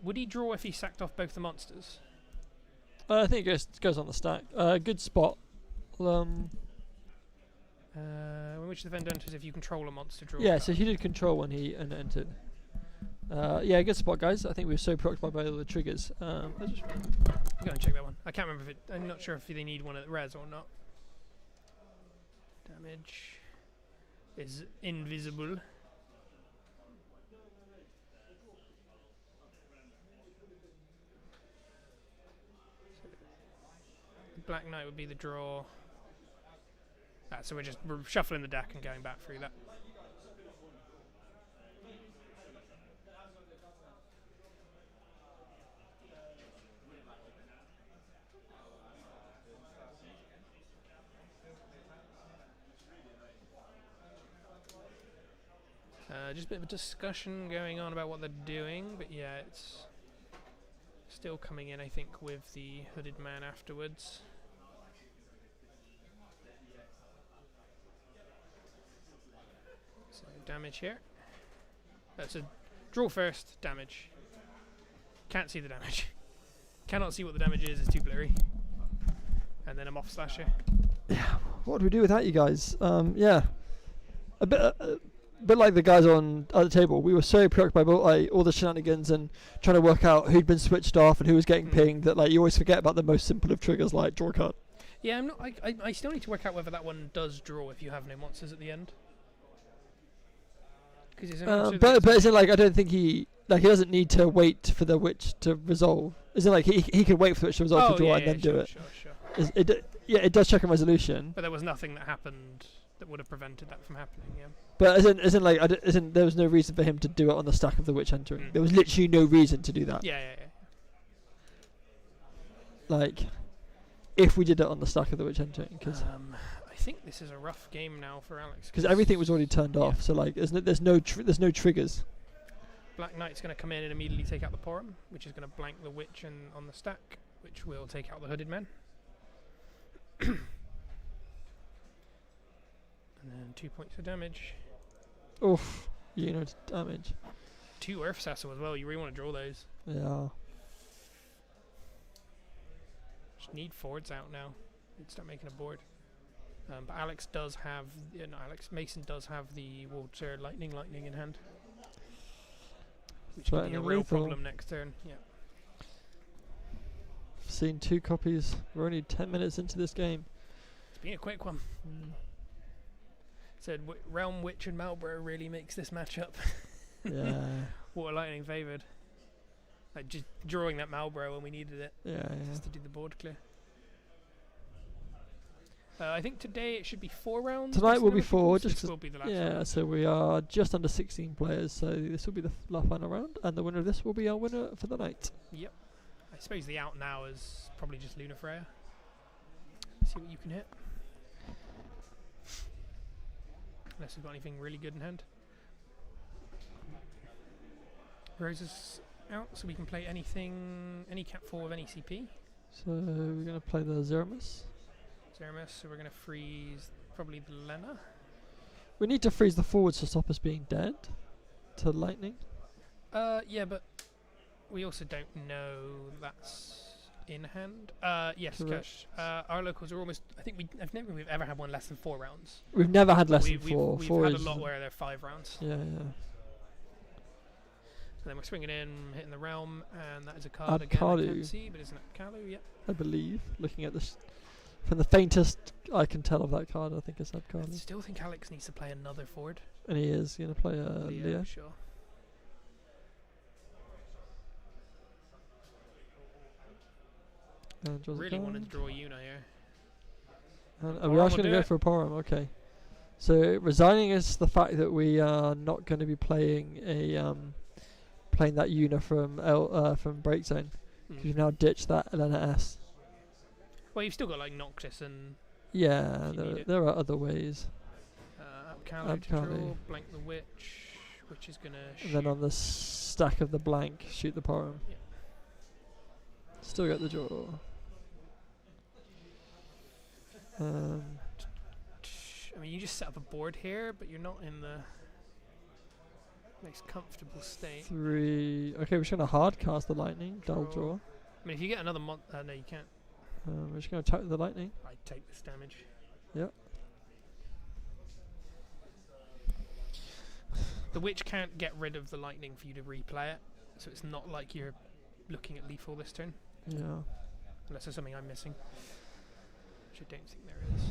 Would he draw if he sacked off both the monsters? I think it goes on the stack. Good spot. When which the event enters, if you control a monster, draw. Yeah, a so he did control when he entered. Yeah, good spot, guys. I think we were so preoccupied by all the triggers. I'm going to check that one. I can't remember if I'm not sure if they need one at res or not. Damage is invisible. Black Knight would be the draw. So we're just shuffling the deck and going back through that. Just a bit of a discussion going on about what they're doing, but yeah, it's still coming in, I think, with the hooded man afterwards. So damage here. That's a draw first, damage. Can't see the damage. Cannot see what the damage is, it's too blurry. And then a Moth Slasher. What do we do with that, you guys? Yeah, a bit but like the guys at the table, we were so preoccupied by like all the shenanigans and trying to work out who'd been switched off and who was getting pinged that like you always forget about the most simple of triggers like draw a card. Yeah, I'm not. I still need to work out whether that one does draw if you have no monsters at the end. But is it like I don't think he doesn't need to wait for the witch to resolve. Is it like he can wait for the witch to resolve to draw and then do it? Sure. It does check on resolution. But there was nothing that happened that would have prevented that from happening. Yeah. But there was no reason for him to do it on the stack of the witch entering. There was literally no reason to do that. Yeah. Like, if we did it on the stack of the witch entering, because I think this is a rough game now for Alex. Because everything was already turned off. So like, there's no triggers. Black Knight's going to come in and immediately take out the Porum, which is going to blank the witch on the stack, which will take out the hooded men. And then 2 points of damage. Oof, damage. 2 Earth Cecil as well. You really want to draw those. Yeah. Just need forwards out now. Need to start making a board. But Alex does have, Mason does have the Water Lightning in hand, which will be a real problem next turn. Yeah. I've seen 2 copies. We're only 10 minutes into this game. It's been a quick one. Said Realm Witch and Malboro really makes this matchup. Yeah. Water Lightning favoured. Like just drawing that Malboro when we needed it. Yeah. Just to do the board clear. I think today it should be 4 rounds. Tonight will be 4. This will be the last round. So we are just under 16 players. So this will be the final round, and the winner of this will be our winner for the night. Yep. I suppose the out now is probably just Luna Freya. See what you can hit. Unless we've got anything really good in hand. Rose is out, so we can play anything, any Cat 4 with any CP. So we're going to play the Zeramus. So we're going to freeze probably the Lena. We need to freeze the forwards to stop us being dead to lightning. Yeah, but we also don't know that's in hand. Yes, Kush. Our locals are almost. I think I don't think we've ever had one less than 4 rounds. We've never had less than 4. We've Four had is a lot where they're 5 rounds. Yeah. So then we're swinging in, hitting the realm, and that is a card again. I can't see, but isn't it Abkalu? Yep. I believe. Looking at this, from the faintest I can tell of that card, I think it's Abkalu. I still think Alex needs to play another forward. And he is going to play Leo. Sure. Really wanted to draw Yuna here. And we're actually going to go for a Porum, okay. So resigning is the fact that we are not going to be playing playing that Yuna from Break Zone. You've now ditched that Elena S. Well, you've still got like Noctis and. Yeah, there are other ways. Abkalu to draw, blank the witch, which is gonna. And then on the stack of the blank, shoot the Porum. Yeah. Still got the draw. I mean, you just set up a board here, but you're not in the most comfortable state. 3. Okay, we're just going to hard cast the lightning. Dull draw. I mean, if you get another no, you can't. We're just going to attack the lightning. I take this damage. Yep. The witch can't get rid of the lightning for you to replay it, so it's not like you're looking at lethal this turn. Yeah. Unless there's something I'm missing. Which I don't think there is.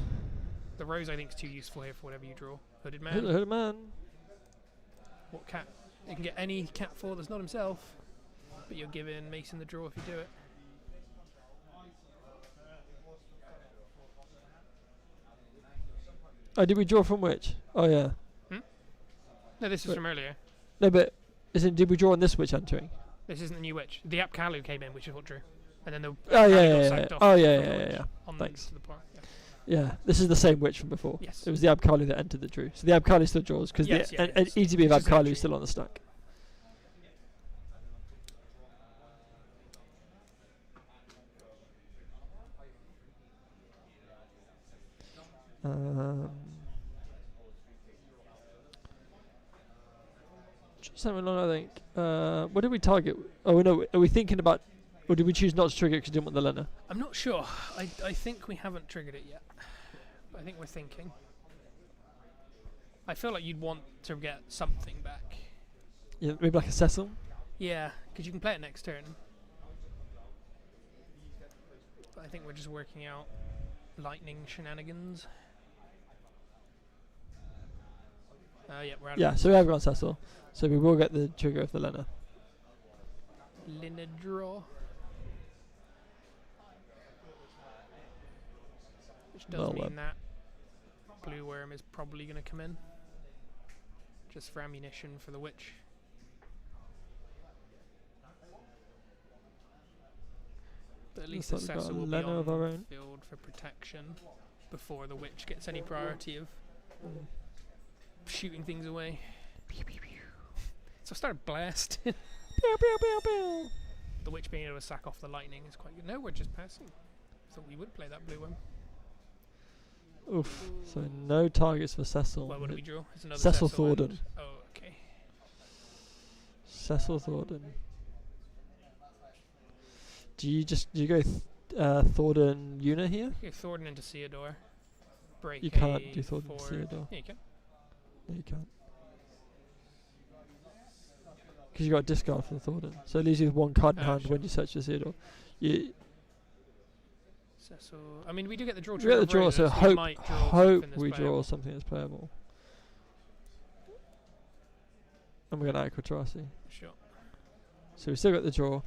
The rose I think is too useful here for whatever you draw. Hooded man. Hooded man. What cat? You can get any cat 4 that's not himself, but you're giving Mason the draw if you do it. Oh, did we draw from which? Oh yeah. No, this is from earlier. No, but did we draw on this witch entering? This isn't the new witch. The Abkalu came in, which is what drew. And then the Thanks. To the park. Yeah, this is the same witch from before. Yes. It was the Abkalu that entered the drew. So the Abkalu still draws because the ETB of Abkalu is still on the stack. Just having along, I think. What did we target? Oh no, are we thinking about? Or did we choose not to trigger it because we didn't want the Lena? I'm not sure. I think we haven't triggered it yet. But I think we're thinking. I feel like you'd want to get something back. Yeah, maybe like a Cecil. Yeah, because you can play it next turn. But I think we're just working out lightning shenanigans. Yeah, we're out Yeah, of so we have got Cecil. So we will get the trigger of the Lena. Lina draw. Which does Well, mean that blue worm is probably going to come in. Just for ammunition for the witch. But at least the Looks like we've got Cecil a will be Lena of our on own. field for protection before the witch gets any priority of shooting things away. So I started blasting. Pew, pew, pew, pew. The witch being able to sack off the lightning is quite good. No, we're just passing. Thought we would play that blue one. Oof. So no targets for Cecil. Well, what do we draw? It's another Cecil Cecil and- Thornton. Oh, okay. Cecil Thornton. Do you go Thornton Una here? Okay, Thornton into Theodore. Break. You can't a do Thornton into forward. Theodore. Yeah, you can. No, you can't. Because you got a discard for the Thornton. So it leaves you with one card in hand Sure. when you search the Theodore. You Cecil. I mean, we do get the draw. we get the draw, so we might draw something that's we draw playable. something that's playable. And we're going to Aquatrasi. Sure. So we still got the draw.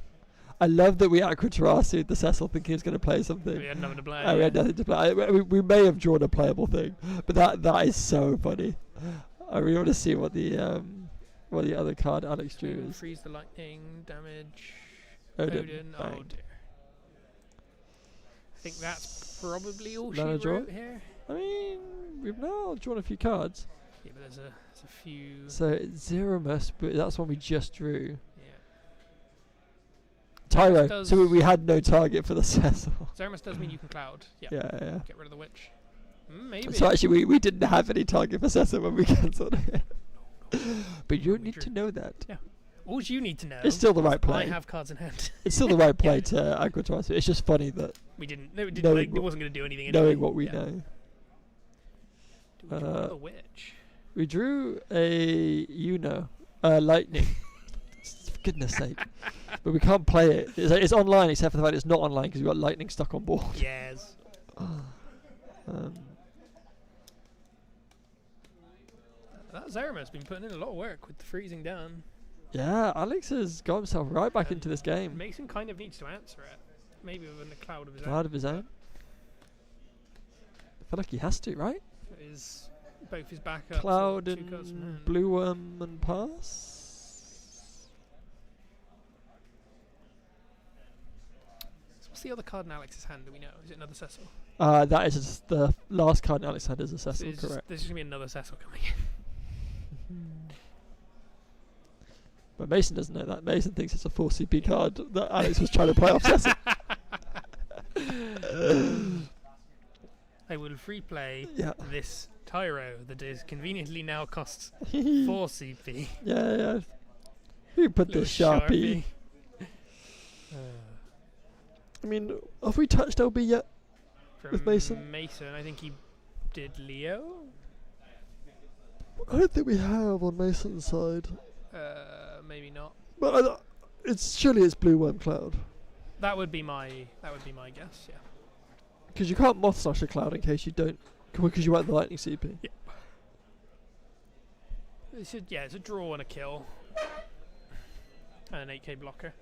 I love that we Aquatrasi the Cecil thinking he's going to play something. We had nothing to play. We yeah. had nothing to play. We may have drawn a playable thing, but that is so funny. I really want to see what the other card Alex drew Swing, is. freeze the lightning, damage. Odin. Oh Bang. dear. I think that's probably all Lana she draw? wrote here. I mean, we've now drawn a few cards. Yeah, but there's a few. So it's Zeromus, but that's one we just drew. Yeah. Tyro. does- So we had no target for the Cecil. Zeramus does mean you can cloud. Yeah. Yeah. Get rid of the witch. Maybe. So actually, we didn't have any target for Cecil when we cancelled it. But you We need drew. to know that. All you need to know. It's still the right I play. have cards in hand. It's still the right play to Aquatrasi. It's just funny that We didn't. No, it didn't. Knowing Like, it what- wasn't going to do anything. Anyway. knowing what we Yeah. know. Do we draw another witch? We drew a lightning. For goodness sake. But we can't play it. It's online except for the fact it's not online because we've got lightning stuck on board. Yes. That Zeramus has been putting in a lot of work with the freezing down. Yeah, Alex has got himself right back into this game. Mason kind of needs to answer it. Maybe within the cloud of his Cloud of his own. I feel like he has to, right? Is both his backups. Cloud and 2 cards from and hand. Blue Worm and Pass. So what's the other card in Alex's hand? Do we know? Is it another Cecil? That is just the last card Alex had is a So Cecil, it's just- correct. There's just going to be another Cecil coming in. But Mason doesn't know that. Mason thinks it's a 4 CP card that Alex was trying to play off Cecil. I will free play Yeah. this Tyro that is conveniently now costs 4 yeah, CP. yeah. Who put Little this Sharpie? I mean, have we touched LB yet? From With Mason? Mason, I think he did Leo. I don't think we have on Mason's side. Maybe not. But surely it's Blue Worm Cloud. That would be my guess. Yeah. Because you can't Moth Slash a Cloud in case you don't. Because you want the Lightning CP. It's a draw and a kill. And an 8k blocker.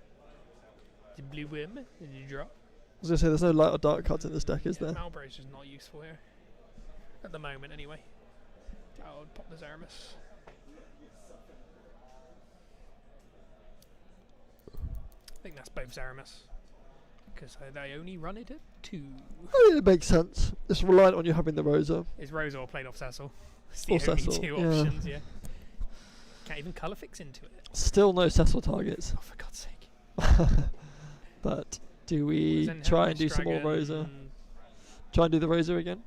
The blue worm. Did you draw? I was going to say, there's no light or dark cards in this deck, is there? Malbro's just not useful here. At the moment, anyway. I would pop the Zeramus. I think that's both Zeramus. Because they only run it at 2. It makes sense. It's reliant on you having the Rosa. Is Rosa or played off Cecil? It's the Or only Cecil, 2 yeah. options, yeah. Can't even colour fix into it. Still no Cecil targets. Oh, for God's sake. But do we Zen try and do Headless some more Dragon. Rosa? Try and do the Rosa again?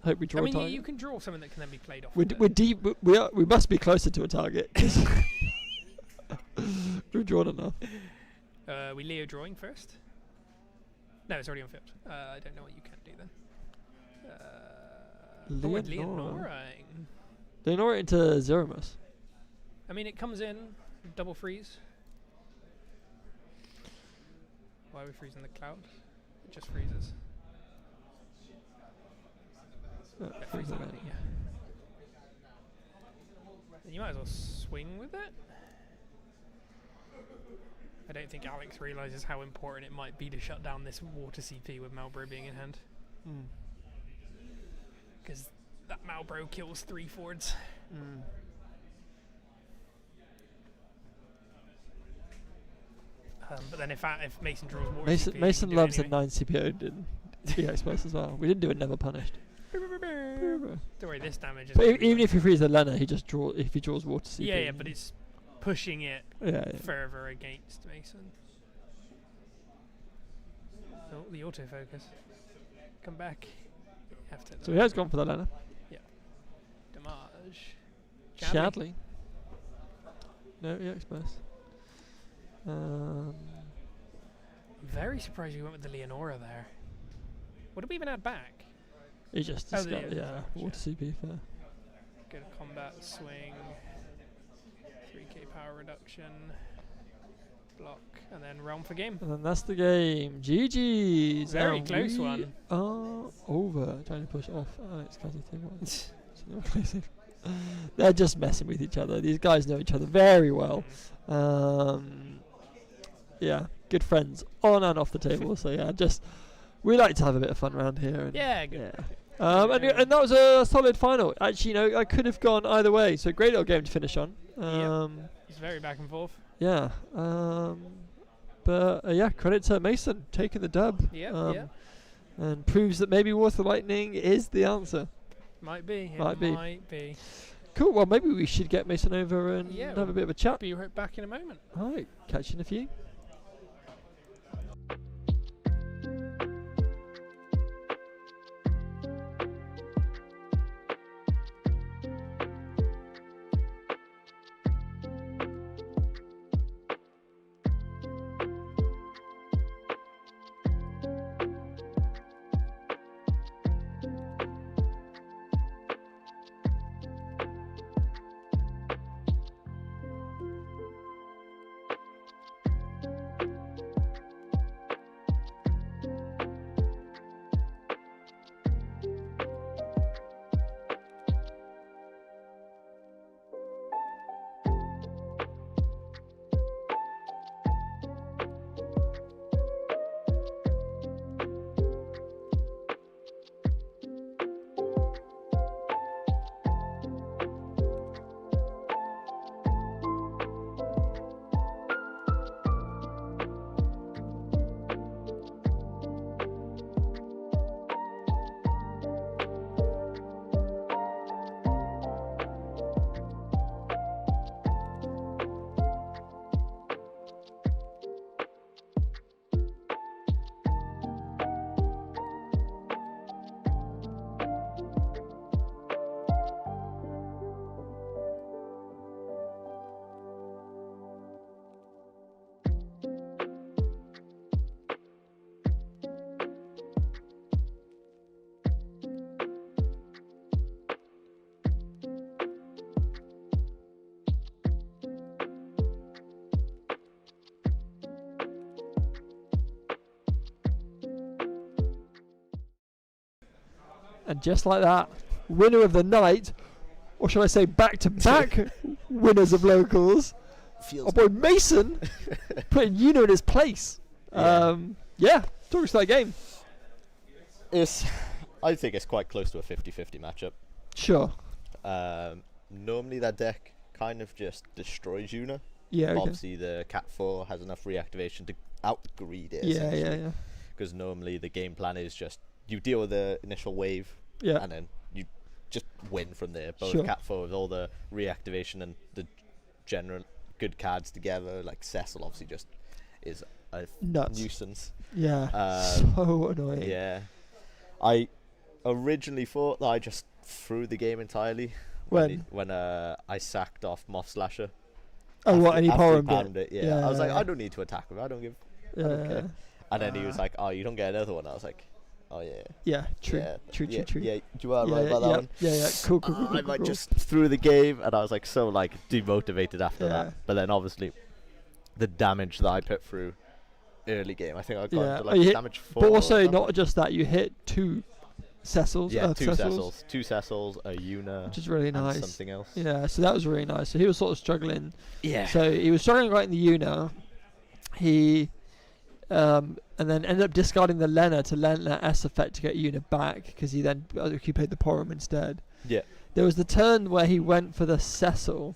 Hope we draw I mean, a target. you can draw something that can then be played off. We're, of it. we're deep. We must be closer to a target. 'Cause we've drawn enough. We Leo drawing first. No, it's already on field. I don't know what you can do then. Leonoring. They ignore it into Zeromus. I mean, it comes in, double freeze. Why are we freezing the cloud? It just freezes. Oh, Yeah, freeze the landing, yeah. Then you might as well swing with it. I don't think Alex realises how important it might be to shut down this water CP with Malboro being in hand. Because that Malboro kills 3 Fords. But then if Mason draws water CP, Mason we can do it loves a anyway. 9 CPO in EX Plus as well. We didn't do it never punished. Don't worry, this damage is... But even if you freeze the Lena, he just if he draws water CP. Yeah, but it's pushing it further against Mason. Oh, the autofocus. Come back. Have to So he has gone for the Lena. Damage. Shadley. No, EX Plus. Very surprised you went with the Leonora there. What did we even add back? He just Oh, discarded, water CP for... Good combat swing. 3k power reduction. Block. And then realm for game. And then that's the game. GG's. Very And close we one. are over. Trying to push off Alex Cassidy. They're just messing with each other. These guys know each other very well. Yeah, good friends on and off the table. So yeah, we like to have a bit of fun around here. And Good. Yeah. And that was a solid final. Actually, I could have gone either way. So great little game to finish on. It's very back and forth. Yeah. But credit to Mason taking the dub. And proves that maybe Water Lightning is the answer. Might be. Might be. Might be. Cool. Well, maybe we should get Mason over and have a bit of a chat. Be right back in a moment. All right. Catch you in a few. And just like that, winner of the night, or shall I say back-to-back winners of locals, our boy Mason putting Uno in his place. Talk us that game. I think it's quite close to a 50-50 matchup. Sure. Normally that deck kind of just destroys Una. Yeah, okay. Obviously the Cat 4 has enough reactivation to outgreed it. Yeah. Because normally the game plan is just you deal with the initial wave, and then you just win from there. But with Cat 4 with all the reactivation and the general good cards together, like Cecil obviously just is a nuisance. Yeah, so annoying. Yeah. I originally thought that I just threw the game entirely when I sacked off Moth Slasher. Oh, what? And he powered it? Yeah. I was like, I don't need to attack him. I don't care. And then he was like, oh, you don't get another one. I was like, oh yeah. Yeah, true. Yeah, True. Yeah, you are right about that one. Yeah. Cool. I like just threw the game, and I was like so like demotivated after that. But then obviously, the damage that I put through early game, I think I got to like damage 4. But also not just that, you hit 2 Cecils. Yeah, 2 Cecils, a Una, which is really nice. And something else. Yeah, so that was really nice. So he was sort of struggling. Yeah. So he was struggling right in the Una. He and then ended up discarding the Lena to lend that S effect to get Una back, because he then he played the Porum instead. Yeah. There was the turn where he went for the Cecil,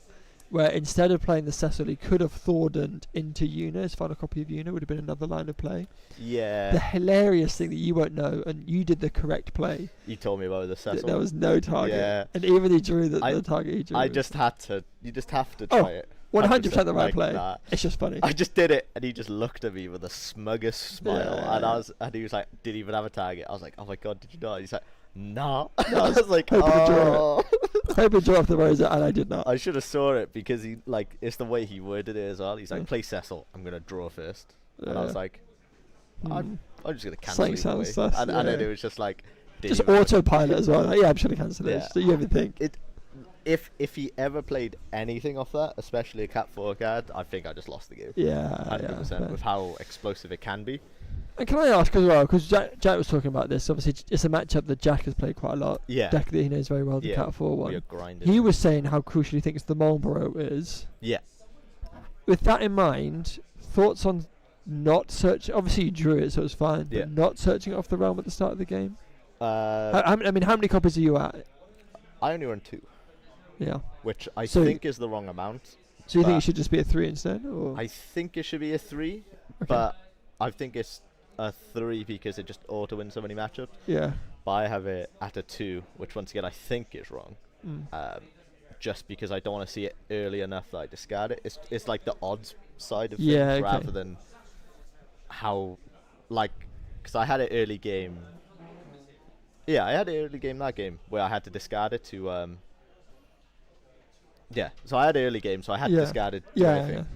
where instead of playing the Cecil, he could have Thorntoned into Una. His final copy of Una would have been another line of play. Yeah. The hilarious thing that you won't know, and you did the correct play. You told me about the Cecil. There was no target. Yeah. And even he drew the target he drew. I just had to. You just have to try it. 100% the right like play. That. It's just funny. I just did it, and he just looked at me with the smuggest smile, and he was like, "Did he even have a target?" I was like, "Oh my god, did you not?" He's like, "No." I was like, "Oh." Hope to draw off the Rosa, and I did not. I should have saw it, because he like it's the way he worded it as well. He's like, "Play Cecil. I'm gonna draw first." And I was like, "I'm just gonna cancel it." And then it was just like, just autopilot as well. Like, yeah, I'm just gonna cancel it. So you ever think it? If he ever played anything off that, especially a Cat 4 card, I think I just lost the game. Yeah, 100% with how explosive it can be. And can I ask as well, because Jack was talking about this, obviously it's a matchup that Jack has played quite a lot. Yeah. Deck that he knows very well, the Cat 4 one. We are grinding. He was saying how crucial he thinks the Marlborough is. Yeah. With that in mind, thoughts on not searching? Obviously you drew it, so it was fine, but not searching it off the realm at the start of the game? I mean, how many copies are you at? I only run 2. Yeah. Which I think is the wrong amount. So you think it should just be a 3 instead? Or? I think it should be a 3, but I think it's a 3 because it just auto-wins so many matchups. Yeah. But I have it at a 2, which once again I think is wrong. Just because I don't want to see it early enough that I discard it. It's like the odds side of things rather than how, like, because I had it early game. Yeah, I had it early game that game where I had to discard it to so I had an early game, so I had discarded everything.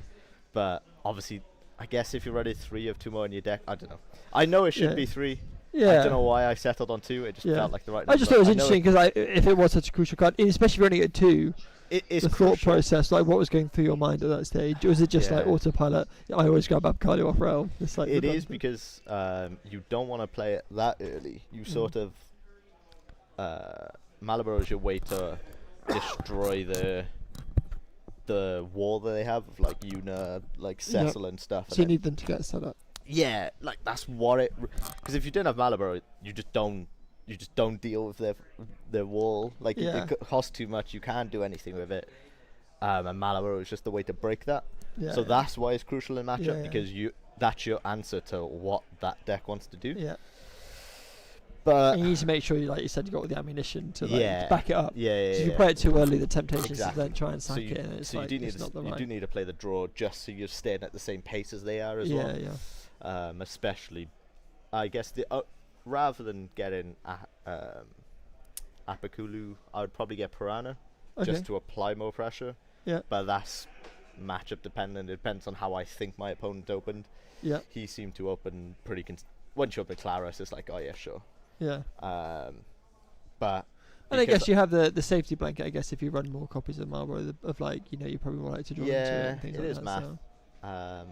But obviously, I guess if you run it 3 of 2 more in your deck, I don't know. I know it should be 3. Yeah. I don't know why I settled on 2. It just felt like the right number. I just thought it was interesting because if it was such a crucial card, especially running at 2, it is the thought process, like what was going through your mind at that stage? Was it just like autopilot? I always grab Abcalio off realm. It's like it is because you don't want to play it that early. You sort of Maliboro is your way to destroy the wall that they have of like Una, like Cecil and stuff. So you need them to get set up. Yeah, like that's what it. Because if you didn't have Maliboro, you just don't deal with their wall. Like it costs too much. You can't do anything with it. And Maliboro is just the way to break that. So that's why it's crucial in matchup because that's your answer to what that deck wants to do. Yeah. But and you need to make sure, like you said, you got all the ammunition to to back it up. Yeah. So if you play it too early, the temptation is to then try and sack it. And it's so like, you do need to play the draw just so you're staying at the same pace as they are as well. Yeah. Especially, I guess rather than getting Apakulu, I would probably get Piranha just to apply more pressure. Yeah. But that's matchup dependent. It depends on how I think my opponent opened. Yeah. He seemed to open pretty. Once you open Claris, it's like, oh yeah, sure. Yeah. But and I guess you have the safety blanket. I guess if you run more copies of Marlboro, of like you probably more like to draw into it. And things it like is that, math.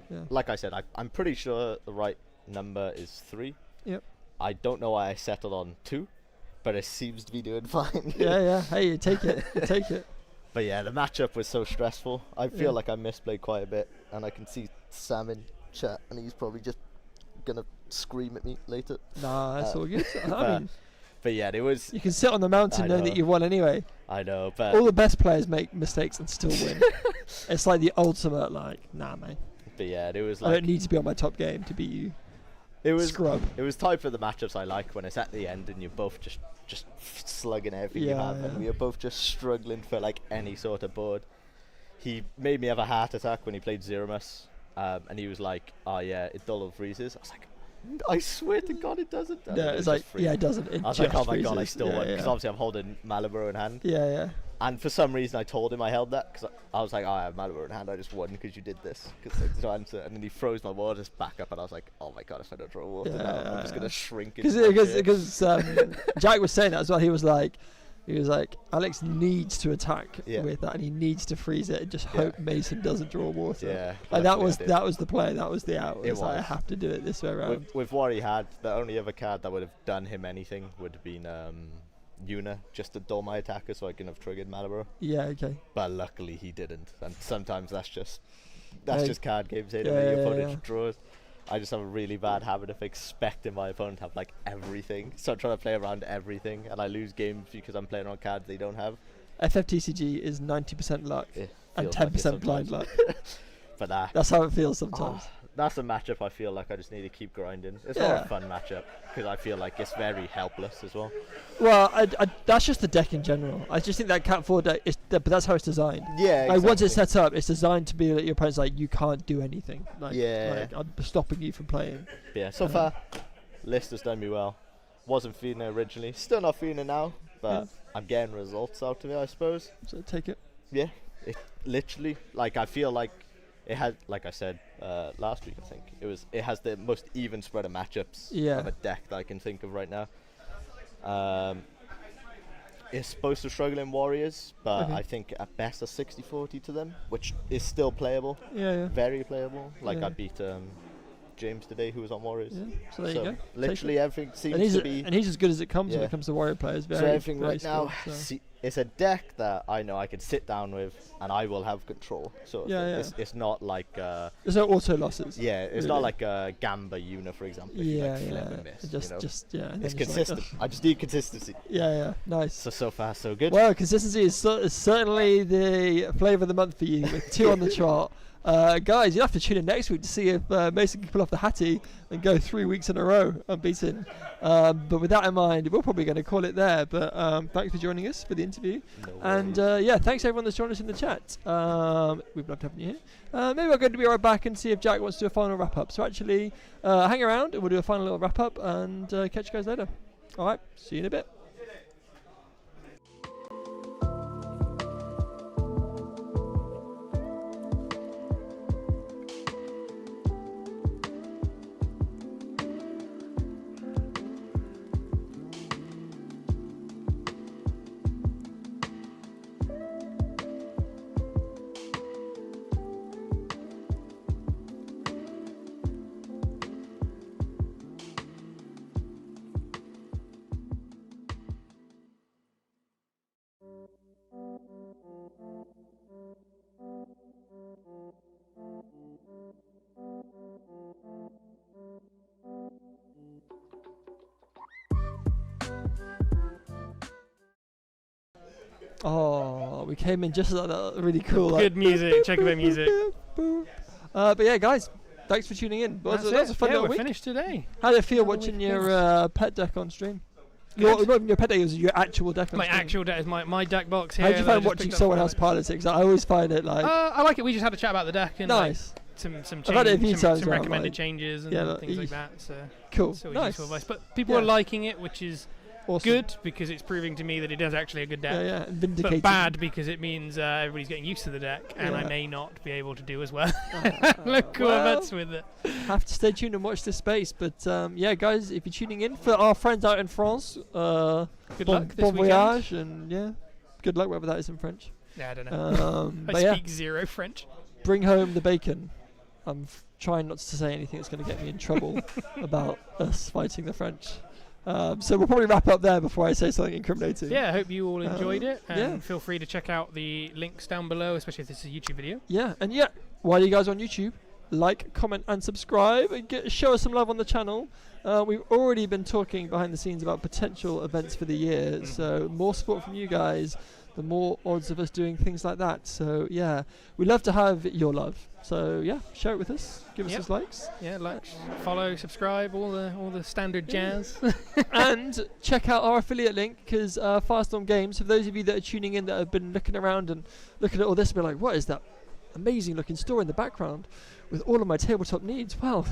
So. Like I said, I'm pretty sure the right number is 3. Yep. I don't know why I settled on 2, but it seems to be doing fine. Yeah. Hey, you take it. Take it. But yeah, the matchup was so stressful. I feel like I misplayed quite a bit, and I can see Sam in chat, and he's probably just gonna scream at me later. Nah, that's all good. I mean, but yeah, it was. You can sit on the mountain knowing that you won anyway. I know, but all the best players make mistakes and still win. It's like the ultimate, like, nah, man. But yeah, it was like I don't need to be on my top game to beat you. It was scrub. It was type of the matchups I like when it's at the end and you're both just slugging everything you have, and we were both just struggling for like any sort of board. He made me have a heart attack when he played Zeromus. And he was like, "Oh yeah, it dull freezes." I was like, "I swear to God, it doesn't." No, it's like, it doesn't. I was like, "Oh my God, I still won," because obviously I'm holding Maliboro in hand. Yeah. And for some reason, I told him I held that because I was like, "Oh, I have Malibor in hand. I just won because you did this." And then he froze my waters back up, and I was like, "Oh my god, if I don't draw water now, I'm just gonna shrink it." Because Jack was saying that as well. He was like, Alex needs to attack with that, and he needs to freeze it and just hope Mason doesn't draw water. Yeah, like that was the play. That was the out. It was like, I have to do it this way around. With what he had, the only other card that would have done him anything would have been Una, just to dull my attacker so I can have triggered Malibor. Yeah, okay. But luckily he didn't, and sometimes that's just card games here. Yeah, your opponent draws. I just have a really bad habit of expecting my opponent to have like everything, so I'm trying to play around everything, and I lose games because I'm playing on cards they don't have. FFTCG is 90% luck and 10% blind luck. But that's how it feels sometimes. That's a matchup I feel like I just need to keep grinding. It's not a fun matchup because I feel like it's very helpless as well. Well, that's just the deck in general. I just think that Cat 4 deck, but that's how it's designed. Yeah, like once it's set up, it's designed to be like your opponent's like, you can't do anything. Like I'm stopping you from playing. Yeah, so far, list has done me well. Wasn't feeling it originally. Still not feeling it now, but I'm getting results out of it, I suppose. So take it. Yeah, it literally, like I feel like it has, like I said last week, I think it has the most even spread of matchups of a deck that I can think of right now. It's supposed to struggle in Warriors, but I think at best a 60-40 to them, which is still playable. Very playable. Like I beat James today, who was on Warriors. So there you go. Literally everything seems to be, and he's as good as it comes when it comes to Warrior players. So everything right now, it's a deck that I know I can sit down with and I will have control. So it's not like there's no auto losses. Yeah, it's not like a Gamba Una, for example. It's consistent. I just need consistency. Nice. So far so good. Well, consistency is certainly the flavour of the month for you with 2 on the chart. Guys, you'll have to tune in next week to see if Mason can pull off the Hattie and go 3 weeks in a row unbeaten. But with that in mind, we're probably going to call it there. But thanks for joining us for the interview. And thanks everyone that's joined us in the chat. We'd love to have you here. Maybe we're going to be right back and see if Jack wants to do a final wrap-up. So actually, hang around and we'll do a final little wrap-up and catch you guys later. All right, see you in a bit. Oh, we came in just like that, really cool. Good music, check out music. But yeah, guys, thanks for tuning in. That was a fun little week. Finished today. How did it feel watching your pet deck on stream? Not your pet deck, it was your actual deck on stream. My actual deck is my deck box here. How did you find watching someone else pilot it? 'Cause I always find it like... I like it. We just had a chat about the deck. And nice. Some recommended changes and things like that. So cool. So nice. But people are liking it, which is... Awesome. Good because it's proving to me that it is actually a good deck. Vindicated. But bad because it means everybody's getting used to the deck, and I may not be able to do as well. Look who that's with it. Have to stay tuned and watch this space. But guys, if you're tuning in for our friends out in France, good luck this bon voyage, and good luck whatever that is in French. Yeah, I don't know. I speak zero French. Bring home the bacon. I'm trying not to say anything that's going to get me in trouble about us fighting the French. So we'll probably wrap up there before I say something incriminating. Yeah, I hope you all enjoyed it. And feel free to check out the links down below, especially if this is a YouTube video. Yeah, and while you guys are on YouTube, like, comment, and subscribe, and show us some love on the channel. We've already been talking behind the scenes about potential events for the year, so more support from you guys, the more odds of us doing things like that. So we'd love to have your love. So share it with us. Give us those likes. Yeah, like, follow, subscribe, all the standard jazz. And check out our affiliate link because Firestorm Games. For those of you that are tuning in that have been looking around and looking at all this, and be like, what is that amazing looking store in the background with all of my tabletop needs? Well,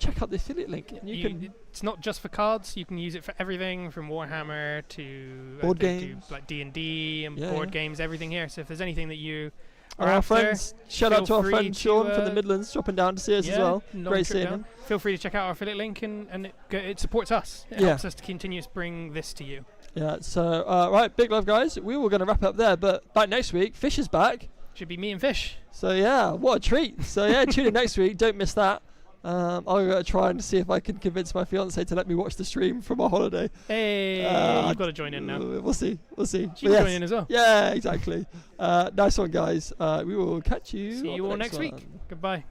check out the affiliate link. And it's not just for cards. You can use it for everything from Warhammer to board games, like D&D and board games. Everything here. So if there's anything that you our friends, shout out to our friend Sean from the Midlands dropping down to see us as well. Great seeing him. Feel free to check out our affiliate link, and it supports us. It helps us to continue to bring this to you. Yeah, so, right, big love, guys. We were going to wrap up there, but back next week, Fish is back. Should be me and Fish. So, yeah, what a treat. So, yeah, tune in next week. Don't miss that. I'm going to try and see if I can convince my fiance to let me watch the stream from our holiday. Hey, you've got to join in now. We'll see. She can join in as well. Yeah, exactly. Nice one, guys. We will catch you. See you all next week. Goodbye.